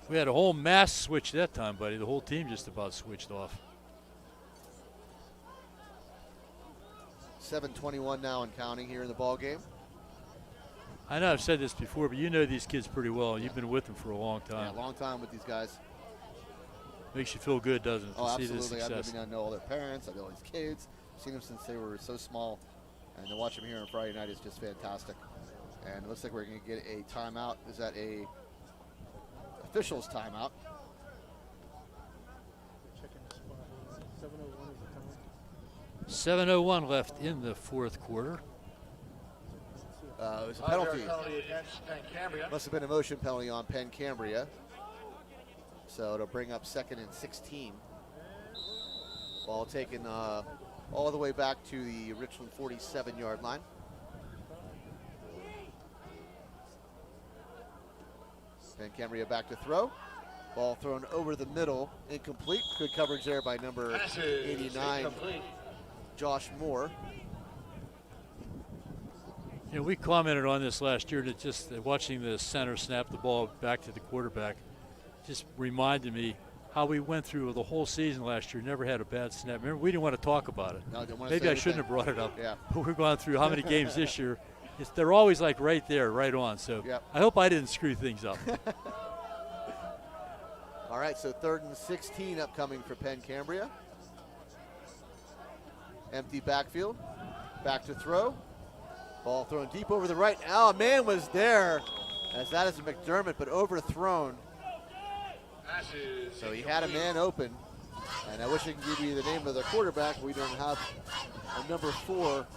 We had a whole mass switch that time, buddy. The whole team just about switched off. 7:21 now and counting here in the ball game. I know I've said this before, but you know these kids pretty well. You've been with them for a long time. Yeah, long time with these guys. Makes you feel good, doesn't it, to see this absolutely. success? I know all their parents. I know all these kids. I've seen them since they were so small. And to watch them here on Friday night is just fantastic. And it looks like we're going to get a timeout. Is that a official's timeout? Checking the spot. 7:01 is the time. 7:01 left in the 4th quarter. It was a penalty. Against Penn Cambria. Must have been a motion penalty on Penn Cambria. So it'll bring up 2nd and 16. Ball taken all the way back to the Richland 47-yard line. Penn Cambria back to throw. Ball thrown over the middle, incomplete. Good coverage there by number 89, Josh Moore. We commented on this last year that just watching the center snap the ball back to the quarterback just reminded me how we went through the whole season last year, never had a bad snap. Remember, we didn't want to talk about it. No, didn't want to Maybe say I shouldn't have anything. brought it up. Yeah. But we're going through how many games this year. They're always like right there, right on. So Yep. I hope I didn't screw things up. All right, so 3rd and 16 upcoming for Penn Cambria. Empty backfield. Back to throw. Ball thrown deep over the right. Oh, a man was there, as that is McDermott, but overthrown. So he had a man open. And I wish I could give you the name of the quarterback. We don't have a number 4.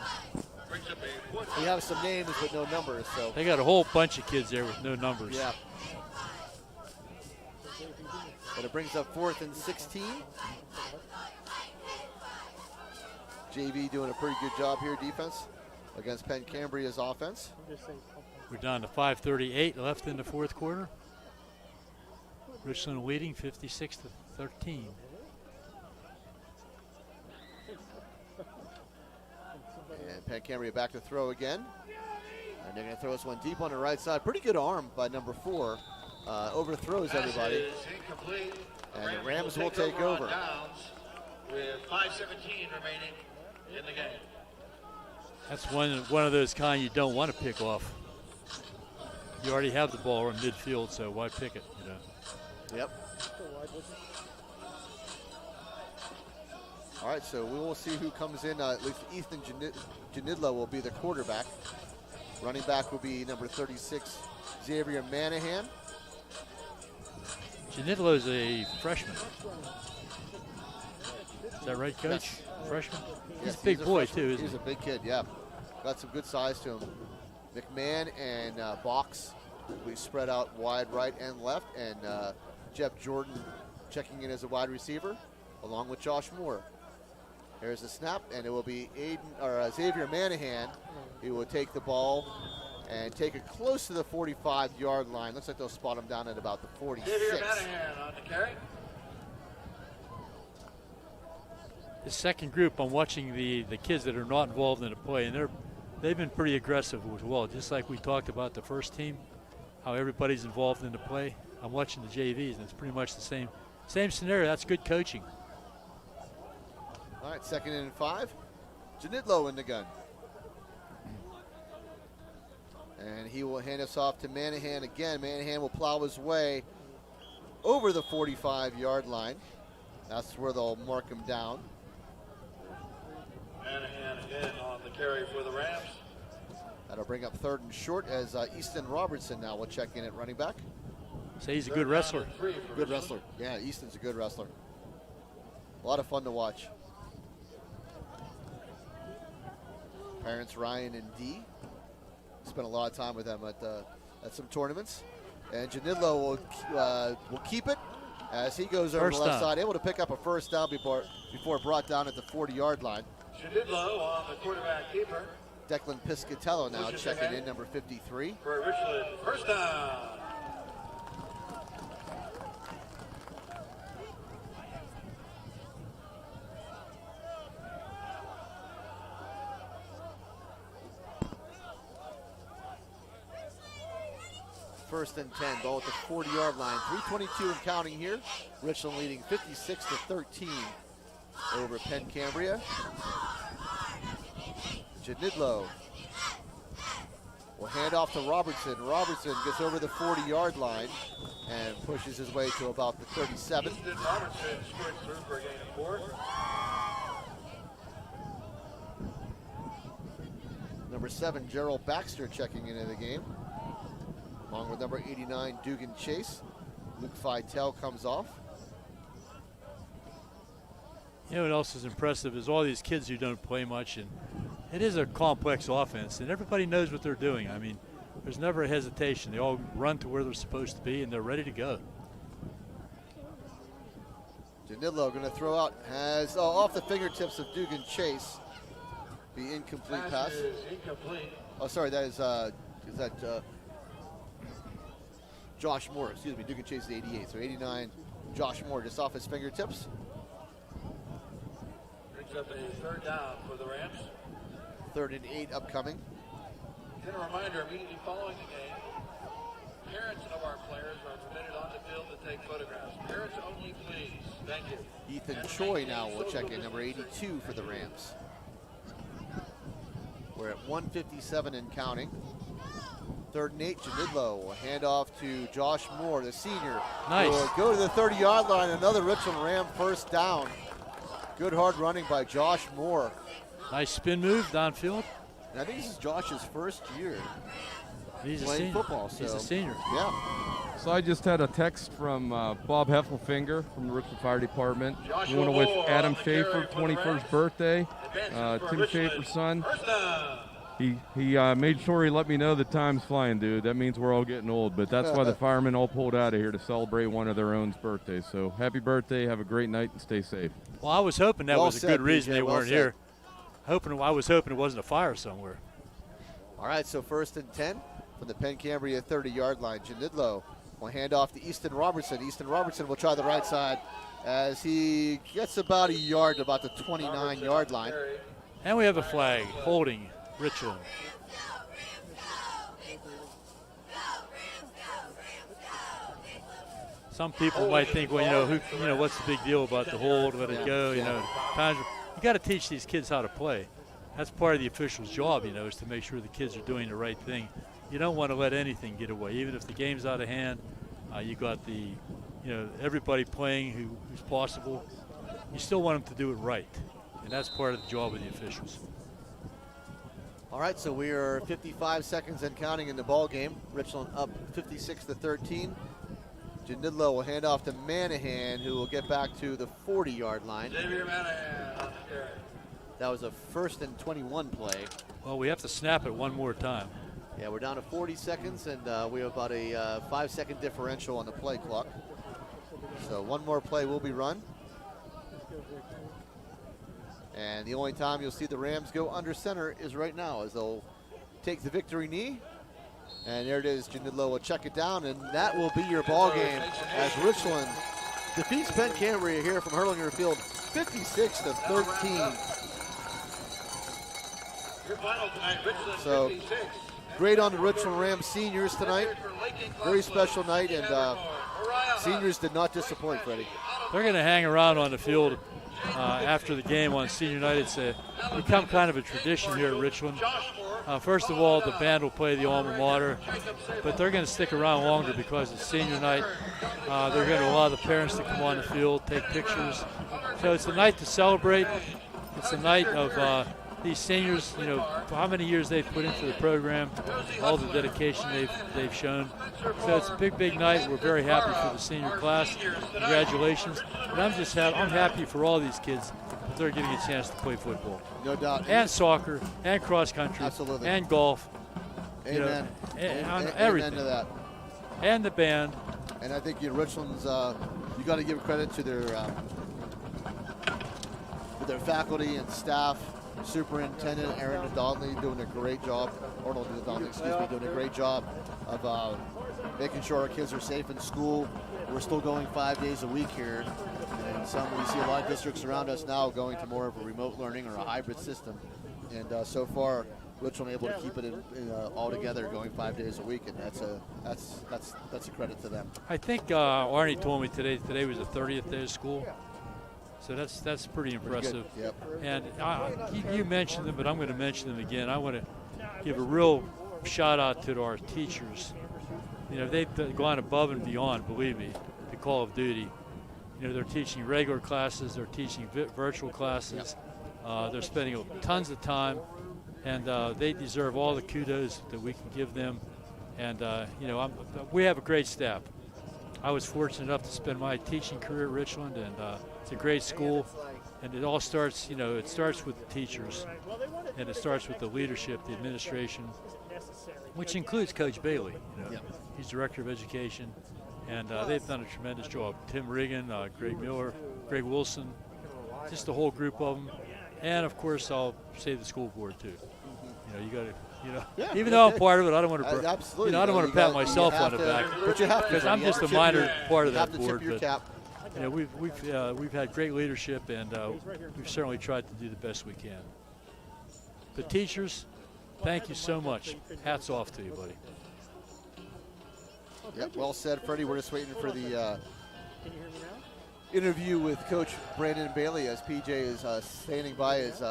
We have some names but no numbers. So They got a whole bunch of kids there with no numbers. yeah. But it brings up 4th and 16. JV doing a pretty good job here, defense, against Penn Cambria's offense. We're down to 5:38 left in the fourth quarter. Richland leading 56-13. And Penn Cambria back to throw again. And they're going to throw this one deep on the right side. Pretty good arm by number 4. Overthrows everybody. And the Rams will take over. With 5:17 remaining in the game. That's one of those kind you don't want to pick off. You already have the ball in midfield, so why pick it? You know. Yep. All right, so we will see who comes in. At least Ethan Janidlo will be the quarterback. Running back will be number 36, Xavier Manahan. Janidlo is a freshman. Is that right, Coach? Yes. Freshman? He's Yes, a big boy, freshman. too, isn't He's he? a big kid, yeah. Got some good size to him. McMahon and Box will be spread out wide right and left, and Jeff Jordan checking in as a wide receiver, along with Josh Moore. There's a snap, and it will be Xavier Manahan. He will take the ball and take it close to the 45-yard line. Looks like they'll spot him down at about the 46. Xavier Manahan on the carry. The second group, I'm watching the kids that are not involved in the play, and they've been pretty aggressive as well. Just like we talked about the first team, how everybody's involved in the play. I'm watching the JVs, and it's pretty much the same scenario. That's good coaching. All right, 2nd and 5. Janidlo in the gun. And he will hand us off to Manahan again. Manahan will plow his way over the 45-yard line. That's where they'll mark him down. Manahan again on the carry for the Rams. That'll bring up 3rd and short as Easton Robertson now will check in at running back. Say he's a good wrestler. Good wrestler. Yeah, Easton's a good wrestler. A lot of fun to watch. Parents Ryan and Dee. Spent a lot of time with them at some tournaments. And Janidlo will keep it as he goes over the left side, able to pick up a first down before brought down at the 40-yard line. Janidlo on the quarterback keeper. Declan Piscatello now checking in, number 53. For Richland, first down. First and 10, ball at the 40-yard line. 3:22 and counting here. Richland leading 56-13 over Penn Cambria. Janidlo will hand off to Robertson. Robertson gets over the 40-yard line and pushes his way to about the 37. Easton Robertson scored through for a gain of 4. Number 7, Gerald Baxter checking into the game, along with number 89, Dugan Chase. Luke Feitel comes off. You know what else is impressive is all these kids who don't play much, and it is a complex offense, and everybody knows what they're doing. I mean, there's never a hesitation. They all run to where they're supposed to be, and they're ready to go. Janidlo going to throw out, has off the fingertips of Dugan Chase. The incomplete pass. Is incomplete. Oh, sorry, that is that Josh Moore, excuse me. Dugan Chase is 88, so 89, Josh Moore just off his fingertips. Brings up a 3rd down for the Rams. 3rd and 8 upcoming. And a reminder, immediately following the game, parents of our players are permitted on the field to take photographs. Parents only, please. Thank you. Ethan Choi now will check in, number 82 for the Rams. We're at 1:57 and counting. 3rd and 8, Janidlo will hand off to Josh Moore, the senior. Nice. Will go to the 30-yard line, another Richland Ram first down. Good hard running by Josh Moore. Nice spin move downfield. And I think this is Josh's first year He's a playing senior. football. So. He's a senior. Yeah. So I just had a text from Bob Heffelfinger from the Richland Fire Department. We want to wish Adam Schaefer 21st birthday. Tim Schaefer's son. He made sure he let me know the time's flying, dude. That means we're all getting old, but that's why the firemen all pulled out of here to celebrate one of their own's birthdays. So happy birthday, have a great night, and stay safe. Well, I was hoping that Well was a said, good reason PJ, they well weren't said. here. I was hoping it wasn't a fire somewhere. All right, so 1st and 10 from the Penn Cambria 30-yard line. Janidlo will hand off to Easton Robertson. Easton Robertson will try the right side as he gets about a yard to about the 29-yard line. And we have a flag holding Richland. Some people might think, well, what's the big deal about the hold? Let it go. You got to teach these kids how to play. That's part of the official's job, is to make sure the kids are doing the right thing. You don't want to let anything get away, even if the game's out of hand. You got everybody playing who's possible. You still want them to do it right, and that's part of the job of the officials. All right, so we are 55 seconds and counting in the ball game. Richland up 56-13. Janidlo will hand off to Manahan, who will get back to the 40-yard line. That was a 1st and 21 play. Well, we have to snap it one more time. Yeah, we're down to 40 seconds, and we have about a 5-second differential on the play clock. So one more play will be run. And the only time you'll see the Rams go under center is right now, as they'll take the victory knee. And there it is. Janidlo will check it down, and that will be your ball game as Richland defeats Penn Cambria here from Herlinger Field 56-13. So great on the Richland Rams seniors tonight. Very special night, and seniors did not disappoint, Freddie. They're going to hang around on the field after the game on senior night. It's become kind of a tradition here at Richland. First of all, the band will play the alma mater, but they're going to stick around longer because it's senior night. They're going to allow the parents to come on the field, take pictures. So it's a night to celebrate. It's a night of these seniors, for how many years they've put into the program, all the dedication they've shown. So it's a big night. We're very happy for the senior class. Congratulations. And I'm happy for all these kids that they're getting a chance to play football. No doubt. And soccer, and cross country, Absolutely. and golf. Amen. Everything. Amen to that. And the band. And I think Richland's, you got to give credit to their faculty and staff. Superintendent Aaron O'Donnell doing a great job, doing a great job of making sure our kids are safe in school. We're still going 5 days a week here, and we see a lot of districts around us now going to more of a remote learning or a hybrid system. And so far, Richland able to keep it all together, going 5 days a week, and that's a credit to them. I think Arnie told me today was the 30th day of school. So that's pretty impressive. Yep. And you mentioned them, but I'm going to mention them again. I want to give a real shout out to our teachers. They've gone above and beyond, believe me, the call of duty. They're teaching regular classes, they're teaching virtual classes. They're spending tons of time, and they deserve all the kudos that we can give them. And we have a great staff. I was fortunate enough to spend my teaching career at Richland, and it's a great school. And it all starts, it starts with the teachers, and it starts with the leadership, the administration, which includes Coach Bailey. He's director of education, and they've done a tremendous job. Tim Riggin, Greg Miller, Greg Wilson, just the whole group of them, and of course I'll say the school board too. You got to. Even though I'm part of it, I don't want to. Absolutely. I don't want to pat myself on the back. But you have to, because I'm just a minor part of that board. Your cap. We've had great leadership, and we've certainly tried to do the best we can. The teachers, thank you so much. Hats off to you, buddy. Yep, well said, Freddie. We're just waiting for the interview with Coach Brandon Bailey as PJ is standing by as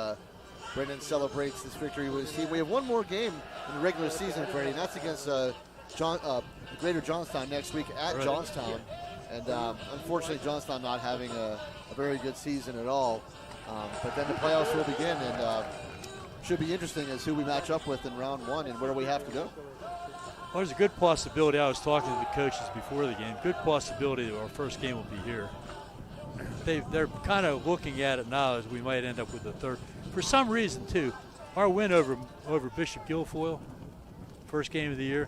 Brendan celebrates this victory with his team. We have one more game in the regular season, Freddie, and that's against Greater Johnstown next week at Johnstown. And unfortunately, Johnstown not having a very good season at all. But then the playoffs will begin, and should be interesting is who we match up with in round 1 and where we have to go. Well, there's a good possibility. I was talking to the coaches before the game. Good possibility that our first game will be here. They're kind of looking at it now as we might end up with the third. For some reason, too, our win over Bishop Guilfoyle, first game of the year,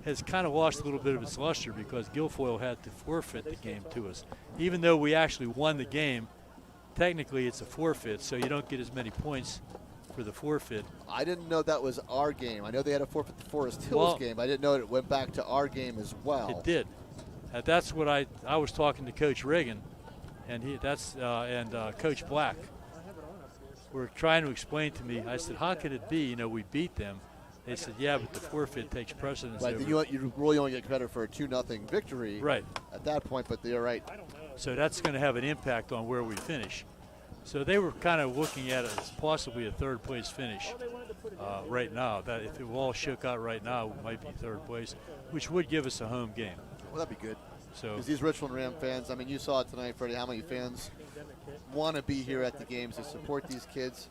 has kind of lost a little bit of its luster because Guilfoyle had to forfeit the game to us. Even though we actually won the game, technically it's a forfeit, so you don't get as many points for the forfeit. I didn't know that was our game. I know they had a forfeit the Forest Hills game. I didn't know it went back to our game as well. It did. That's what I was talking to Coach Reagan, and Coach Black. Were trying to explain to me. I said, "How could it be? We beat them." They said, "Yeah, but the forfeit takes precedence." Right. You really only get credit for a 2-0 victory. Right. At that point, but they're right. So that's going to have an impact on where we finish. So they were kind of looking at it as possibly a third-place finish right now. That if it all shook out right now, it might be third place, which would give us a home game. Well, that'd be good. So, because these Richland Ram fans, I mean, you saw it tonight, Freddie, how many fans want to be here at the games to support these kids.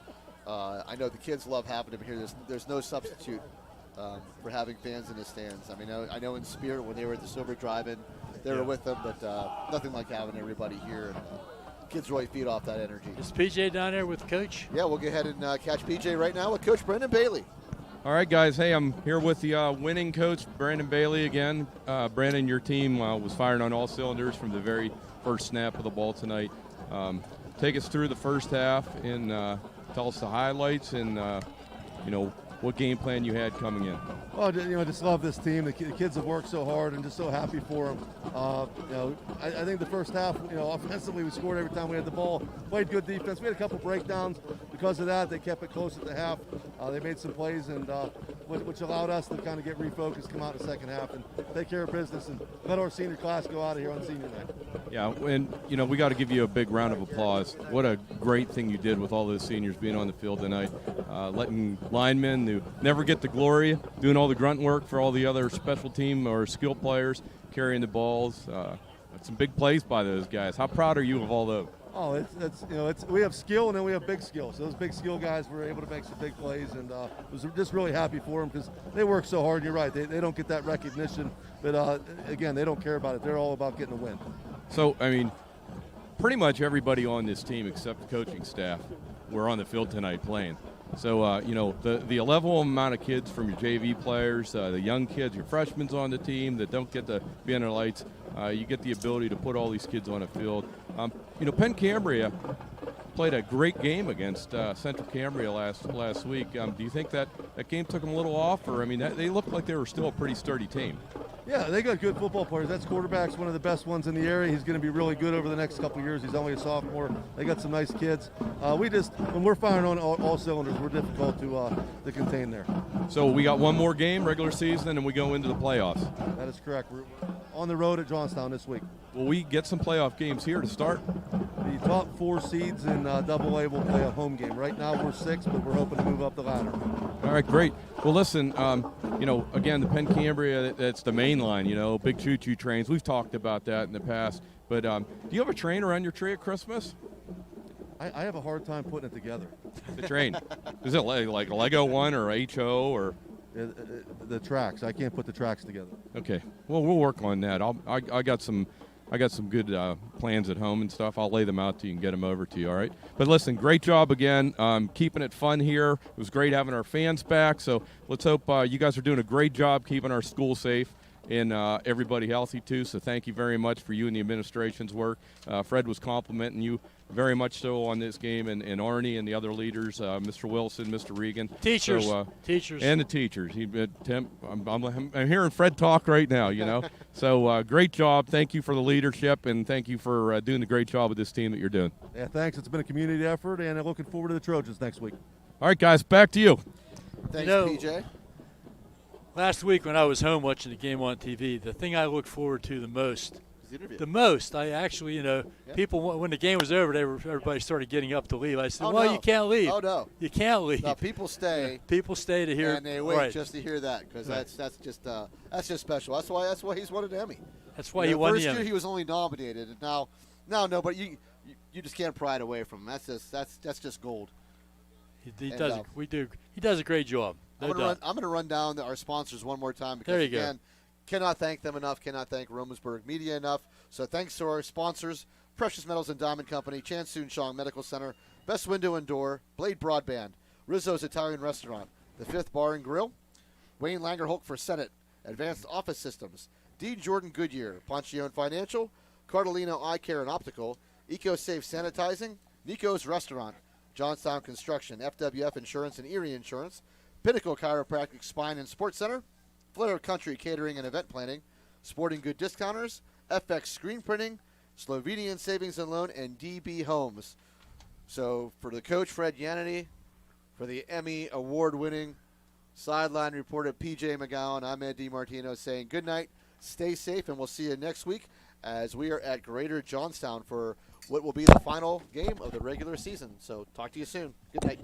I know the kids love having them here. There's no substitute for having fans in the stands. I mean, I know in spirit when they were at the Silver Drive-In, they were with them, but nothing like having everybody here. Kids really feed off that energy. Is PJ down there with Coach? Yeah, we'll go ahead and catch PJ right now with Coach Brendan Bailey. All right, guys. Hey, I'm here with the winning coach, Brandon Bailey, again. Brandon, your team was firing on all cylinders from the very first snap of the ball tonight. Take us through the first half and tell us the highlights and, what game plan you had coming in. Well, just love this team. The kids have worked so hard and just so happy for them. I think the first half, offensively we scored every time we had the ball. Played good defense. We had a couple breakdowns. Because of that, they kept it close at the half. They made some plays, and which allowed us to kind of get refocused, come out in the second half, and take care of business, and let our senior class go out of here on senior night. Yeah, and, we got to give you a big round of applause. What a great thing you did with all those seniors being on the field tonight, letting linemen who never get the glory, doing all the grunt work for all the other special team or skill players, carrying the balls. Some big plays by those guys. How proud are you of all those? Oh, we have skill and then we have big skill. So those big skill guys were able to make some big plays, and was just really happy for them because they work so hard. You're right, they don't get that recognition, but again, they don't care about it. They're all about getting a win. So, I mean, pretty much everybody on this team except the coaching staff were on the field tonight playing. So, the level amount of kids from your JV players, the young kids, your freshmen on the team that don't get to be under lights, you get the ability to put all these kids on a field. Penn Cambria played a great game against Central Cambria last week. Do you think that game took them a little off? Or, they looked like they were still a pretty sturdy team. Yeah, they got good football players. That's quarterback's one of the best ones in the area. He's going to be really good over the next couple of years. He's only a sophomore. They got some nice kids. When we're firing on all cylinders, we're difficult to contain there. So we got one more game, regular season, and we go into the playoffs. That is correct. We're on the road at Johnstown this week. Will we get some playoff games here to start? The top 4 seeds in AA will play a home game. Right now we're 6, but we're hoping to move up the ladder. All right, great. Well, listen, again, the Penn Cambria, that's the main line, big choo-choo trains. We've talked about that in the past. But do you have a train around your tree at Christmas? I have a hard time putting it together. The train. Is it like a Lego one or HO or? The tracks. I can't put the tracks together. Okay. Well, we'll work on that. I got some good plans at home and stuff. I'll lay them out to you and get them over to you, all right? But listen, great job again, keeping it fun here. It was great having our fans back, so let's hope you guys are doing a great job keeping our school safe and everybody healthy, too. So thank you very much for you and the administration's work. Fred was complimenting you very much so on this game, and Arnie and the other leaders, Mr. Wilson, Mr. Regan. Teachers. Teachers. And the teachers. I'm hearing Fred talk right now, So great job. Thank you for the leadership, and thank you for doing the great job with this team that you're doing. Yeah, thanks. It's been a community effort, and I'm looking forward to the Trojans next week. All right, guys, back to you. Thanks, PJ. Last week when I was home watching the game on TV, the thing I looked forward to the most, I actually, people, when the game was over, everybody started getting up to leave. I said, you can't leave. Oh, no. You can't leave. No, people stay. People stay to hear. And they wait just to hear that because that's just special. That's why he's won an Emmy. That's why he won the Emmy. First year he was only nominated, and now, but you just can't pry it away from him. That's just gold. He And, does. He does a great job. I'm going to run down our sponsors one more time because, There you again, cannot thank them enough, cannot thank Romensburg Media enough. So thanks to our sponsors, Precious Metals and Diamond Company, Chan Soon Chong Medical Center, Best Window and Door, Blade Broadband, Rizzo's Italian Restaurant, The Fifth Bar and Grill, Wayne Langer Hulk for Senate, Advanced Office Systems, D. Jordan Goodyear, Ponchione Financial, Cardellino Eye Care and Optical, EcoSafe Sanitizing, Nico's Restaurant, Johnstown Construction, FWF Insurance and Erie Insurance, Pinnacle Chiropractic Spine and Sports Center, Flair Country Catering and Event Planning, Sporting Good Discounters, FX Screen Printing, Slovenian Savings and Loan, and DB Homes. So for the coach, Fred Yanity, for the Emmy award-winning sideline reporter, PJ McGowan, I'm Ed DiMartino saying good night, stay safe, and we'll see you next week as we are at Greater Johnstown for what will be the final game of the regular season. So talk to you soon. Good night.